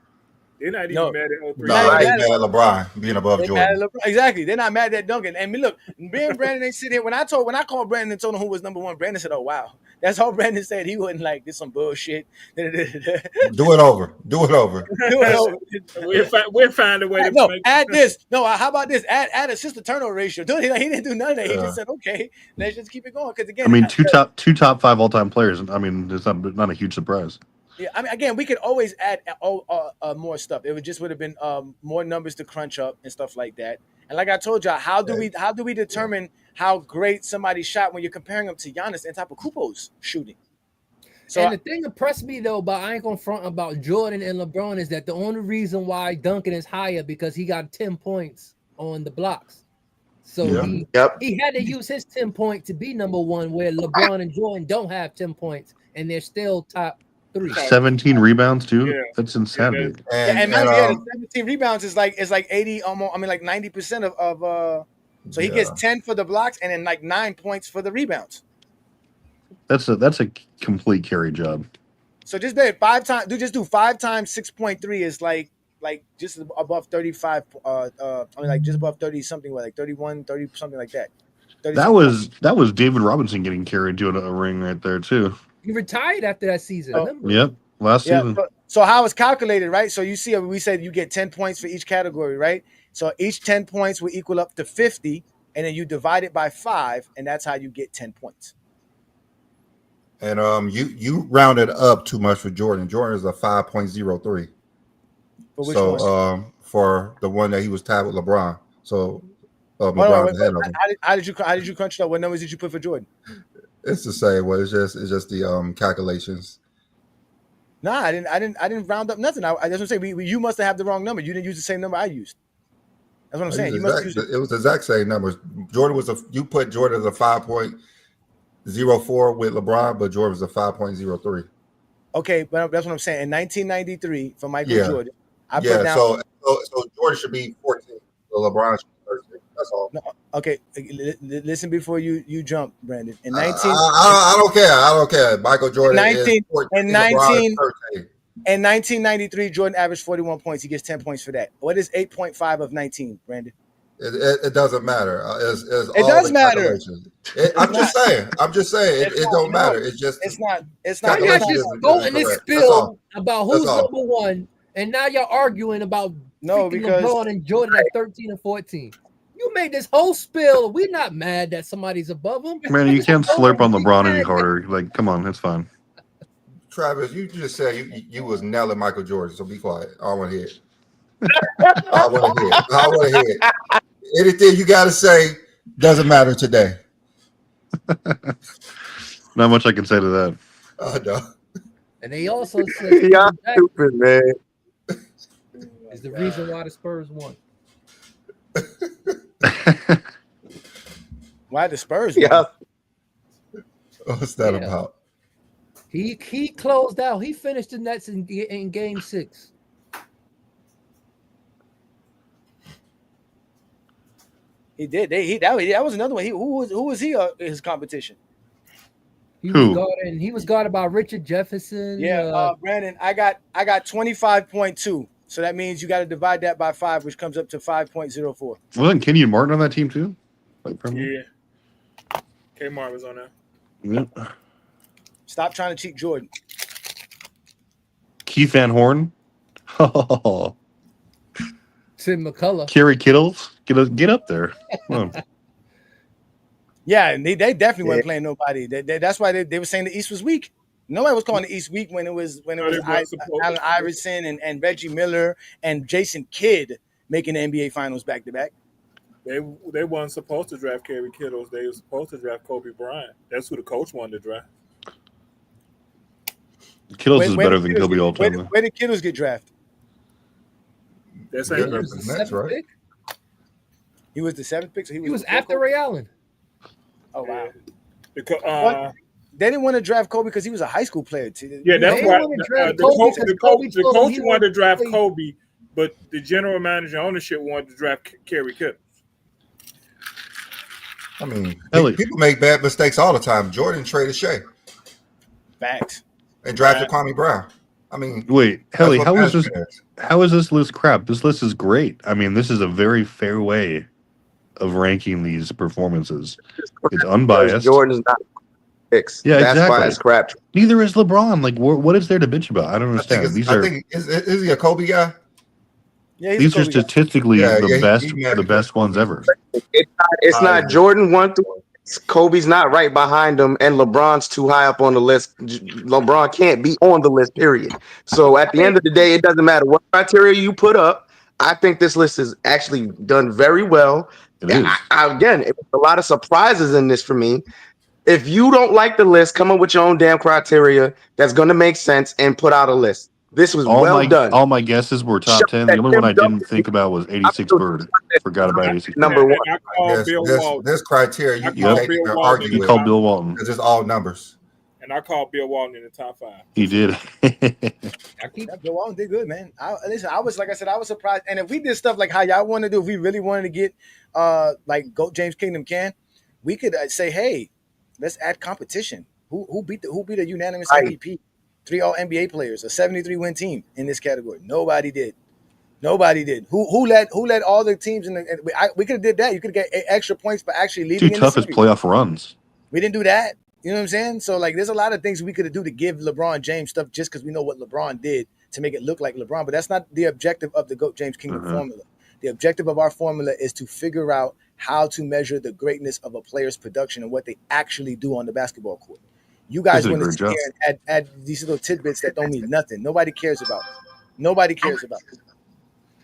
[SPEAKER 7] They're not even mad at 03.
[SPEAKER 4] No, they're mad at LeBron being above Jordan.
[SPEAKER 5] Exactly. They're not mad at Duncan. And look, me and Brandon, they sit here. When I called Brandon and told him who was number one, Brandon said, "Oh wow." That's all Brandon said. He wouldn't like this some bullshit.
[SPEAKER 4] Do it over.
[SPEAKER 7] We'll find a way to make
[SPEAKER 5] add this. No, how about this? Add assist to turnover ratio. Dude, he didn't do none of that. He just said, okay, let's just keep it going. Because again,
[SPEAKER 8] I mean, two top 5 all time players. I mean, it's not a huge surprise.
[SPEAKER 5] Yeah, I mean, again, we could always add more stuff. It would have been more numbers to crunch up and stuff like that. And like I told y'all, how do we determine how great somebody shot when you're comparing them to Giannis and Antetokounmpo's shooting? So
[SPEAKER 6] and the thing that impressed me though, but I ain't gonna front about Jordan and LeBron, is that the only reason why Duncan is higher because he got 10 points on the blocks. So he had to use his 10 point to be number one, where LeBron and Jordan don't have 10 points and they're still top 3.
[SPEAKER 8] 17 rebounds too. Yeah. That's insanity.
[SPEAKER 5] And 17 rebounds is like 80 almost. I mean, like 90% of So he gets 10 for the blocks and then like 9 points for the rebounds.
[SPEAKER 8] That's a complete carry job.
[SPEAKER 5] So just bet 5 times. Do 5 times 6.3 is like just above 35. I mean, like just above 30 something, like 31, 30 something like that.
[SPEAKER 8] That was David Robinson getting carried to a ring right there too.
[SPEAKER 6] He retired after that season.
[SPEAKER 8] Yep, last season.
[SPEAKER 5] So how it's calculated, right? So you see, we said you get 10 points for each category, right? So each 10 points will equal up to 50, and then you divide it by 5, and that's how you get 10 points.
[SPEAKER 4] And you rounded up too much for Jordan. Jordan is a 5.03.
[SPEAKER 5] For which one?
[SPEAKER 4] For the one that he was tied with LeBron. So LeBron's ahead of him.
[SPEAKER 5] How did you crunch it up? What numbers did you put for Jordan?
[SPEAKER 4] It's the same way. It's just the calculations.
[SPEAKER 5] Nah, I didn't round up nothing. That's what I'm saying. You must have the wrong number. You didn't use the same number I used. That's what I'm saying.
[SPEAKER 4] It was the exact same numbers. You put Jordan as a 5.04 with LeBron, but Jordan was a 5.03.
[SPEAKER 5] Okay, but that's what I'm saying. In 1993, for Michael Jordan, I put down.
[SPEAKER 4] So Jordan should be 14. So LeBron should be 13. That's all.
[SPEAKER 5] No, okay, listen before you jump, Brandon. In 19,
[SPEAKER 4] I don't care. Michael Jordan is 14.
[SPEAKER 5] In 1993, Jordan averaged 41 points. He gets 10 points for that. What is 8.5 of 19, Brandon?
[SPEAKER 4] It doesn't matter.
[SPEAKER 5] It does matter.
[SPEAKER 4] I'm just saying. It don't matter. It's not.
[SPEAKER 6] Y'all just go in this spill about who's number one, And now y'all arguing about
[SPEAKER 5] because
[SPEAKER 6] LeBron and Jordan at 13 and 14. You made this whole spill. We're not mad that somebody's above him.
[SPEAKER 8] Man, you can't slurp on LeBron any harder. Like, come on, that's fine.
[SPEAKER 4] Travis, you just said you was nailing Michael Jordan, so be quiet. I don't want to hear it. I want to hear it. Anything you got to say doesn't matter today.
[SPEAKER 8] Not much I can say to that.
[SPEAKER 4] No.
[SPEAKER 6] And they also said
[SPEAKER 12] y'all stupid, man.
[SPEAKER 6] Is the reason why the Spurs won.
[SPEAKER 5] Why the Spurs?
[SPEAKER 12] Yeah.
[SPEAKER 4] What's that about?
[SPEAKER 6] He closed out. He finished the Nets in game 6.
[SPEAKER 5] He did. That was another one. Who was he? His competition.
[SPEAKER 6] He was guarded by Richard Jefferson.
[SPEAKER 5] Yeah, Brandon. I got 25.2. So that means you got to divide that by 5, which comes up to 5.04.
[SPEAKER 8] Wasn't Kenyon Martin on that team too?
[SPEAKER 7] Yeah. Kmart was on there.
[SPEAKER 8] Yep.
[SPEAKER 5] Stop trying to cheat Jordan.
[SPEAKER 8] Keith Van Horn. Oh.
[SPEAKER 6] Tim McCullough.
[SPEAKER 8] Kerry Kittles. Get up there. Come on.
[SPEAKER 5] Yeah, and they definitely weren't playing nobody. That's why they were saying the East was weak. Nobody was calling the East weak when it was Allen Iverson and Reggie Miller and Jason Kidd making the NBA Finals back to back.
[SPEAKER 7] They weren't supposed to draft Kerry Kittles. They were supposed to draft Kobe Bryant. That's who the coach wanted to draft.
[SPEAKER 8] Kittles is better than Kobe all time.
[SPEAKER 5] Where did Kittles get drafted?
[SPEAKER 7] That's
[SPEAKER 6] he was the seventh pick.
[SPEAKER 5] He was the 7th pick. So
[SPEAKER 6] he was after Ray Allen.
[SPEAKER 5] Oh wow.
[SPEAKER 7] Because
[SPEAKER 5] they didn't want to draft Kobe because he was a high school player too.
[SPEAKER 7] Yeah, that's why the coach wanted to draft Kobe, but the general manager ownership wanted to draft Kerry Kittles.
[SPEAKER 4] I mean, people make bad mistakes all the time. Jordan traded Shea.
[SPEAKER 5] Facts.
[SPEAKER 4] And drafted Kwame Brown. I mean,
[SPEAKER 8] wait, Helly, how is this list crap? This list is great. I mean, this is a very fair way of ranking these performances. It's unbiased.
[SPEAKER 12] Jordan's not picks.
[SPEAKER 8] Yeah,
[SPEAKER 12] that's
[SPEAKER 8] exactly.
[SPEAKER 12] why it's crap.
[SPEAKER 8] Neither is LeBron. Like, what is there to bitch about? I don't understand.
[SPEAKER 4] Is he a Kobe guy?
[SPEAKER 5] Yeah,
[SPEAKER 8] these are statistically the best ones ever.
[SPEAKER 12] It's not Jordan 1 through. Kobe's not right behind him, and LeBron's too high up on the list. LeBron can't be on the list, period. So at the end of the day, it doesn't matter what criteria you put up. I think this list is actually done very well. Again, it was a lot of surprises in this for me. If you don't like the list, come up with your own damn criteria that's going to make sense and put out a list. This was done.
[SPEAKER 8] All my guesses were top 10. The only one I didn't think about was 86 Bird. Forgot about 86
[SPEAKER 12] Number 1.
[SPEAKER 4] This criteria you can't even argue with.
[SPEAKER 8] Called Bill Walton.
[SPEAKER 4] Because it's all numbers.
[SPEAKER 7] And I called Bill Walton in the top 5.
[SPEAKER 8] He did.
[SPEAKER 5] Bill Walton did good, man. I was surprised. And if we did stuff like how y'all want to do, if we really wanted to get like GOAT James Kingdom we could say, hey, let's add competition. Who beat a unanimous MVP? 3 All NBA players, a 73-win team in this category. Nobody did. Who led all the teams in the? We could have did that. You could get extra points for actually leading.
[SPEAKER 8] Two toughest playoff runs.
[SPEAKER 5] We didn't do that. You know what I'm saying? So like, there's a lot of things we could do to give LeBron James stuff just because we know what LeBron did to make it look like LeBron. But that's not the objective of the GOAT James Kingdom formula. The objective of our formula is to figure out how to measure the greatness of a player's production and what they actually do on the basketball court. You guys want to sit here and add these little tidbits that don't mean nothing. Nobody cares about.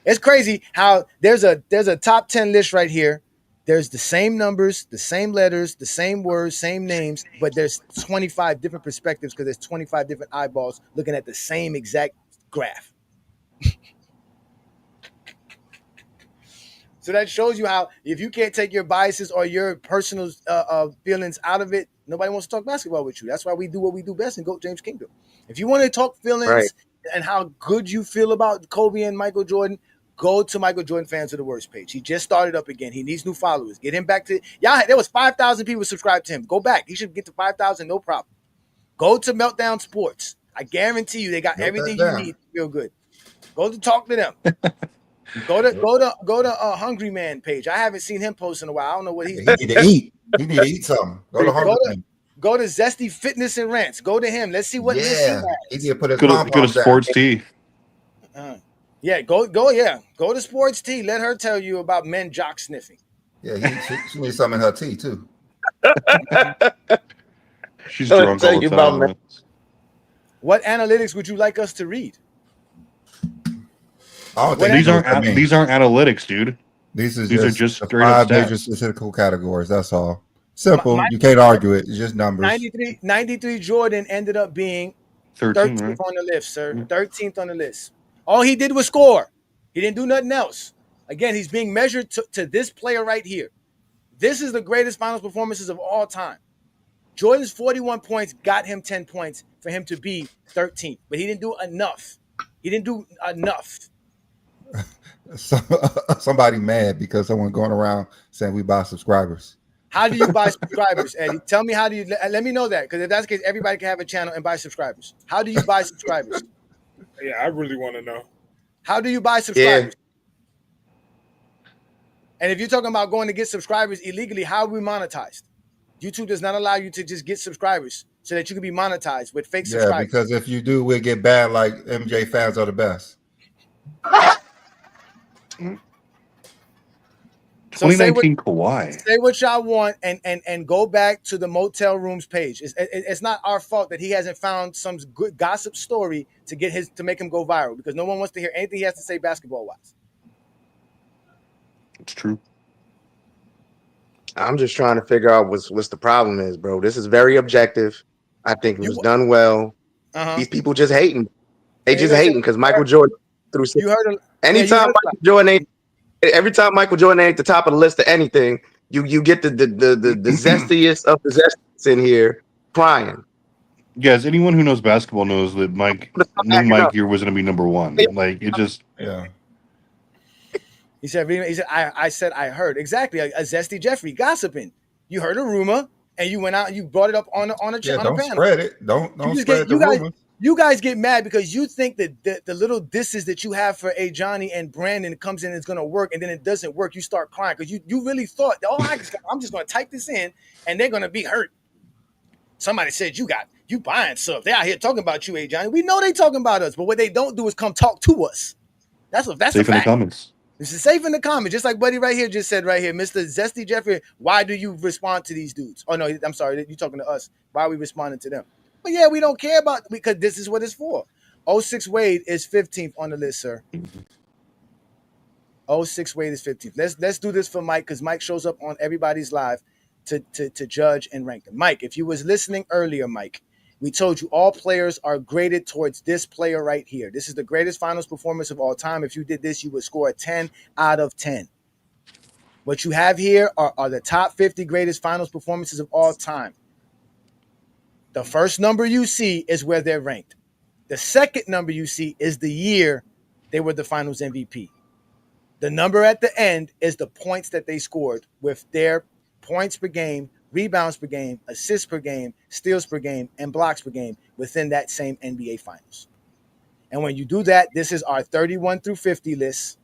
[SPEAKER 5] It's crazy how there's a top 10 list right here. There's the same numbers, the same letters, the same words, same names, but there's 25 different perspectives because there's 25 different eyeballs looking at the same exact graph. So that shows you how if you can't take your biases or your personal feelings out of it, nobody wants to talk basketball with you. That's why we do what we do best in GOAT James Kingdom. If you want to talk feelings and how good you feel about Kobe and Michael Jordan, go to Michael Jordan Fans of the Worst page. He just started up again. He needs new followers. Get him back to y'all. There was 5,000 people subscribed to him. Go back. He should get to 5,000, no problem. Go to Meltdown Sports. I guarantee you they got everything you need to feel good. Go to talk to them. Go to Hungry Man page. I haven't seen him post in a while. I don't know what he's doing.
[SPEAKER 4] He need to eat. He need to eat something. Go to Hungry Man.
[SPEAKER 5] Go to Zesty Fitness and Rants. Go to him. Let's see what
[SPEAKER 4] he need to put his
[SPEAKER 8] go to Sports Tea.
[SPEAKER 5] Yeah, go. Yeah, go to Sports Tea. Let her tell you about men jock sniffing.
[SPEAKER 4] Yeah, she needs some in her tea too.
[SPEAKER 8] She's drunk all the time.
[SPEAKER 5] What analytics would you like us to read?
[SPEAKER 8] These aren't analytics, dude.
[SPEAKER 4] These are
[SPEAKER 8] just
[SPEAKER 4] the
[SPEAKER 8] straight up
[SPEAKER 4] 5 major
[SPEAKER 8] stats.
[SPEAKER 4] statistical categories. That's all. Simple. You can't argue it. It's just numbers.
[SPEAKER 5] 93 Jordan ended up being 13th
[SPEAKER 8] right?
[SPEAKER 5] on the list, sir. 13th on the list. All he did was score. He didn't do nothing else. Again, he's being measured to this player right here. This is the greatest finals performances of all time. Jordan's 41 points got him 10 points for him to be 13th, but he didn't do enough.
[SPEAKER 4] Somebody mad because someone going around saying we buy subscribers.
[SPEAKER 5] How do you buy subscribers, Eddie? Tell me how do you let me know that, because if that's the case, everybody can have a channel and buy subscribers. How do you buy subscribers?
[SPEAKER 7] Yeah, I really want to know.
[SPEAKER 5] How do you buy subscribers? And if you're talking about going to get subscribers illegally, how are we monetized? YouTube does not allow you to just get subscribers so that you can be monetized with fake subscribers.
[SPEAKER 4] Yeah, because if you do, we'll get banned like MJ fans are the best.
[SPEAKER 5] So
[SPEAKER 8] 2019 Kawhi.
[SPEAKER 5] Say what y'all want and go back to the motel rooms page. It's not our fault that he hasn't found some good gossip story to make him go viral, because no one wants to hear anything he has to say basketball wise.
[SPEAKER 8] It's true.
[SPEAKER 12] I'm just trying to figure out what's the problem is, bro. This is very objective. I think it was done well. These people just hating. They just hating because Michael Jordan threw. Anytime Michael Jordan ain't. Every time Michael Jordan ain't at the top of the list of anything, you get the zestiest of the zestiest in here crying.
[SPEAKER 8] Yes, anyone who knows basketball knows that Mike here was going to be number one. Like it just
[SPEAKER 5] He said, I heard. Exactly. A zesty Jeffrey gossiping. You heard a rumor and you went out and you brought it up on a
[SPEAKER 4] Don't
[SPEAKER 5] panel.
[SPEAKER 4] spread it. Don't spread the rumor.
[SPEAKER 5] You guys get mad because you think that the little disses that you have for Johnny and Brandon comes in and it's going to work, and then it doesn't work. You start crying because you really thought, I'm just going to type this in and they're going to be hurt. Somebody said you buying stuff. They out here talking about you, Johnny. We know they talking about us, but what they don't do is come talk to us. That's
[SPEAKER 8] safe
[SPEAKER 5] a fact.
[SPEAKER 8] in the comments.
[SPEAKER 5] This is safe in the comments, just like Buddy right here just said right here, Mr. Zesty Jeffrey. Why do you respond to these dudes? Oh no, I'm sorry, you're talking to us. Why are we responding to them? But yeah, we don't care about, because this is what it's for. 06 Wade is 15th on the list, sir. 06 Wade is 15th. Let's do this for Mike, because Mike shows up on everybody's live to judge and rank them. Mike, if you was listening earlier, Mike, we told you all players are graded towards this player right here. This is the greatest finals performance of all time. If you did this, you would score a 10 out of 10. What you have here are the top 50 greatest finals performances of all time. The first number you see is where they're ranked. The second number you see is the year they were the finals MVP. The number at the end is the points that they scored with their points per game, rebounds per game, assists per game, steals per game, and blocks per game within that same NBA finals. And when you do that, this is our 31 through 50 list.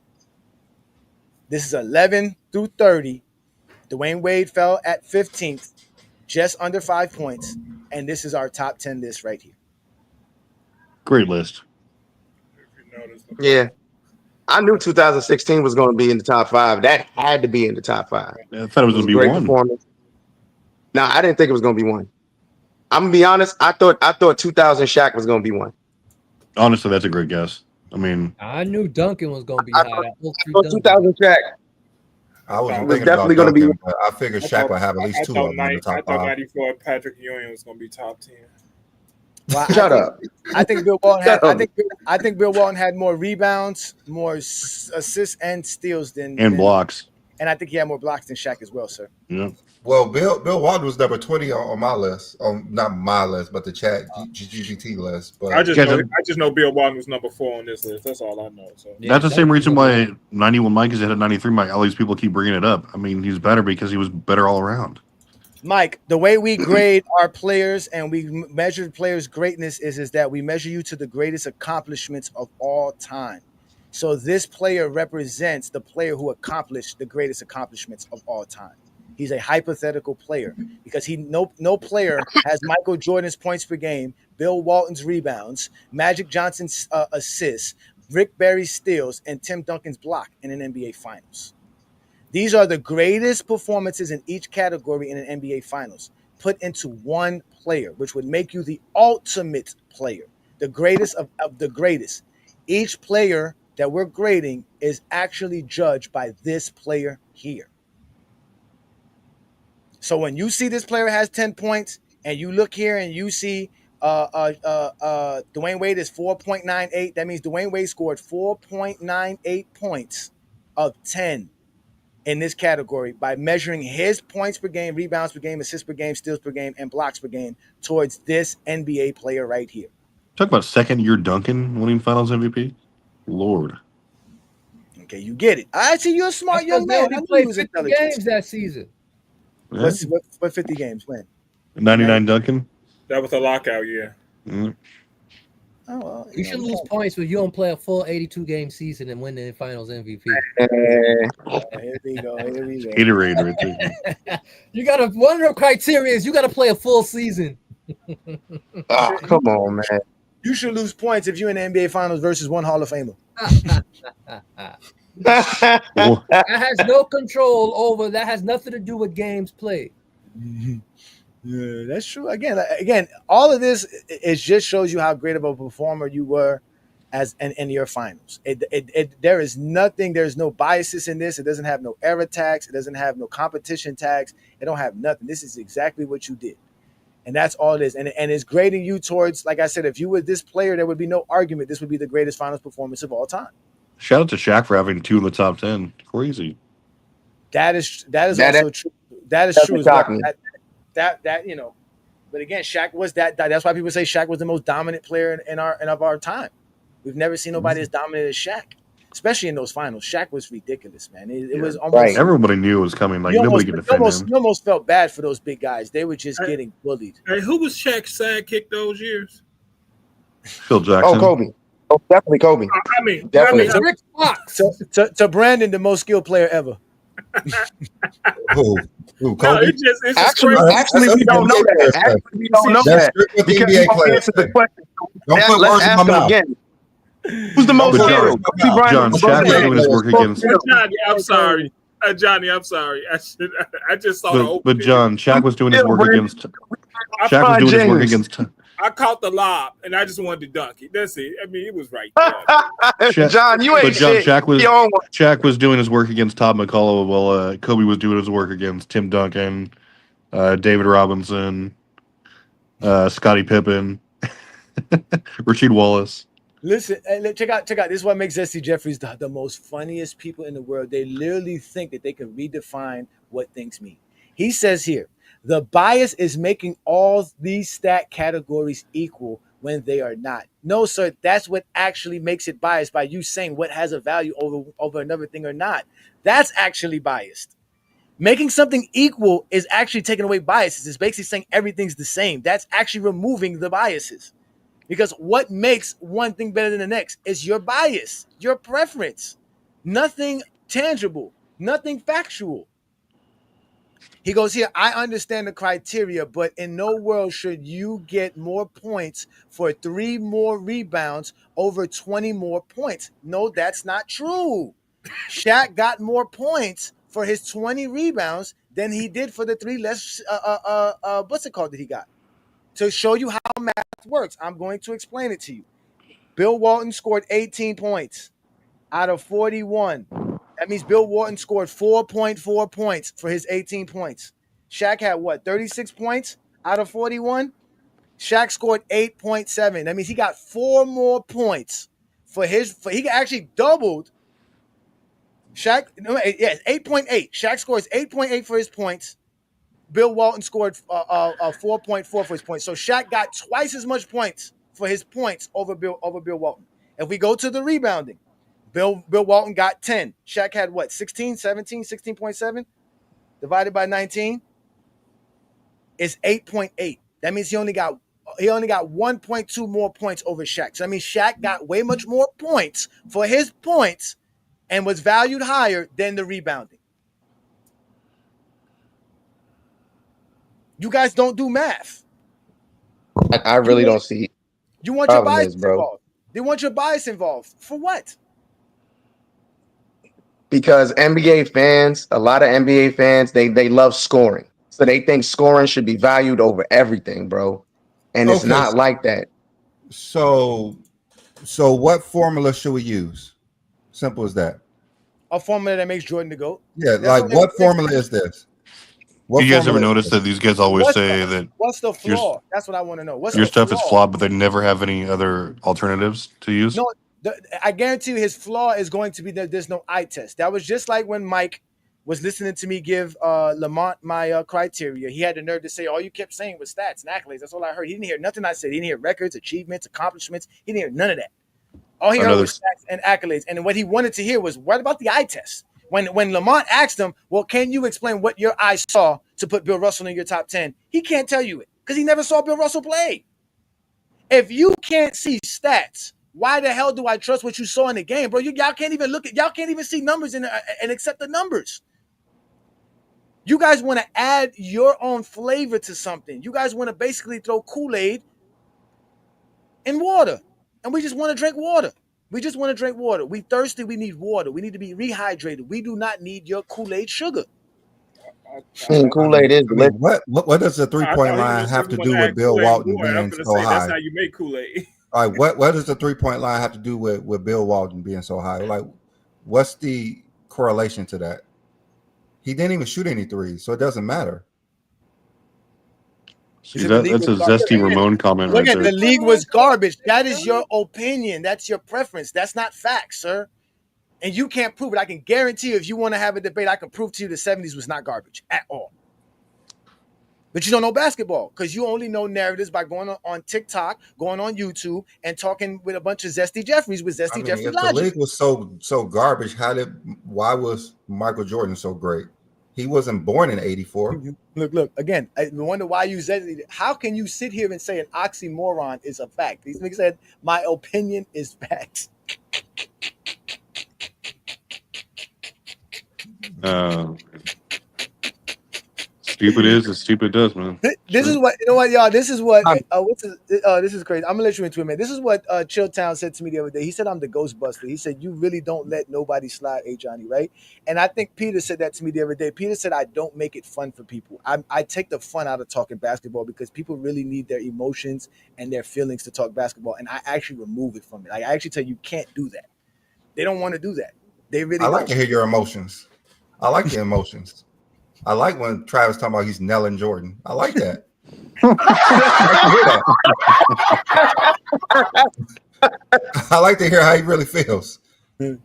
[SPEAKER 5] This is 11 through 30. Dwayne Wade fell at 15th, just under 5 points. And this is our top 10 list right here.
[SPEAKER 8] Great list.
[SPEAKER 12] Yeah. I knew 2016 was going to be in the top 5. That had to be in the top 5.
[SPEAKER 8] I thought it was going to be
[SPEAKER 12] great
[SPEAKER 8] one.
[SPEAKER 12] Performance. No, I didn't think it was going to be one. I'm going to be honest. I thought 2000 Shaq was going to be one.
[SPEAKER 8] Honestly, that's a great guess. I mean,
[SPEAKER 6] I knew Duncan was going to be high.
[SPEAKER 12] I thought 2000 Shaq.
[SPEAKER 4] I wasn't
[SPEAKER 12] was
[SPEAKER 4] thinking
[SPEAKER 12] definitely
[SPEAKER 4] about
[SPEAKER 12] going to be.
[SPEAKER 4] Duncan, but I figured Shaq would have at least 2 of them in the top 5.
[SPEAKER 7] I thought 94 Patrick Ewing was going to be top 10.
[SPEAKER 5] Well,
[SPEAKER 12] Shut up.
[SPEAKER 5] I think Bill Walton had more rebounds, more assists and steals than
[SPEAKER 8] blocks.
[SPEAKER 5] And I think he had more blocks than Shaq as well, sir.
[SPEAKER 8] Yeah.
[SPEAKER 4] Well, Bill Walton was number 20 on my list. Not my list, but the chat GGT list. But
[SPEAKER 7] I just know Bill Walton was number 4 on this list. That's all I know. So
[SPEAKER 8] that's the same reason why 91 Mike is ahead of 93 Mike. All these people keep bringing it up. I mean, he's better because he was better all around.
[SPEAKER 5] Mike, the way we grade our players and we measure players' greatness is that we measure you to the greatest accomplishments of all time. So this player represents the player who accomplished the greatest accomplishments of all time. He's a hypothetical player because no player has Michael Jordan's points per game, Bill Walton's rebounds, Magic Johnson's assists, Rick Barry's steals, and Tim Duncan's block in an NBA Finals. These are the greatest performances in each category in an NBA Finals put into one player, which would make you the ultimate player, the greatest of the greatest. Each player that we're grading is actually judged by this player here. So when you see this player has 10 points and you look here and you see Dwayne Wade is 4.98, that means Dwayne Wade scored 4.98 points of 10 in this category by measuring his points per game, rebounds per game, assists per game, steals per game, and blocks per game towards this NBA player right here.
[SPEAKER 8] Talk about second-year Duncan winning Finals MVP. Lord.
[SPEAKER 5] Okay, you get it. I see you're a smart young man.
[SPEAKER 6] He played 50 games that season.
[SPEAKER 8] Yeah.
[SPEAKER 5] What 50 games? When?
[SPEAKER 8] 99 Duncan.
[SPEAKER 7] That was a lockout, yeah.
[SPEAKER 8] Mm-hmm.
[SPEAKER 5] Oh, well,
[SPEAKER 6] you should lose points when you don't play a full 82-game season and win the Finals MVP.
[SPEAKER 5] Here we go.
[SPEAKER 8] Gatorade right there.
[SPEAKER 6] You got to. One of the criteria is you got to play a full season.
[SPEAKER 12] Come on, man.
[SPEAKER 5] You should lose points if you're in the NBA Finals versus one Hall of Famer.
[SPEAKER 6] That has no control over. That has nothing to do with games played.
[SPEAKER 5] Yeah, that's true. Again, all of this it just shows you how great of a performer you were as in your finals. There is nothing. There's no biases in this. It doesn't have no error tags. It doesn't have no competition tags. It don't have nothing. This is exactly what you did, and that's all it is. And it's grading you towards, like I said, if you were this player, there would be no argument. This would be the greatest finals performance of all time.
[SPEAKER 8] Shout out to Shaq for having 2 in the top 10. Crazy.
[SPEAKER 5] That is also true. That is true as well. That you know, but again, Shaq was that. That's why people say Shaq was the most dominant player in our time. We've never seen nobody as dominant as Shaq, especially in those finals. Shaq was ridiculous, man. It was almost
[SPEAKER 8] right. Everybody knew it was coming. Like nobody could defend him.
[SPEAKER 5] You almost felt bad for those big guys. They were just getting bullied.
[SPEAKER 7] Hey, who was Shaq's sidekick those years?
[SPEAKER 8] Phil Jackson.
[SPEAKER 12] Oh, Kobe. Oh, definitely Kobe.
[SPEAKER 5] Definitely. Rick Fox. To Brandon, the most skilled player ever.
[SPEAKER 4] Who? Kobe?
[SPEAKER 7] No, it's just
[SPEAKER 12] actually, we don't know that. Actually, we don't know that. Because you don't answer the question.
[SPEAKER 4] Don't put words in my mouth.
[SPEAKER 12] Again. Who's the most skilled?
[SPEAKER 8] John, Shaq was doing his work against.
[SPEAKER 7] Johnny, I'm sorry. Johnny, I'm sorry. I just saw the opening.
[SPEAKER 8] But John, Shaq was doing his work against. Shaq was doing his work against.
[SPEAKER 7] I caught the lob, and I just wanted to dunk it. That's it. I mean, it was right
[SPEAKER 12] there. John, you ain't shit.
[SPEAKER 8] Shaq was doing his work against Todd McCullough, while Kobe was doing his work against Tim Duncan, David Robinson, Scottie Pippen, Rasheed Wallace.
[SPEAKER 5] Listen, check out. This is what makes Jesse Jeffries the most funniest people in the world. They literally think that they can redefine what things mean. He says here, the bias is making all these stat categories equal when they are not. No, sir, that's what actually makes it biased, by you saying what has a value over another thing or not. That's actually biased. Making something equal is actually taking away biases. It's basically saying everything's the same. That's actually removing the biases. Because what makes one thing better than the next is your bias, your preference. Nothing tangible, nothing factual. He goes here, I understand the criteria, but in no world should you get more points for 3 more rebounds over 20 more points. No, that's not true. Shaq got more points for his 20 rebounds than he did for the 3 less, what's it called that he got? To show you how math works, I'm going to explain it to you. Bill Walton scored 18 points out of 41. That means Bill Walton scored 4.4 points for his 18 points. Shaq had what, 36 points out of 41? Shaq scored 8.7. That means he got 4 more points he actually doubled. Shaq, yes, 8.8. Shaq scores 8.8 for his points. Bill Walton scored 4.4 for his points. So Shaq got twice as much points for his points over Bill Walton. If we go to the rebounding, Bill Walton got 10. Shaq had what, 16, 17, 16.7? Divided by 19 is 8.8. That means he only got 1.2 more points over Shaq. So that means Shaq got way much more points for his points and was valued higher than the rebounding. You guys don't do math.
[SPEAKER 12] I really don't see.
[SPEAKER 5] You want your bias involved. They want your bias involved. For what?
[SPEAKER 12] Because NBA fans, a lot of NBA fans, they love scoring. So they think scoring should be valued over everything, bro. And it's not like that.
[SPEAKER 4] So what formula should we use? Simple as that.
[SPEAKER 5] A formula that makes Jordan the GOAT.
[SPEAKER 4] Yeah, like what formula is this?
[SPEAKER 8] Do you guys ever notice that these guys always say that
[SPEAKER 5] what's the flaw? That's what I want to know. What's
[SPEAKER 8] your
[SPEAKER 5] the
[SPEAKER 8] stuff
[SPEAKER 5] flaw?
[SPEAKER 8] is flawed, but they never have any other alternatives to use?
[SPEAKER 5] No, I guarantee you his flaw is going to be that there's no eye test. That was just like when Mike was listening to me give Lamont my criteria. He had the nerve to say all you kept saying was stats and accolades. That's all I heard. He didn't hear nothing I said. He didn't hear records, achievements, accomplishments. He didn't hear none of that. All he heard was stats and accolades. And what he wanted to hear was, what about the eye test? When Lamont asked him, well, can you explain what your eyes saw to put Bill Russell in your top 10? He can't tell you it because he never saw Bill Russell play. If you can't see stats, why the hell do I trust what you saw in the game, bro? Y'all can't even see numbers and accept the numbers. You guys want to add your own flavor to something. You guys want to basically throw Kool-Aid in water, and we just want to drink water. We just want to drink water. We thirsty. We need water. We need to be rehydrated. We do not need your Kool-Aid sugar.
[SPEAKER 12] Kool-Aid is
[SPEAKER 4] what does the 3-point line have to do with Bill Walton being so high?
[SPEAKER 7] That's how you make Kool-Aid.
[SPEAKER 4] All right, what does the 3-point line have to do with Bill Walton being so high? Like, what's the correlation to that? He didn't even shoot any threes, so it doesn't matter.
[SPEAKER 8] See, that's a zesty Ramon comment right there.
[SPEAKER 5] The league was garbage. That is your opinion. That's your preference. That's not facts, sir. And you can't prove it. I can guarantee you, if you want to have a debate, I can prove to you the 70s was not garbage at all. But you don't know basketball because you only know narratives by going on TikTok, going on YouTube, and talking with a bunch of Zesty Jeffries with Zesty Jeffries logic.
[SPEAKER 4] The league was so garbage. Why was Michael Jordan so great? He wasn't born in '84.
[SPEAKER 5] Look. Again, I wonder why you said. How can you sit here and say an oxymoron is a fact? These niggas said my opinion is facts.
[SPEAKER 8] Stupid is as stupid does, man.
[SPEAKER 5] This is what y'all. This is what. This is crazy. I'm gonna let you into it, man. This is what Chilltown said to me the other day. He said I'm the Ghostbuster. He said you really don't let nobody slide, Johnny, right? And I think Peter said that to me the other day. Peter said I don't make it fun for people. I take the fun out of talking basketball because people really need their emotions and their feelings to talk basketball, and I actually remove it from it. Like, I actually tell you can't do that. They don't want to do that. They really.
[SPEAKER 4] I like to hear your emotions. I like the emotions. I like when Travis talking about he's Nell and Jordan. I like that. I like to hear how he really feels.
[SPEAKER 5] You've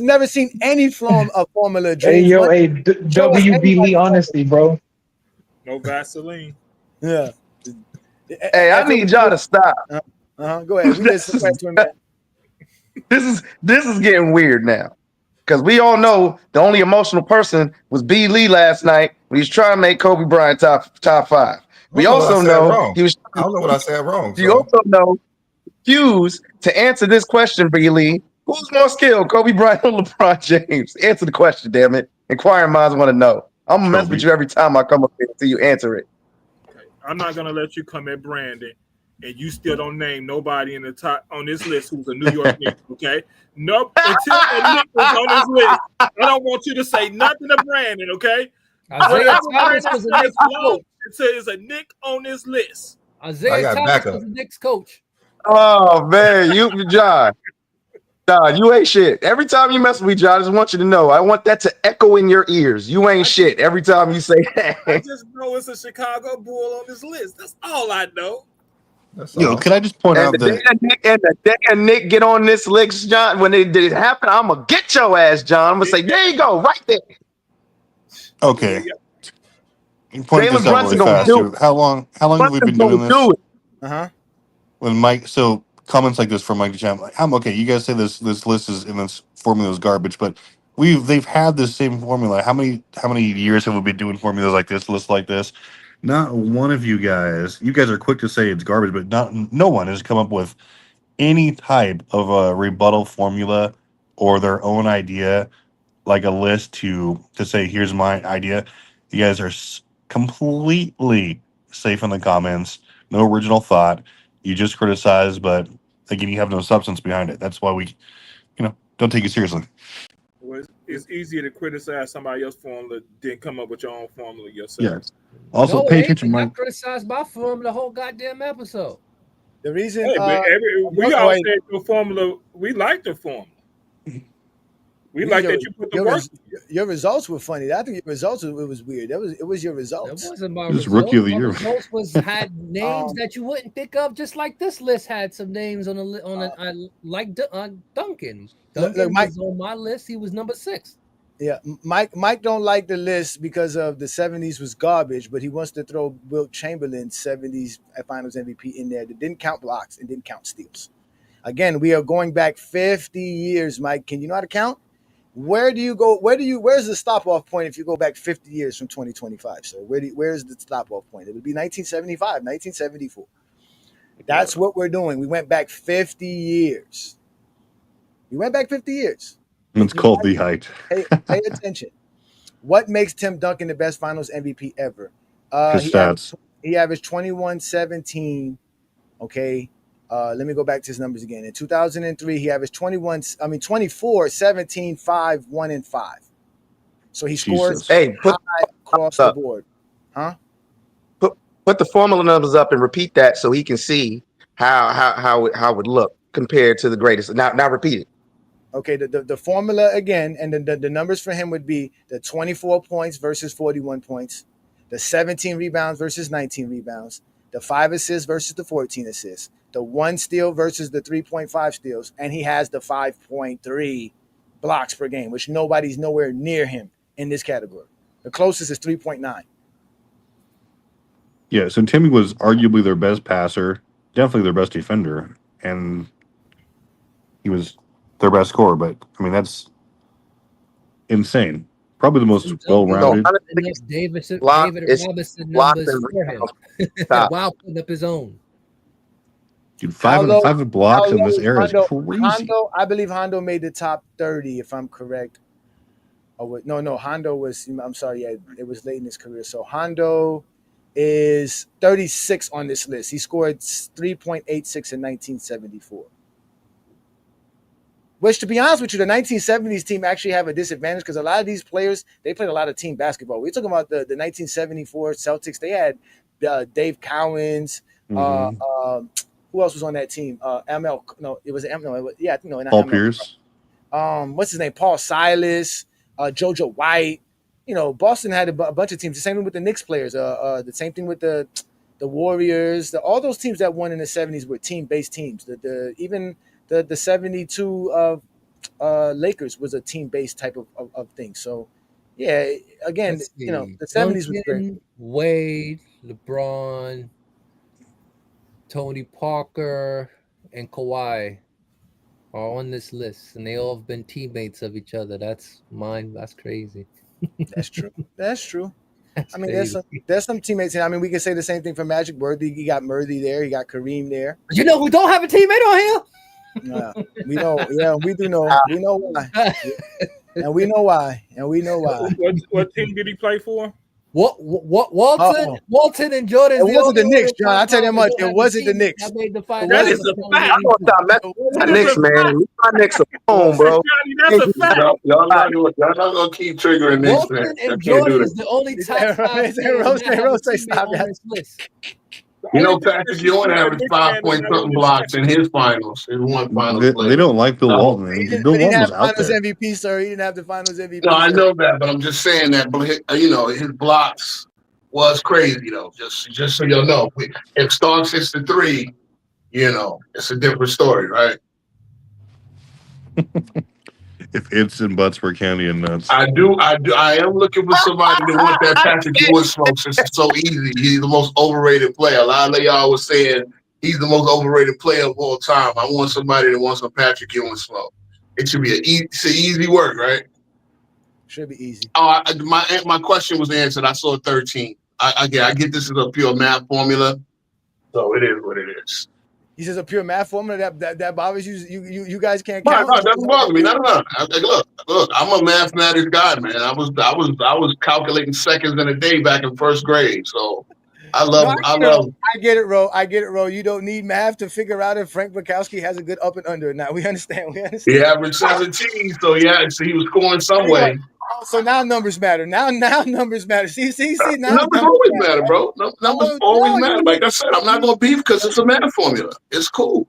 [SPEAKER 5] never seen any form of formula.
[SPEAKER 11] James. WB Lee honesty, bro.
[SPEAKER 7] No Vaseline.
[SPEAKER 5] Yeah.
[SPEAKER 12] Hey, I need y'all to stop.
[SPEAKER 5] Go ahead.
[SPEAKER 12] This is getting weird now. Because we all know the only emotional person was B. Lee last night when he was trying to make Kobe Bryant top 5. We also know he was.
[SPEAKER 4] I don't know what I said wrong.
[SPEAKER 12] You also know, refuse to answer this question, B. Lee. Who's more skilled, Kobe Bryant or LeBron James? Answer the question, damn it. Inquiring minds want to know. I'm gonna mess with you every time I come up here until you answer it.
[SPEAKER 7] Okay. I'm not gonna let you come at Brandon, and you still don't name nobody in the top on this list who's a New York Knicks, okay? Nope. Until the Knicks is on this list, I don't want you to say nothing to Brandon, okay?
[SPEAKER 6] Isaiah Thomas was a Knicks coach.
[SPEAKER 7] It says a Knick on this list.
[SPEAKER 6] Isaiah Thomas was a Knicks coach.
[SPEAKER 12] Oh man, John, you ain't shit. Every time you mess with me, John, I just want you to know. I want that to echo in your ears. You ain't shit every time you say that.
[SPEAKER 7] I just know it's a Chicago Bull on this list. That's all I know.
[SPEAKER 8] Can I just point out that
[SPEAKER 12] the day Nick get on this list, John, when it did happen, I'm gonna get your ass, John. I'm gonna say, there you go, right there.
[SPEAKER 8] Okay. Point this out really fast. How long have we been doing this? When Mike, so comments like this from Mike DeChamp, like, I'm okay. You guys say this list is in this formula is garbage, but they've had the same formula. How many years have we been doing formulas like this, lists like this? Not one of you guys are quick to say it's garbage, but no one has come up with any type of a rebuttal formula or their own idea, like a list to say, here's my idea. You guys are completely safe in the comments. No original thought. You just criticize, but again, you have no substance behind it. That's why we, don't take it seriously.
[SPEAKER 7] Well, it's easier to criticize somebody else's formula than come up with your own formula yourself.
[SPEAKER 8] Yes. Also, pay attention,
[SPEAKER 6] I
[SPEAKER 8] Mike.
[SPEAKER 6] criticized my formula the whole goddamn episode.
[SPEAKER 5] The reason
[SPEAKER 7] we all said your formula, we like the formula. We like that you put the work.
[SPEAKER 5] Your results were funny. I think your results it was weird. It was your results.
[SPEAKER 6] That wasn't my
[SPEAKER 8] This
[SPEAKER 6] results.
[SPEAKER 8] rookie of the
[SPEAKER 6] My
[SPEAKER 8] year.
[SPEAKER 6] results had names that you wouldn't think of, just like this list had some names on like Duncan. Duncan was on my list. He was number 6.
[SPEAKER 5] Yeah, Mike don't like the list because of the 70s was garbage, but he wants to throw Wilt Chamberlain 70s Finals MVP in there that didn't count blocks and didn't count steals. Again, we are going back 50 years, Mike. Can you know how to count? Where do you go? Where's the stop-off point if you go back 50 years from 2025? So where's the stop-off point? It would be 1975, 1974. That's what we're doing. We went back 50 years.
[SPEAKER 8] It's called the height.
[SPEAKER 5] Pay attention. What makes Tim Duncan the best Finals MVP ever?
[SPEAKER 8] His stats.
[SPEAKER 5] He averaged 21, 17. Okay. Let me go back to his numbers again. In 2003, he averaged 24, 17, 5, 1, and 5. So he scores across the board. Huh?
[SPEAKER 12] Put the formula numbers up and repeat that so he can see how it would look compared to the greatest. Now repeat it.
[SPEAKER 5] Okay, the formula again, and the numbers for him would be the 24 points versus 41 points, the 17 rebounds versus 19 rebounds, the 5 assists versus the 14 assists, the 1 steal versus the 3.5 steals, and he has the 5.3 blocks per game, which nobody's nowhere near him in this category. The closest is 3.9.
[SPEAKER 8] Yeah, so Timmy was arguably their best passer, definitely their best defender, and he was their best scorer. But I mean, that's insane. Probably the most well-rounded.
[SPEAKER 6] David Robinson numbers for him while putting up his own.
[SPEAKER 8] Dude, 5 and 5 blocks in this era is crazy.
[SPEAKER 5] I believe Hondo made the top 30, if I'm correct. No, Hondo was. I'm sorry, yeah, it was late in his career. So Hondo is 36 on this list. He scored 3.86 in 1974. Which, to be honest with you, the 1970s team actually have a disadvantage because a lot of these players, they played a lot of team basketball. We're talking about the 1974 Celtics. They had Dave Cowens. Who else was on that team? ML. No, it was ML. No, yeah, no, not
[SPEAKER 8] Paul
[SPEAKER 5] ML.
[SPEAKER 8] Pierce.
[SPEAKER 5] What's his name? Paul Silas. JoJo White. You know, Boston had a bunch of teams. The same thing with the Knicks players. The same thing with the Warriors. All those teams that won in the 70s were team-based teams. Even the 72 Lakers was a team-based type of thing. So, yeah, again, you know, the 70s was great.
[SPEAKER 6] Wade, LeBron, Tony Parker, and Kawhi are on this list, and they all have been teammates of each other. That's crazy.
[SPEAKER 5] That's true. That's true.
[SPEAKER 6] That's
[SPEAKER 5] I mean,
[SPEAKER 6] crazy.
[SPEAKER 5] there's some teammates. I mean, we can say the same thing for Magic. Worthy, you got Murthy there. You got Kareem there.
[SPEAKER 6] You know who don't have a teammate on here?
[SPEAKER 5] We know. Yeah, we do know. We know why. And we know why.
[SPEAKER 7] What team did he play for?
[SPEAKER 6] Walton and Jordan.
[SPEAKER 5] It wasn't the Knicks, John. I tell you how much. It wasn't the Knicks.
[SPEAKER 7] That is a fact.
[SPEAKER 12] My Knicks, man. My Knicks are home, bro.
[SPEAKER 7] That's a fact.
[SPEAKER 14] Y'all not gonna keep triggering Knicks, man.
[SPEAKER 6] Walton
[SPEAKER 14] I
[SPEAKER 6] and
[SPEAKER 14] can't do
[SPEAKER 6] Jordan
[SPEAKER 14] this.
[SPEAKER 6] is the only top 5
[SPEAKER 5] Rose, stop that.
[SPEAKER 14] You know, Patrick Ewing averaged 5-point-something blocks in his finals. In one finals.
[SPEAKER 8] They don't like Bill Walton. Bill
[SPEAKER 5] He didn't
[SPEAKER 8] Walton
[SPEAKER 5] have
[SPEAKER 8] was out
[SPEAKER 5] Finals
[SPEAKER 8] there.
[SPEAKER 5] MVP, sir. He didn't have the Finals MVP.
[SPEAKER 14] No, I
[SPEAKER 5] sir.
[SPEAKER 14] know that, but I'm just saying that. You know, his blocks was crazy, though. Just so y'all know, if Starks hits the 3, you know, it's a different story, right?
[SPEAKER 8] If ifs and buts were candy and nuts.
[SPEAKER 14] I am looking for somebody to want that Patrick Ewing smoke since it's so easy. He's the most overrated player. A lot of y'all was saying he's the most overrated player of all time. I want somebody that wants some Patrick Ewing smoke. It should be it's an easy work, right?
[SPEAKER 5] Should be easy.
[SPEAKER 14] Oh, my question was answered. I saw 13. I get this is a pure math formula, so it is what it is.
[SPEAKER 5] He says a pure math formula that bothers you. You guys can't
[SPEAKER 14] No,
[SPEAKER 5] count.
[SPEAKER 14] it doesn't bother me. No. Look, I'm a mathematics guy, man. I was calculating seconds in a day back in first grade. So I
[SPEAKER 5] get it, Ro. You don't need math to figure out if Frank Bukowski has a good up and under. Now we understand.
[SPEAKER 14] He averaged 17, so he was scoring some way.
[SPEAKER 5] So now numbers matter. Now numbers matter. See. Now
[SPEAKER 14] numbers always matter, bro. Numbers always matter. Like I said, I'm not gonna beef because it's a math formula. It's cool.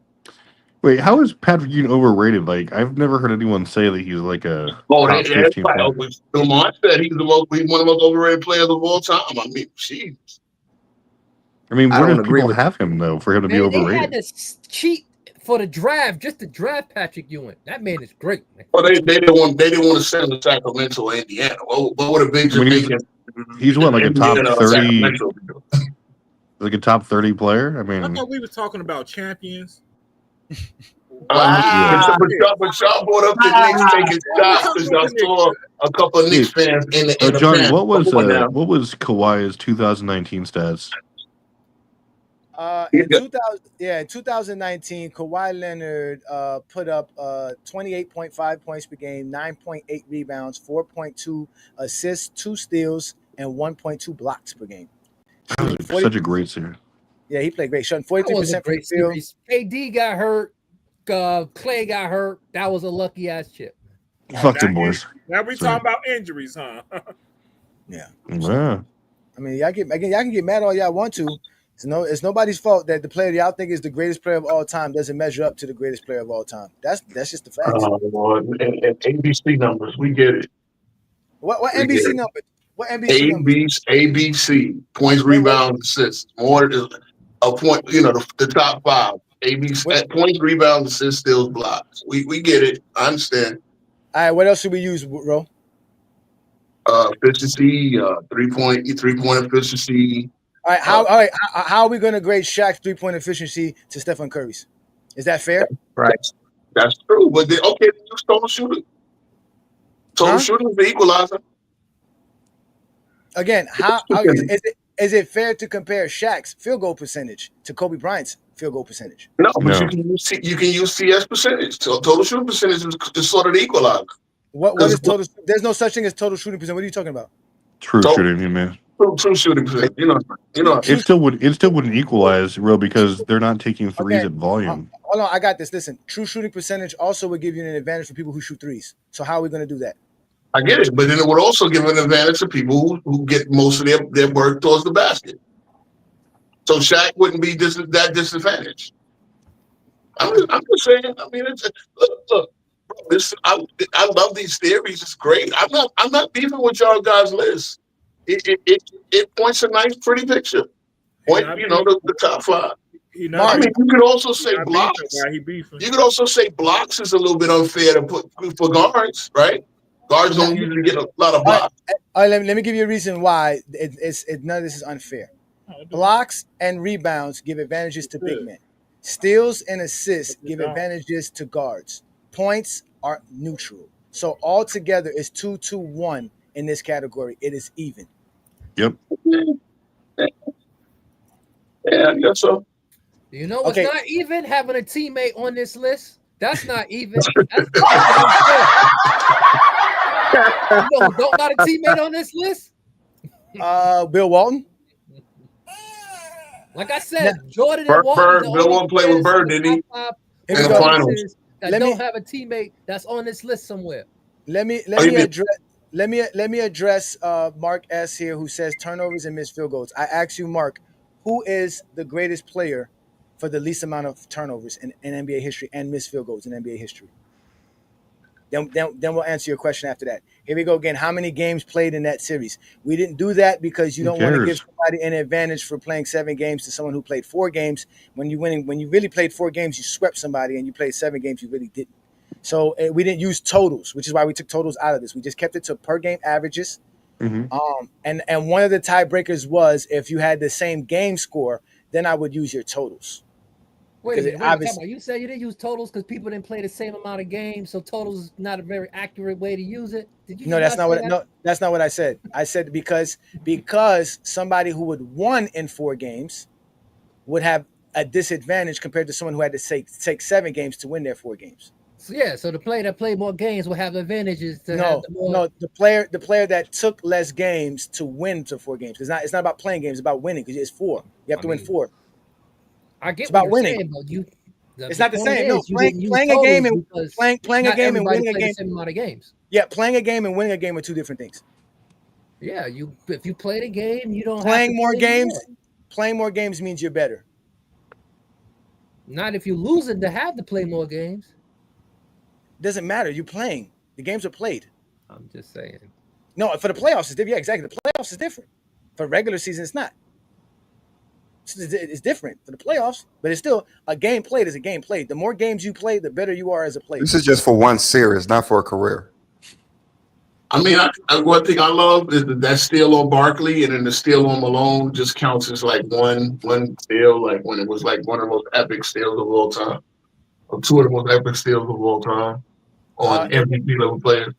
[SPEAKER 8] Wait, how is Patrick Ewing overrated? Like, I've never heard anyone say that he's like a top 15 player.
[SPEAKER 14] Lamont said he's one of the most overrated players of all time. I mean, jeez.
[SPEAKER 8] I mean, where do people have him though for him to be overrated?
[SPEAKER 6] They had to cheat for the draft just to draft Patrick Ewing. That man is great. Man.
[SPEAKER 14] Well, they didn't want to send him to Sacramento or Indiana. What would have been?
[SPEAKER 8] He's what, like a top 30, like a top 30 player. I mean,
[SPEAKER 7] I thought we were talking about champions.
[SPEAKER 14] But y'all brought up the Knicks taking shots because y'all saw a couple of Knicks fans in the
[SPEAKER 8] Johnny, what was Kawhi's 2019 stats?
[SPEAKER 5] In 2019, Kawhi Leonard put up 28.5 points per game, 9.8 rebounds, 4.2 assists, 2 steals, and 1.2 blocks per game.
[SPEAKER 8] That was such a great series.
[SPEAKER 5] Yeah, he played great. Shooting 43% from the field.
[SPEAKER 6] KD got hurt. Clay got hurt. That was a lucky ass chip.
[SPEAKER 8] Fuck them boys.
[SPEAKER 7] Now we talking about injuries, huh?
[SPEAKER 5] Yeah.
[SPEAKER 8] I
[SPEAKER 5] mean, y'all can get mad all y'all want to. It's nobody's fault that the player y'all think is the greatest player of all time doesn't measure up to the greatest player of all time. That's just the fact.
[SPEAKER 14] Oh Lord, and ABC numbers, we get it.
[SPEAKER 5] What NBC numbers? What NBC numbers?
[SPEAKER 14] ABC points, rebounds, assists. More a point. The top 5. ABC points, rebounds, assists, steals, blocks. We get it. I understand.
[SPEAKER 5] All right, what else should we use, Ro?
[SPEAKER 14] Efficiency, 3-point efficiency.
[SPEAKER 5] All right, how are we going to grade Shaq's 3-point efficiency to Stephen Curry's? Is that fair?
[SPEAKER 14] Right. That's true. But use total shooting. Total shooting is the equalizer.
[SPEAKER 5] Again, is it fair to compare Shaq's field goal percentage to Kobe Bryant's field goal percentage?
[SPEAKER 14] No, but you can use CS percentage. Total shooting percentage is sort of the equalizer.
[SPEAKER 5] What is total? There's no such thing as total shooting percentage. What are you talking about?
[SPEAKER 8] True shooting, man.
[SPEAKER 14] True shooting percentage.
[SPEAKER 8] It still wouldn't equalize, real, because they're not taking threes at volume.
[SPEAKER 5] Hold on, I got this. Listen, true shooting percentage also would give you an advantage for people who shoot threes. So how are we going to do that?
[SPEAKER 14] I get it, but then it would also give an advantage to people who get most of their work towards the basket. So Shaq wouldn't be that disadvantaged. I'm just saying. I mean, look. I love these theories. It's great. I'm not beefing with y'all guys' list. It points a nice, pretty picture. The top 5. I mean, you could also say blocks. You could also say blocks is a little bit unfair to put for guards, right? Guards don't usually get a lot of blocks.
[SPEAKER 5] All right, let me give you a reason why none of this is unfair. Blocks and rebounds give advantages to big men. Steals and assists give advantages to guards. Points are neutral. So altogether, it's 2-2-1 in this category. It is even.
[SPEAKER 8] Yep.
[SPEAKER 14] Yeah, I guess so.
[SPEAKER 6] You know what's not even? Having a teammate on this list. That's not even. That's don't got a teammate on this list?
[SPEAKER 5] Bill Walton.
[SPEAKER 6] Like I said, Jordan and Walton.
[SPEAKER 14] Bill Walton played with Bird, didn't he?
[SPEAKER 6] In the finals. Don't have a teammate that's on this list somewhere.
[SPEAKER 5] Let me address Mark S here, who says turnovers and missed field goals. I ask you, Mark, who is the greatest player for the least amount of turnovers in NBA history and missed field goals in NBA history? Then we'll answer your question after that. Here we go again. How many games played in that series? We didn't do that because you don't want to give somebody an advantage for playing 7 games to someone who played 4 games. When you really played 4 games, you swept somebody, and you played 7 games, you really didn't. So we didn't use totals, which is why we took totals out of this. We just kept it to per game averages. Mm-hmm. And one of the tiebreakers was if you had the same game score, then I would use your totals.
[SPEAKER 6] Wait a minute. You said you didn't use totals because people didn't play the same amount of games, so totals is not a very accurate way to use it. Did you?
[SPEAKER 5] No, that's not what I said. I said because somebody who would won in 4 games would have a disadvantage compared to someone who had to take 7 games to win their 4 games.
[SPEAKER 6] So the player that played more games will have advantages to have the more.
[SPEAKER 5] No, the player that took less games to win to 4 games. It's not about playing games, it's about winning because it's 4. You have to win 4.
[SPEAKER 6] I get
[SPEAKER 5] it's
[SPEAKER 6] what
[SPEAKER 5] about
[SPEAKER 6] you're
[SPEAKER 5] winning.
[SPEAKER 6] saying, but
[SPEAKER 5] It's not the
[SPEAKER 6] point
[SPEAKER 5] same. No,
[SPEAKER 6] is, you didn't use
[SPEAKER 5] playing a game and
[SPEAKER 6] because
[SPEAKER 5] playing a
[SPEAKER 6] not
[SPEAKER 5] game and
[SPEAKER 6] everybody
[SPEAKER 5] winning a
[SPEAKER 6] played
[SPEAKER 5] game.
[SPEAKER 6] the same amount of games.
[SPEAKER 5] Yeah, playing a game and winning a game are 2 different things.
[SPEAKER 6] Yeah, if you play the game, you don't
[SPEAKER 5] playing
[SPEAKER 6] have to
[SPEAKER 5] more
[SPEAKER 6] play
[SPEAKER 5] games.
[SPEAKER 6] More.
[SPEAKER 5] Playing more games means you're better.
[SPEAKER 6] Not if you're losing to have to play more games.
[SPEAKER 5] Doesn't matter. You're playing. The games are played.
[SPEAKER 6] I'm just saying.
[SPEAKER 5] No, for the playoffs, it's different. Yeah, exactly. The playoffs is different. For regular season, it's not. It's different for the playoffs, but it's still a game played is a game played. The more games you play, the better you are as a player.
[SPEAKER 4] This is just for one series, not for a career.
[SPEAKER 14] I mean, one thing I love is that steal on Barkley and then the steal on Malone just counts as like one steal, like when it was like one of the most epic steals of all time, or 2 of the most epic steals of all time on MVP level players.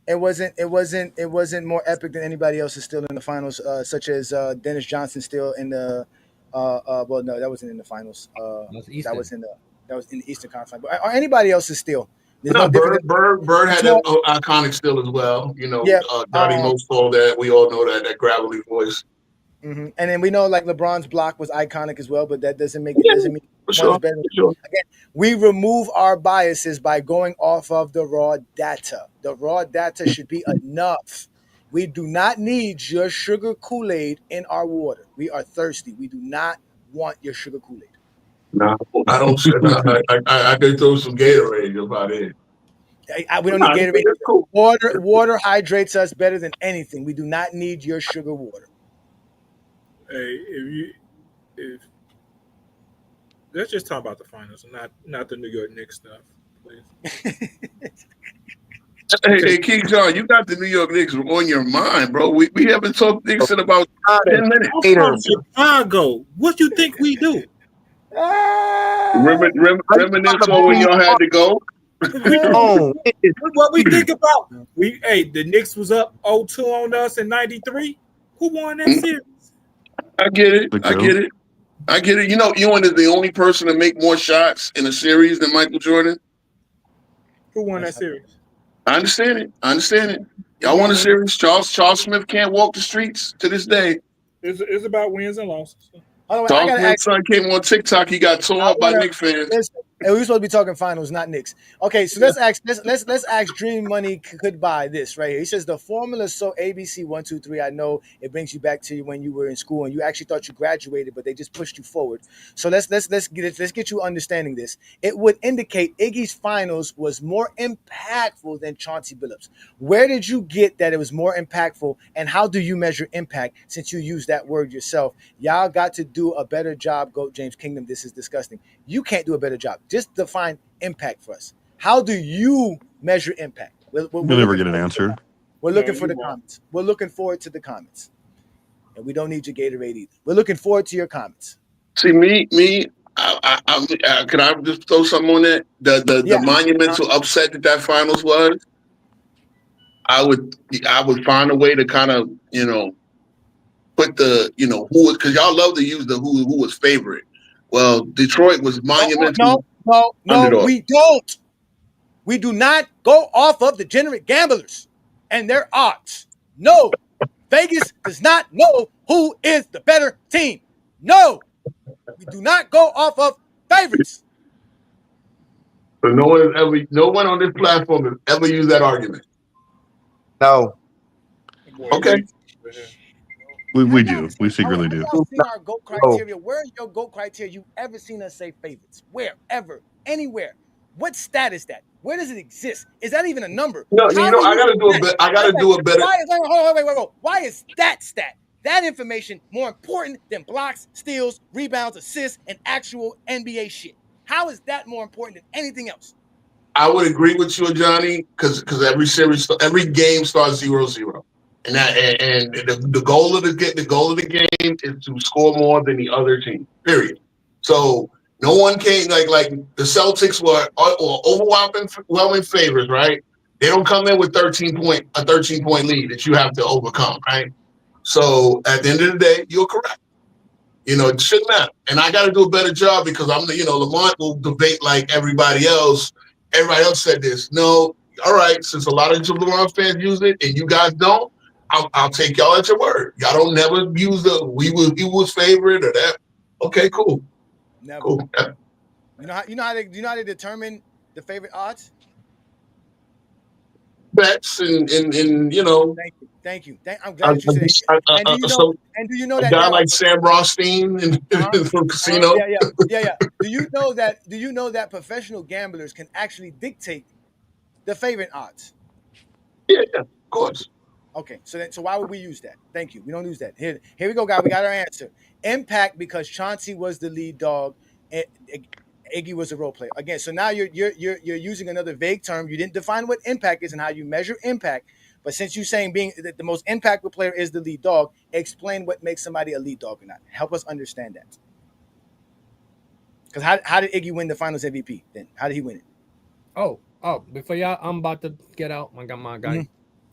[SPEAKER 5] It wasn't more epic than anybody else's steal in the finals, such as Dennis Johnson steal in the. Well, no, that wasn't in the finals. That was in the Eastern Conference. Or anybody else's steal.
[SPEAKER 14] No, Bird had an iconic steal as well. You know, Johnny Most called that. We all know that gravelly voice.
[SPEAKER 5] Mm-hmm. And then we know like LeBron's block was iconic as well, but that doesn't make it doesn't mean one's better. Again, we remove our biases by going off of the raw data. The raw data should be enough. We do not need your sugar Kool-Aid in our water. We are thirsty. We do not want your sugar Kool-Aid.
[SPEAKER 14] No, I don't. I could throw some Gatorade about it.
[SPEAKER 5] We don't need Gatorade. Cool. Water hydrates us better than anything. We do not need your sugar water.
[SPEAKER 7] Hey, if let's just talk about the finals, not the New York Knicks stuff, please.
[SPEAKER 14] Hey, King John, you got the New York Knicks on your mind, bro. We haven't talked Knicks in about 10 minutes.
[SPEAKER 7] I'm from Chicago. What you think we do?
[SPEAKER 14] Reminisce on when y'all had to go.
[SPEAKER 7] What we think about? The Knicks was up 0-2 on us in '93. Who won that series?
[SPEAKER 14] I get it. You know, Ewing is the only person to make more shots in a series than Michael Jordan.
[SPEAKER 7] Who won that series?
[SPEAKER 14] I understand it. Y'all won a series. Charles Smith can't walk the streets to this day.
[SPEAKER 7] It's about wins and losses.
[SPEAKER 14] Charles Smith's son came on TikTok. He got tore up by Knicks fans.
[SPEAKER 5] And we're supposed to be talking finals, not Knicks. Okay, so let's ask Dream Money could buy this right here. He says the formula so ABC 1, 2, 3. I know it brings you back to when you were in school and you actually thought you graduated, but they just pushed you forward. So let's get you understanding this. It would indicate Iggy's finals was more impactful than Chauncey Billups. Where did you get that it was more impactful, and how do you measure impact since you use that word yourself? Y'all got to do a better job, GOAT James Kingdom. This is disgusting. You can't do a better job. Just define impact for us. How do you measure impact?
[SPEAKER 8] We'll never get an answer.
[SPEAKER 5] We're looking for the comments. We're looking forward to the comments. And we don't need your Gatorade either. We're looking forward to your comments.
[SPEAKER 14] See, could I just throw something on that? The monumental upset that finals was, I would find a way to kind of, put the, who, because y'all love to use the who was favorite. Well, Detroit was monumental.
[SPEAKER 5] No, we don't. We do not go off of degenerate gamblers and their odds. No, Vegas does not know who is the better team. No, we do not go off of favorites.
[SPEAKER 14] So no one on this platform has ever used that argument.
[SPEAKER 12] No.
[SPEAKER 14] Okay.
[SPEAKER 8] We do. We secretly do.
[SPEAKER 5] Y'all seen our GOAT criteria? Where is your GOAT criteria? You ever seen us say favorites? Where? Ever? Anywhere? What stat is that? Where does it exist? Is that even a number?
[SPEAKER 14] No, I gotta do a better.
[SPEAKER 5] Wait. Why is that stat? That information more important than blocks, steals, rebounds, assists, and actual NBA shit? How is that more important than anything else?
[SPEAKER 14] I would agree with you, Johnny, because every game starts 0-0. And the goal of the game is to score more than the other team. Period. So no one came like the Celtics were overwhelming favorites, right? They don't come in with a 13 point lead that you have to overcome, right? So at the end of the day, you're correct. It shouldn't matter. And I got to do a better job because Lamont will debate like everybody else. Everybody else said this. No, all right. Since a lot of LeBron fans use it and you guys don't, I'll take y'all at your word. Y'all don't never use the he was favorite or that. Okay, cool.
[SPEAKER 5] Never.
[SPEAKER 14] Cool.
[SPEAKER 5] You know how they determine the favorite odds?
[SPEAKER 14] Bets and you know.
[SPEAKER 5] Thank you. I'm glad you said that. And do you know
[SPEAKER 14] a
[SPEAKER 5] that
[SPEAKER 14] guy
[SPEAKER 5] there
[SPEAKER 14] like
[SPEAKER 5] are,
[SPEAKER 14] Sam Rothstein from Casino?
[SPEAKER 5] Yeah. Do you know that professional gamblers can actually dictate the favorite odds?
[SPEAKER 14] Yeah, of course.
[SPEAKER 5] Okay, so why would we use that? Thank you. We don't use that. Here we go, guys. We got our answer. Impact because Chauncey was the lead dog. Iggy was a role player. Again, so now you're using another vague term. You didn't define what impact is and how you measure impact. But since you're saying being the most impactful player is the lead dog, explain what makes somebody a lead dog or not. Help us understand that. Because how did Iggy win the Finals MVP? Then how did he win it?
[SPEAKER 6] Oh, before y'all, I'm about to get out. My guy,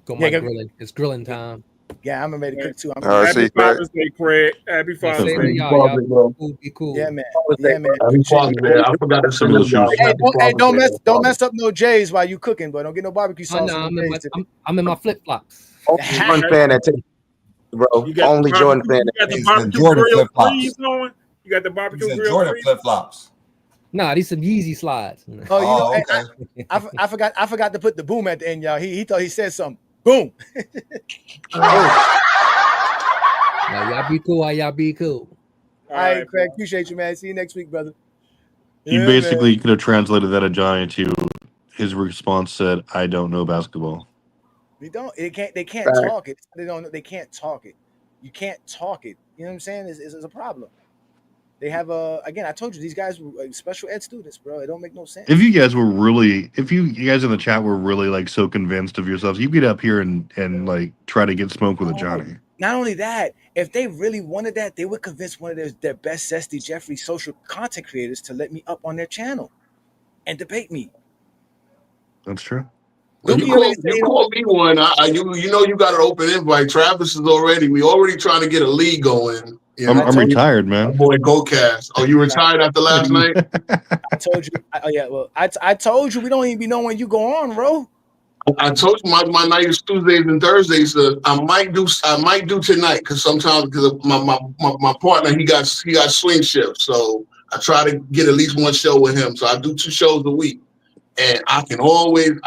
[SPEAKER 6] go
[SPEAKER 5] Yeah,
[SPEAKER 6] grilling. It's grilling time.
[SPEAKER 5] Yeah, I'm ready to cook too.
[SPEAKER 7] Happy Father's Day, Craig. Happy Father's Day.
[SPEAKER 6] Y'all. Be cool.
[SPEAKER 5] Yeah, man. Yeah, man.
[SPEAKER 14] I forgot to salute y'all.
[SPEAKER 5] Hey, don't mess up no J's while you cooking, but don't get no barbecue sauce.
[SPEAKER 6] No, I'm in my flip flops.
[SPEAKER 12] Jordan fan that takes, bro. Only Jordan fan.
[SPEAKER 7] You got the barbecue grill freeze on. You got the barbecue grill
[SPEAKER 4] Jordan flip flops.
[SPEAKER 6] Nah, these some Yeezy slides.
[SPEAKER 5] Oh, okay. I forgot to put the boom at the end, y'all. He thought he said something. Boom.
[SPEAKER 6] Now, y'all be cool. Y'all be cool.
[SPEAKER 5] All right, Craig. Appreciate you, man. See you next week, brother.
[SPEAKER 8] He basically could have translated that to Johnny to his response said, "I don't know basketball."
[SPEAKER 5] They don't. They can't talk it. They don't. They can't talk it. You can't talk it. You know what I'm saying? It's a problem. They have again. I told you these guys were special ed students, bro. It don't make no sense.
[SPEAKER 8] If you guys were really, you guys in the chat were really like so convinced of yourselves, you get up here and like try to get smoke with a Johnny.
[SPEAKER 5] Not only that, if they really wanted that, they would convince one of their best Zesty Jeffrey social content creators to let me up on their channel and debate me.
[SPEAKER 8] That's true.
[SPEAKER 14] Well, you call me one. You know you got an open invite. Travis is we already trying to get a league going. You know,
[SPEAKER 8] I'm retired, man.
[SPEAKER 14] My boy GoCast. Oh, you retired after last night?
[SPEAKER 5] I told you. I told you we don't even be knowing when you go on, bro.
[SPEAKER 14] I told you my night is Tuesdays and Thursdays. I might do tonight because sometimes my partner he got swing shifts, so I try to get at least one show with him. So I do 2 shows a week, and I can always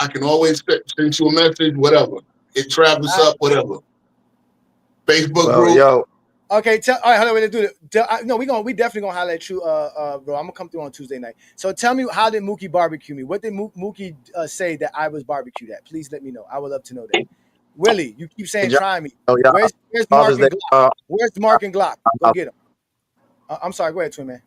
[SPEAKER 14] send you a message, whatever. Hit Travis up, whatever. Facebook group.
[SPEAKER 12] Yo.
[SPEAKER 5] Okay, all right, hold on, let's do it. No, we definitely gonna holler at you, bro. I'm gonna come through on Tuesday night. So tell me, how did Mookie barbecue me? What did Mookie say that I was barbecued at? Please let me know. I would love to know that. Willie, you keep saying try me.
[SPEAKER 12] Oh, yeah.
[SPEAKER 5] Where's Mark and Glock? Where's Mark and Glock? Go get him. I'm sorry. Go ahead, twin man.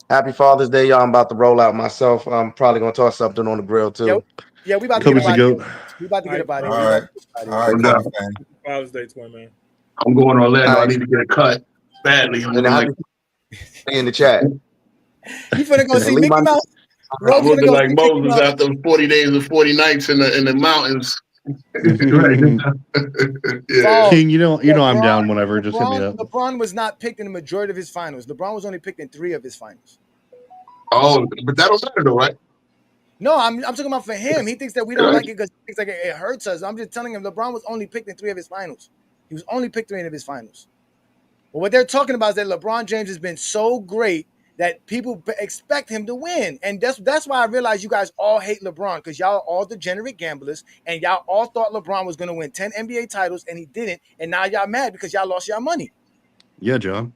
[SPEAKER 12] Happy Father's Day, y'all. I'm about to roll out myself. I'm probably gonna toss something on the grill too.
[SPEAKER 5] Yeah, we about to get about it. We about to get about it.
[SPEAKER 4] All right.
[SPEAKER 7] Father's Day, twin man.
[SPEAKER 14] I'm going on Orlando. I need to get a cut badly.
[SPEAKER 12] In the chat.
[SPEAKER 5] You finna go see Mickey Mouse?
[SPEAKER 14] I'm looking like Moses after 40 days and 40 nights in the mountains.
[SPEAKER 5] Yeah.
[SPEAKER 8] King, you know I'm down whenever. Just hit me up.
[SPEAKER 5] LeBron was not picked in the majority of his finals. LeBron was only picked in 3 of his finals.
[SPEAKER 14] Oh, but that don't matter though, right?
[SPEAKER 5] No, I'm talking about for him. He thinks that we don't like it because he thinks like it hurts us. I'm just telling him LeBron was only picked in 3 of his finals. He was only picked 3 of his finals. But what they're talking about is that LeBron James has been so great that people expect him to win. And that's why I realized you guys all hate LeBron, because y'all are all degenerate gamblers and y'all all thought LeBron was going to win 10 NBA titles and he didn't. And now y'all mad because y'all lost y'all money.
[SPEAKER 8] Yeah, John.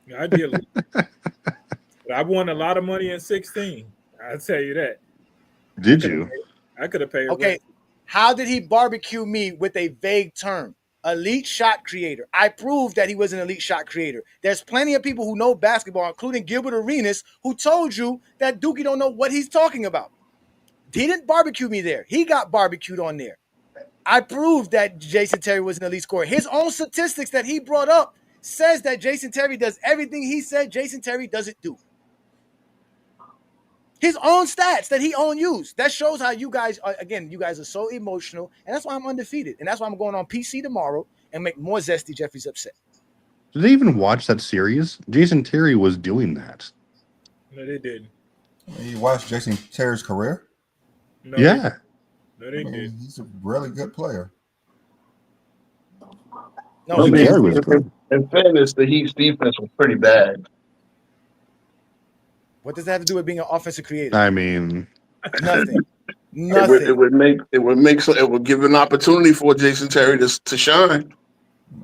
[SPEAKER 7] Yeah, ideally. I won a lot of money in 16. I'll tell you that.
[SPEAKER 8] Did you?
[SPEAKER 7] I could have paid.
[SPEAKER 5] Okay. Rent. How did he barbecue me with a vague term? Elite shot creator. I proved that he was an elite shot creator. There's plenty of people who know basketball, including Gilbert Arenas, who told you that Dookie don't know what he's talking about. He didn't barbecue me there. He got barbecued on there. I proved that Jason Terry was an elite scorer. His own statistics that he brought up says that Jason Terry does everything he said Jason Terry doesn't do. His own stats that he used. That shows how you guys are, again, you guys are so emotional, and that's why I'm undefeated. And that's why I'm going on PC tomorrow and make more Zesty Jeffries upset.
[SPEAKER 8] Did they even watch that series? Jason Terry was doing that.
[SPEAKER 7] No, they didn't.
[SPEAKER 4] You watched Jason Terry's career?
[SPEAKER 7] No,
[SPEAKER 8] Yeah.
[SPEAKER 7] No, they did.
[SPEAKER 4] He's a really good player.
[SPEAKER 5] No,
[SPEAKER 14] I mean,
[SPEAKER 8] Terry was good.
[SPEAKER 14] in fairness, the Heat's defense was pretty bad.
[SPEAKER 5] what does that have to do with being an offensive creator?
[SPEAKER 8] I mean,
[SPEAKER 5] Nothing.
[SPEAKER 14] It
[SPEAKER 5] Nothing.
[SPEAKER 14] would give an opportunity for Jason Terry to shine.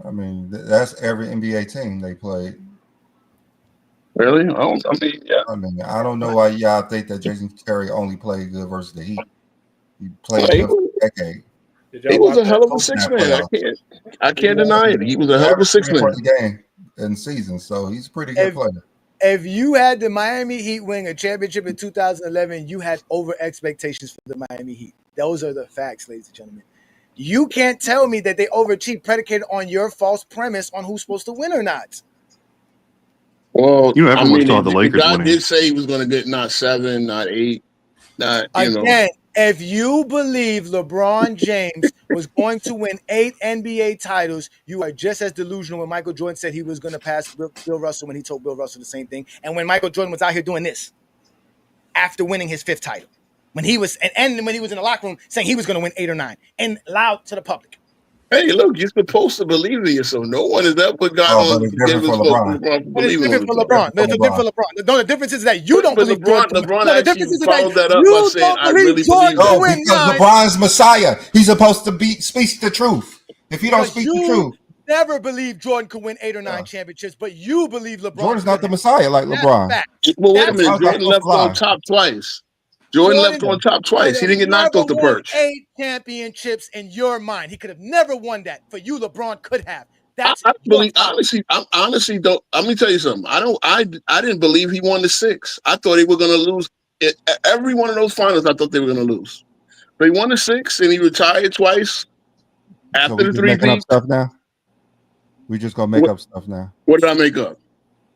[SPEAKER 4] I mean, that's every NBA team they played.
[SPEAKER 14] Really? I mean,
[SPEAKER 4] I don't know why y'all think that Jason Terry only played good versus the Heat. He played good for a decade.
[SPEAKER 14] He was a hell of a six man. I can't deny it. He was a hell of a six man.
[SPEAKER 4] Game in season, so he's a pretty good player.
[SPEAKER 5] If you had the Miami Heat win a championship in 2011, you had over expectations for the Miami Heat. Those are the facts, ladies and gentlemen. You can't tell me that they overachieved predicated on your false premise on who's supposed to win or not.
[SPEAKER 14] Well,
[SPEAKER 8] everyone saw the Lakers
[SPEAKER 14] God
[SPEAKER 8] winning.
[SPEAKER 14] did say he was going to get not 7, not 8, not
[SPEAKER 5] Again, if you believe LeBron James was going to win 8 NBA titles, you are just as delusional when Michael Jordan said he was going to pass Bill Russell when he told Bill Russell the same thing. And when Michael Jordan was out here doing this after winning his 5th title, when he was and when he was in the locker room saying he was going to win 8 or 9 and loud to the public.
[SPEAKER 14] Hey, look, you're supposed to believe in yourself. No one has ever gotten on.
[SPEAKER 4] But it's different for LeBron.
[SPEAKER 5] But it's different for LeBron. It's different for LeBron. The difference is that you don't believe Jordan.
[SPEAKER 14] LeBron
[SPEAKER 5] the difference is that
[SPEAKER 14] followed that up by saying, "I really believe
[SPEAKER 4] that." Because LeBron's Messiah. He's supposed to speak the truth. If you don't speak the truth,
[SPEAKER 5] never believed Jordan could win 8 or 9 championships, but you believe LeBron.
[SPEAKER 4] Jordan's not the Messiah like LeBron.
[SPEAKER 14] Well, wait a minute. Jordan left on top twice. Jordan left on top twice. He didn't get knocked off the perch.
[SPEAKER 5] 8 championships in your mind. He could have never won that. For you, LeBron could have. That's
[SPEAKER 14] I honestly don't. Let me tell you something. I didn't believe he won the 6. I thought they were going to lose every one of those finals. I thought they were going to lose. But he won the 6 and he retired twice after the 3
[SPEAKER 4] making up stuff now. We just gonna make up stuff now.
[SPEAKER 14] What did I make up?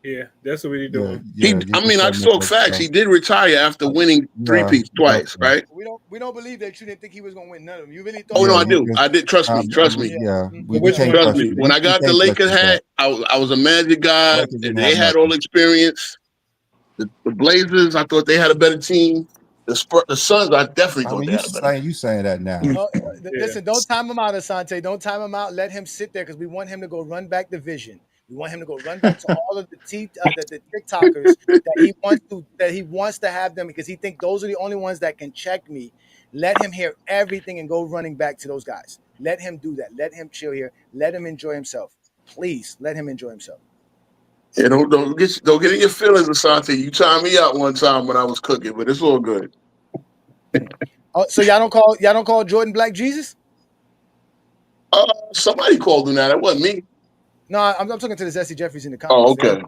[SPEAKER 7] Yeah, that's what we're doing.
[SPEAKER 14] I spoke facts. He did retire after winning 3-peats twice, right?
[SPEAKER 5] We don't believe that you didn't think he was gonna win none of them. You really thought?
[SPEAKER 14] Oh no, I do. I did. Trust me. Trust me.
[SPEAKER 4] Yeah,
[SPEAKER 14] trust me. When I got the Lakers hat, I was a Magic guy, and they had all the experience. The Blazers, I thought they had a better team. The Suns, I definitely thought they had a better team.
[SPEAKER 4] You saying that now?
[SPEAKER 5] Listen, don't time him out, Asante. Don't time him out. Let him sit there because we want him to go run back the vision. We want him to go run back to all of the TikTokers that he wants to have them because he thinks those are the only ones that can check me. Let him hear everything and go running back to those guys. Let him do that. Let him chill here. Let him enjoy himself. Please let him enjoy himself.
[SPEAKER 14] Yeah, don't get in your feelings, Asante. You timed me out one time when I was cooking, but it's all good.
[SPEAKER 5] Oh, so y'all don't call Jordan Black Jesus?
[SPEAKER 14] Somebody called him that. It wasn't me.
[SPEAKER 5] No, I'm talking to the Zesty Jeffries in the comments.
[SPEAKER 14] Oh, okay.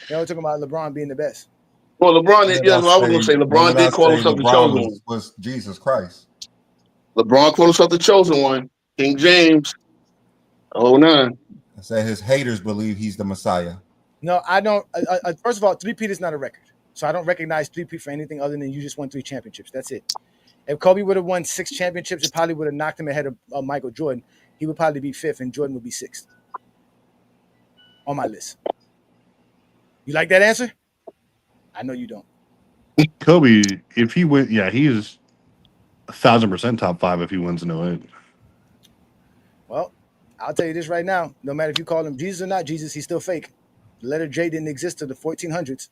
[SPEAKER 5] They were talking about LeBron being the best.
[SPEAKER 14] Well, LeBron did. Yeah, I was going to say LeBron did call himself the chosen one.
[SPEAKER 4] Was Jesus Christ?
[SPEAKER 14] LeBron called himself the chosen one. King James. 09.
[SPEAKER 4] I said his haters believe he's the Messiah.
[SPEAKER 5] No, I don't. First of all, 3-peat is not a record, so I don't recognize 3-peat for anything other than you just won 3 championships. That's it. If Kobe would have won 6 championships, it probably would have knocked him ahead of Michael Jordan. He would probably be 5th, and Jordan would be 6th on my list. You like that answer? I know you don't.
[SPEAKER 8] Kobe, if he win, he is 1,000% top 5 if he wins in 08.
[SPEAKER 5] Well, I'll tell you this right now. No matter if you call him Jesus or not Jesus, he's still fake. The letter J didn't exist till the 1400s.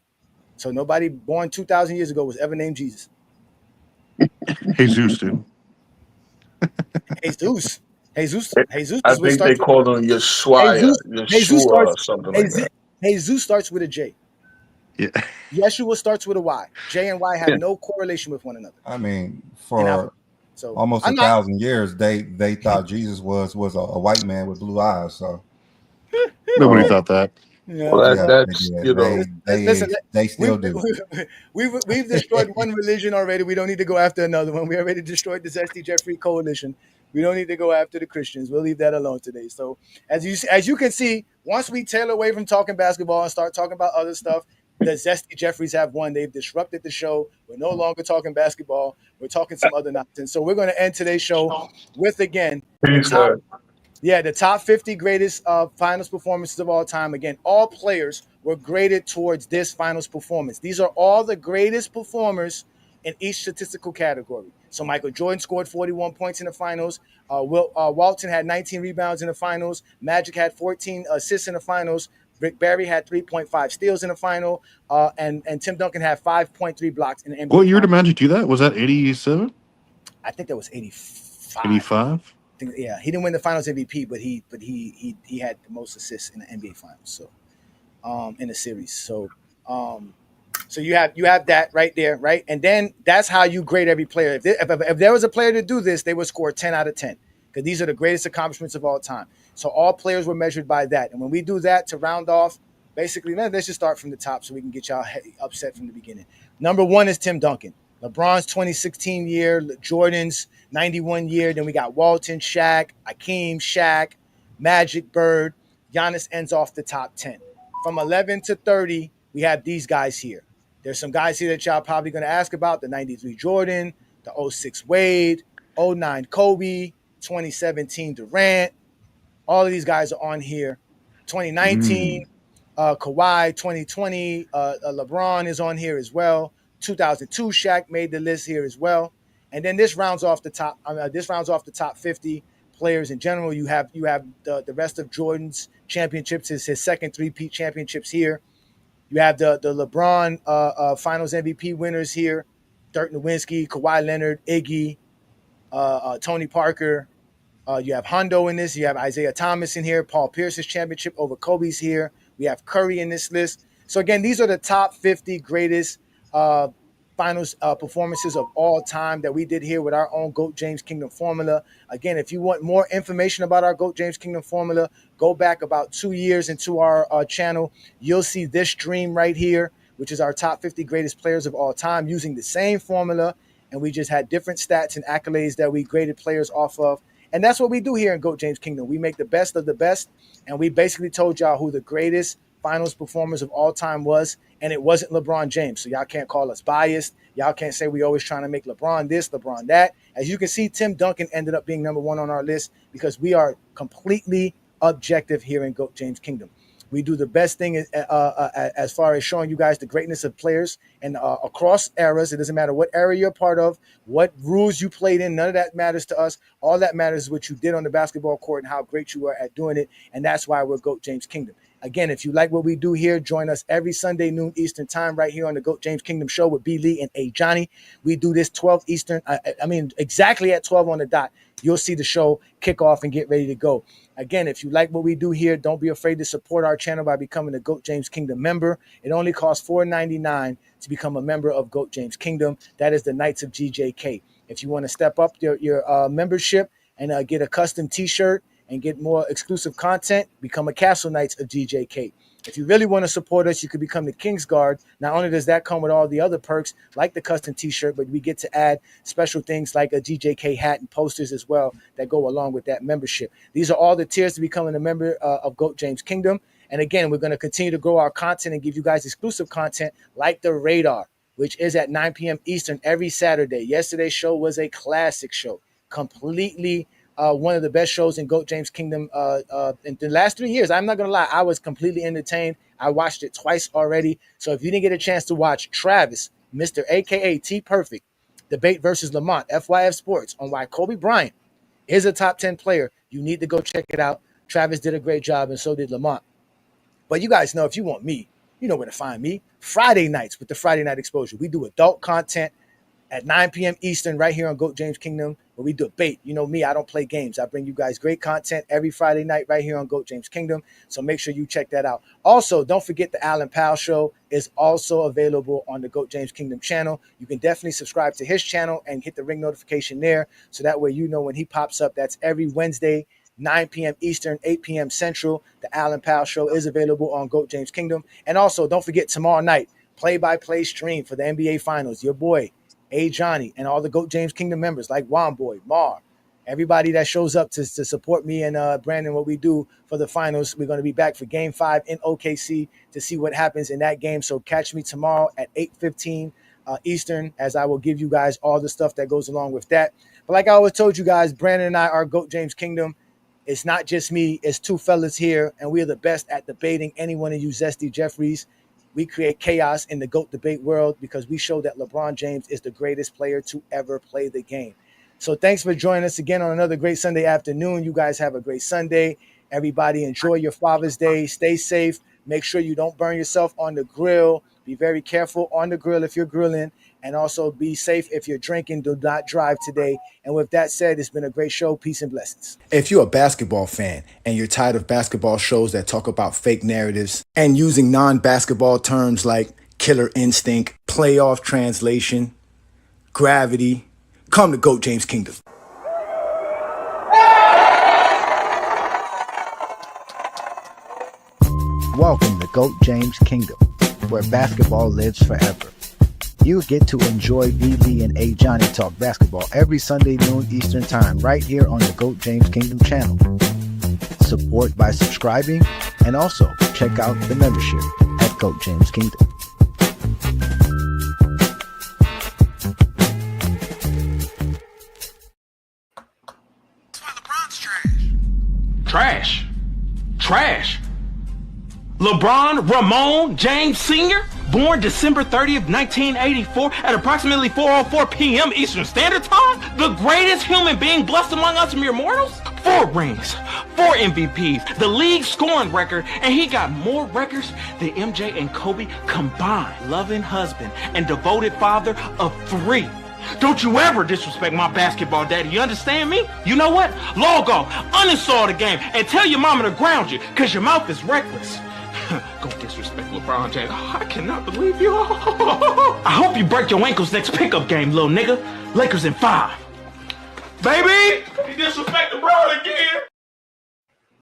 [SPEAKER 5] So nobody born 2,000 years ago was ever named Jesus.
[SPEAKER 8] Jesus, dude.
[SPEAKER 5] Jesus.
[SPEAKER 14] I think they called him Yeshua or something like that.
[SPEAKER 5] Jesus starts with a J.
[SPEAKER 8] Yeah.
[SPEAKER 5] Yeshua starts with a Y. J and Y have no correlation with one another.
[SPEAKER 4] I mean, for almost 1,000 years, they thought Jesus was a white man with blue eyes. So
[SPEAKER 8] nobody thought that.
[SPEAKER 5] Yeah.
[SPEAKER 14] Well, that's
[SPEAKER 4] they still do.
[SPEAKER 5] We've destroyed one religion already. We don't need to go after another one. We already destroyed the Zesty Jeffrey Coalition. We don't need to go after the Christians. We'll leave that alone today. So as you can see, once we tail away from talking basketball and start talking about other stuff, the Zesty Jeffries have won. They've disrupted the show. We're no longer talking basketball. We're talking some other nonsense. So we're going to end today's show with, again, the top 50 greatest finals performances of all time. Again, all players were graded towards this finals performance. These are all the greatest performers in each statistical category. So Michael Jordan scored 41 points in the finals. Walton had 19 rebounds in the finals. Magic had 14 assists in the finals. Rick Barry had 3.5 steals in the final. And Tim Duncan had 5.3 blocks in the NBA.
[SPEAKER 8] What year did Magic do that? Was that 87?
[SPEAKER 5] I think that was 85.
[SPEAKER 8] 85?
[SPEAKER 5] Yeah, he didn't win the Finals MVP, but he had the most assists in the NBA Finals. So, in the series. So you have that right there, right? And then that's how you grade every player. If there was a player to do this, they would score 10 out of 10 because these are the greatest accomplishments of all time. So all players were measured by that. And when we do that to round off, basically, let's just start from the top so we can get y'all upset from the beginning. Number 1 is Tim Duncan. LeBron's 2016 year, Jordan's 91 year. Then we got Walton, Shaq, Hakeem, Shaq, Magic, Bird. Giannis ends off the top 10. From 11 to 30, we have these guys here. There's some guys here that y'all probably going to ask about. The 93 Jordan, the 06 Wade, 09 Kobe, 2017 Durant. All of these guys are on here. 2019, Kawhi, 2020, LeBron is on here as well. 2002 Shaq made the list here as well. And then this rounds off the top. This rounds off the top 50 players in general. You have the rest of Jordan's championships, his second three-peat championships here. You have the LeBron Finals MVP winners here: Dirk Nowitzki, Kawhi Leonard, Iggy, Tony Parker. You have Hondo in this. You have Isaiah Thomas in here. Paul Pierce's championship over Kobe's here. We have Curry in this list. So again, these are the top 50 greatest finals performances of all time that we did here with our own GOAT James Kingdom formula. Again, if you want more information about our GOAT James Kingdom formula, go back about 2 years into our channel. You'll see this stream right here, which is our top 50 greatest players of all time using the same formula. And we just had different stats and accolades that we graded players off of. And that's what we do here in GOAT James Kingdom. We make the best of the best. And we basically told y'all who the greatest finals performers of all time was, and it wasn't LeBron James. So y'all can't call us biased. Y'all can't say we always trying to make LeBron this, LeBron that. As you can see, Tim Duncan ended up being number 1 on our list because we are completely objective here in GOAT James Kingdom. We do the best thing as far as showing you guys the greatness of players and across eras. It doesn't matter what era you're a part of, what rules you played in. None of that matters to us. All that matters is what you did on the basketball court and how great you are at doing it. And that's why we're GOAT James Kingdom. Again, if you like what we do here, join us every Sunday noon Eastern time right here on the GOAT James Kingdom show with B. Lee and A. Johnny. We do this 12 Eastern. Exactly at 12 on the dot. You'll see the show kick off and get ready to go. Again, if you like what we do here, don't be afraid to support our channel by becoming a GOAT James Kingdom member. It only costs $4.99 to become a member of GOAT James Kingdom. That is the Knights of GJK. If you want to step up your membership and get a custom T-shirt and get more exclusive content, become a Castle Knights of GJK. If you really want to support us, you could become the King's Guard. Not only does that come with all the other perks, like the custom T-shirt, but we get to add special things like a GJK hat and posters as well that go along with that membership. These are all the tiers to becoming a member of GOAT James Kingdom. And again, we're going to continue to grow our content and give you guys exclusive content like The Radar, which is at 9 p.m. Eastern every Saturday. Yesterday's show was a classic show, completely one of the best shows in GOAT James Kingdom in the last 3 years. I'm not going to lie. I was completely entertained. I watched it twice already. So if you didn't get a chance to watch Travis, Mr. AKA T Perfect, debate versus Lamont, FYF Sports, on why Kobe Bryant is a top 10 player, you need to go check it out. Travis did a great job, and so did Lamont. But you guys know, if you want me, you know where to find me. Friday nights with the Friday Night Exposure. We do adult content at 9 p.m. Eastern right here on GOAT James Kingdom, where we debate. You know me, I don't play games. I bring you guys great content every Friday night right here on GOAT James Kingdom. So make sure you check that out. Also, don't forget the Alan Powell Show is also available on the GOAT James Kingdom channel. You can definitely subscribe to his channel and hit the ring notification there. So that way you know when he pops up. That's every Wednesday, 9 p.m. Eastern, 8 p.m. Central. The Alan Powell Show is available on GOAT James Kingdom. And also, don't forget tomorrow night, play-by-play stream for the NBA Finals. Your boy, A. Johnny, and all the GOAT James Kingdom members like Womboy, Mar, everybody that shows up to support me and Brandon, what we do for the finals. We're going to be back for Game 5 in OKC to see what happens in that game. So catch me tomorrow at 8:15 Eastern, as I will give you guys all the stuff that goes along with that. But like I always told you guys, Brandon and I are GOAT James Kingdom. It's not just me, it's two fellas here, and we're the best at debating any one of you zesty Jeffries. We create chaos in the GOAT debate world because we show that LeBron James is the greatest player to ever play the game. So thanks for joining us again on another great Sunday afternoon. You guys have a great Sunday. Everybody enjoy your Father's Day. Stay safe. Make sure you don't burn yourself on the grill. Be very careful on the grill if you're grilling. And also be safe if you're drinking. Do not drive today. And with that said, it's been a great show. Peace and blessings. If you're a basketball fan and you're tired of basketball shows that talk about fake narratives and using non-basketball terms like killer instinct, playoff translation, gravity, come to GOAT James Kingdom.
[SPEAKER 15] Welcome to GOAT James Kingdom, where basketball lives forever. You get to enjoy B. Lee and A. Johnny talk basketball every Sunday noon Eastern Time right here on the GOAT James Kingdom channel. Support by subscribing and also check out the membership at GOAT James Kingdom.
[SPEAKER 16] Trash. Trash. LeBron Ramon James Sr., born December 30th, 1984 at approximately 4:04 p.m. Eastern Standard Time, the greatest human being blessed among us mere mortals? 4 rings, 4 MVPs, the league scoring record, and he got more records than MJ and Kobe combined. Loving husband and devoted father of 3. Don't you ever disrespect my basketball daddy, you understand me? You know what? Log off, uninstall the game, and tell your mama to ground you, because your mouth is reckless. Go disrespect LeBron James. Oh, I cannot believe you. I hope you break your ankles next pickup game, little nigga. Lakers in 5. Baby! He disrespect LeBron again.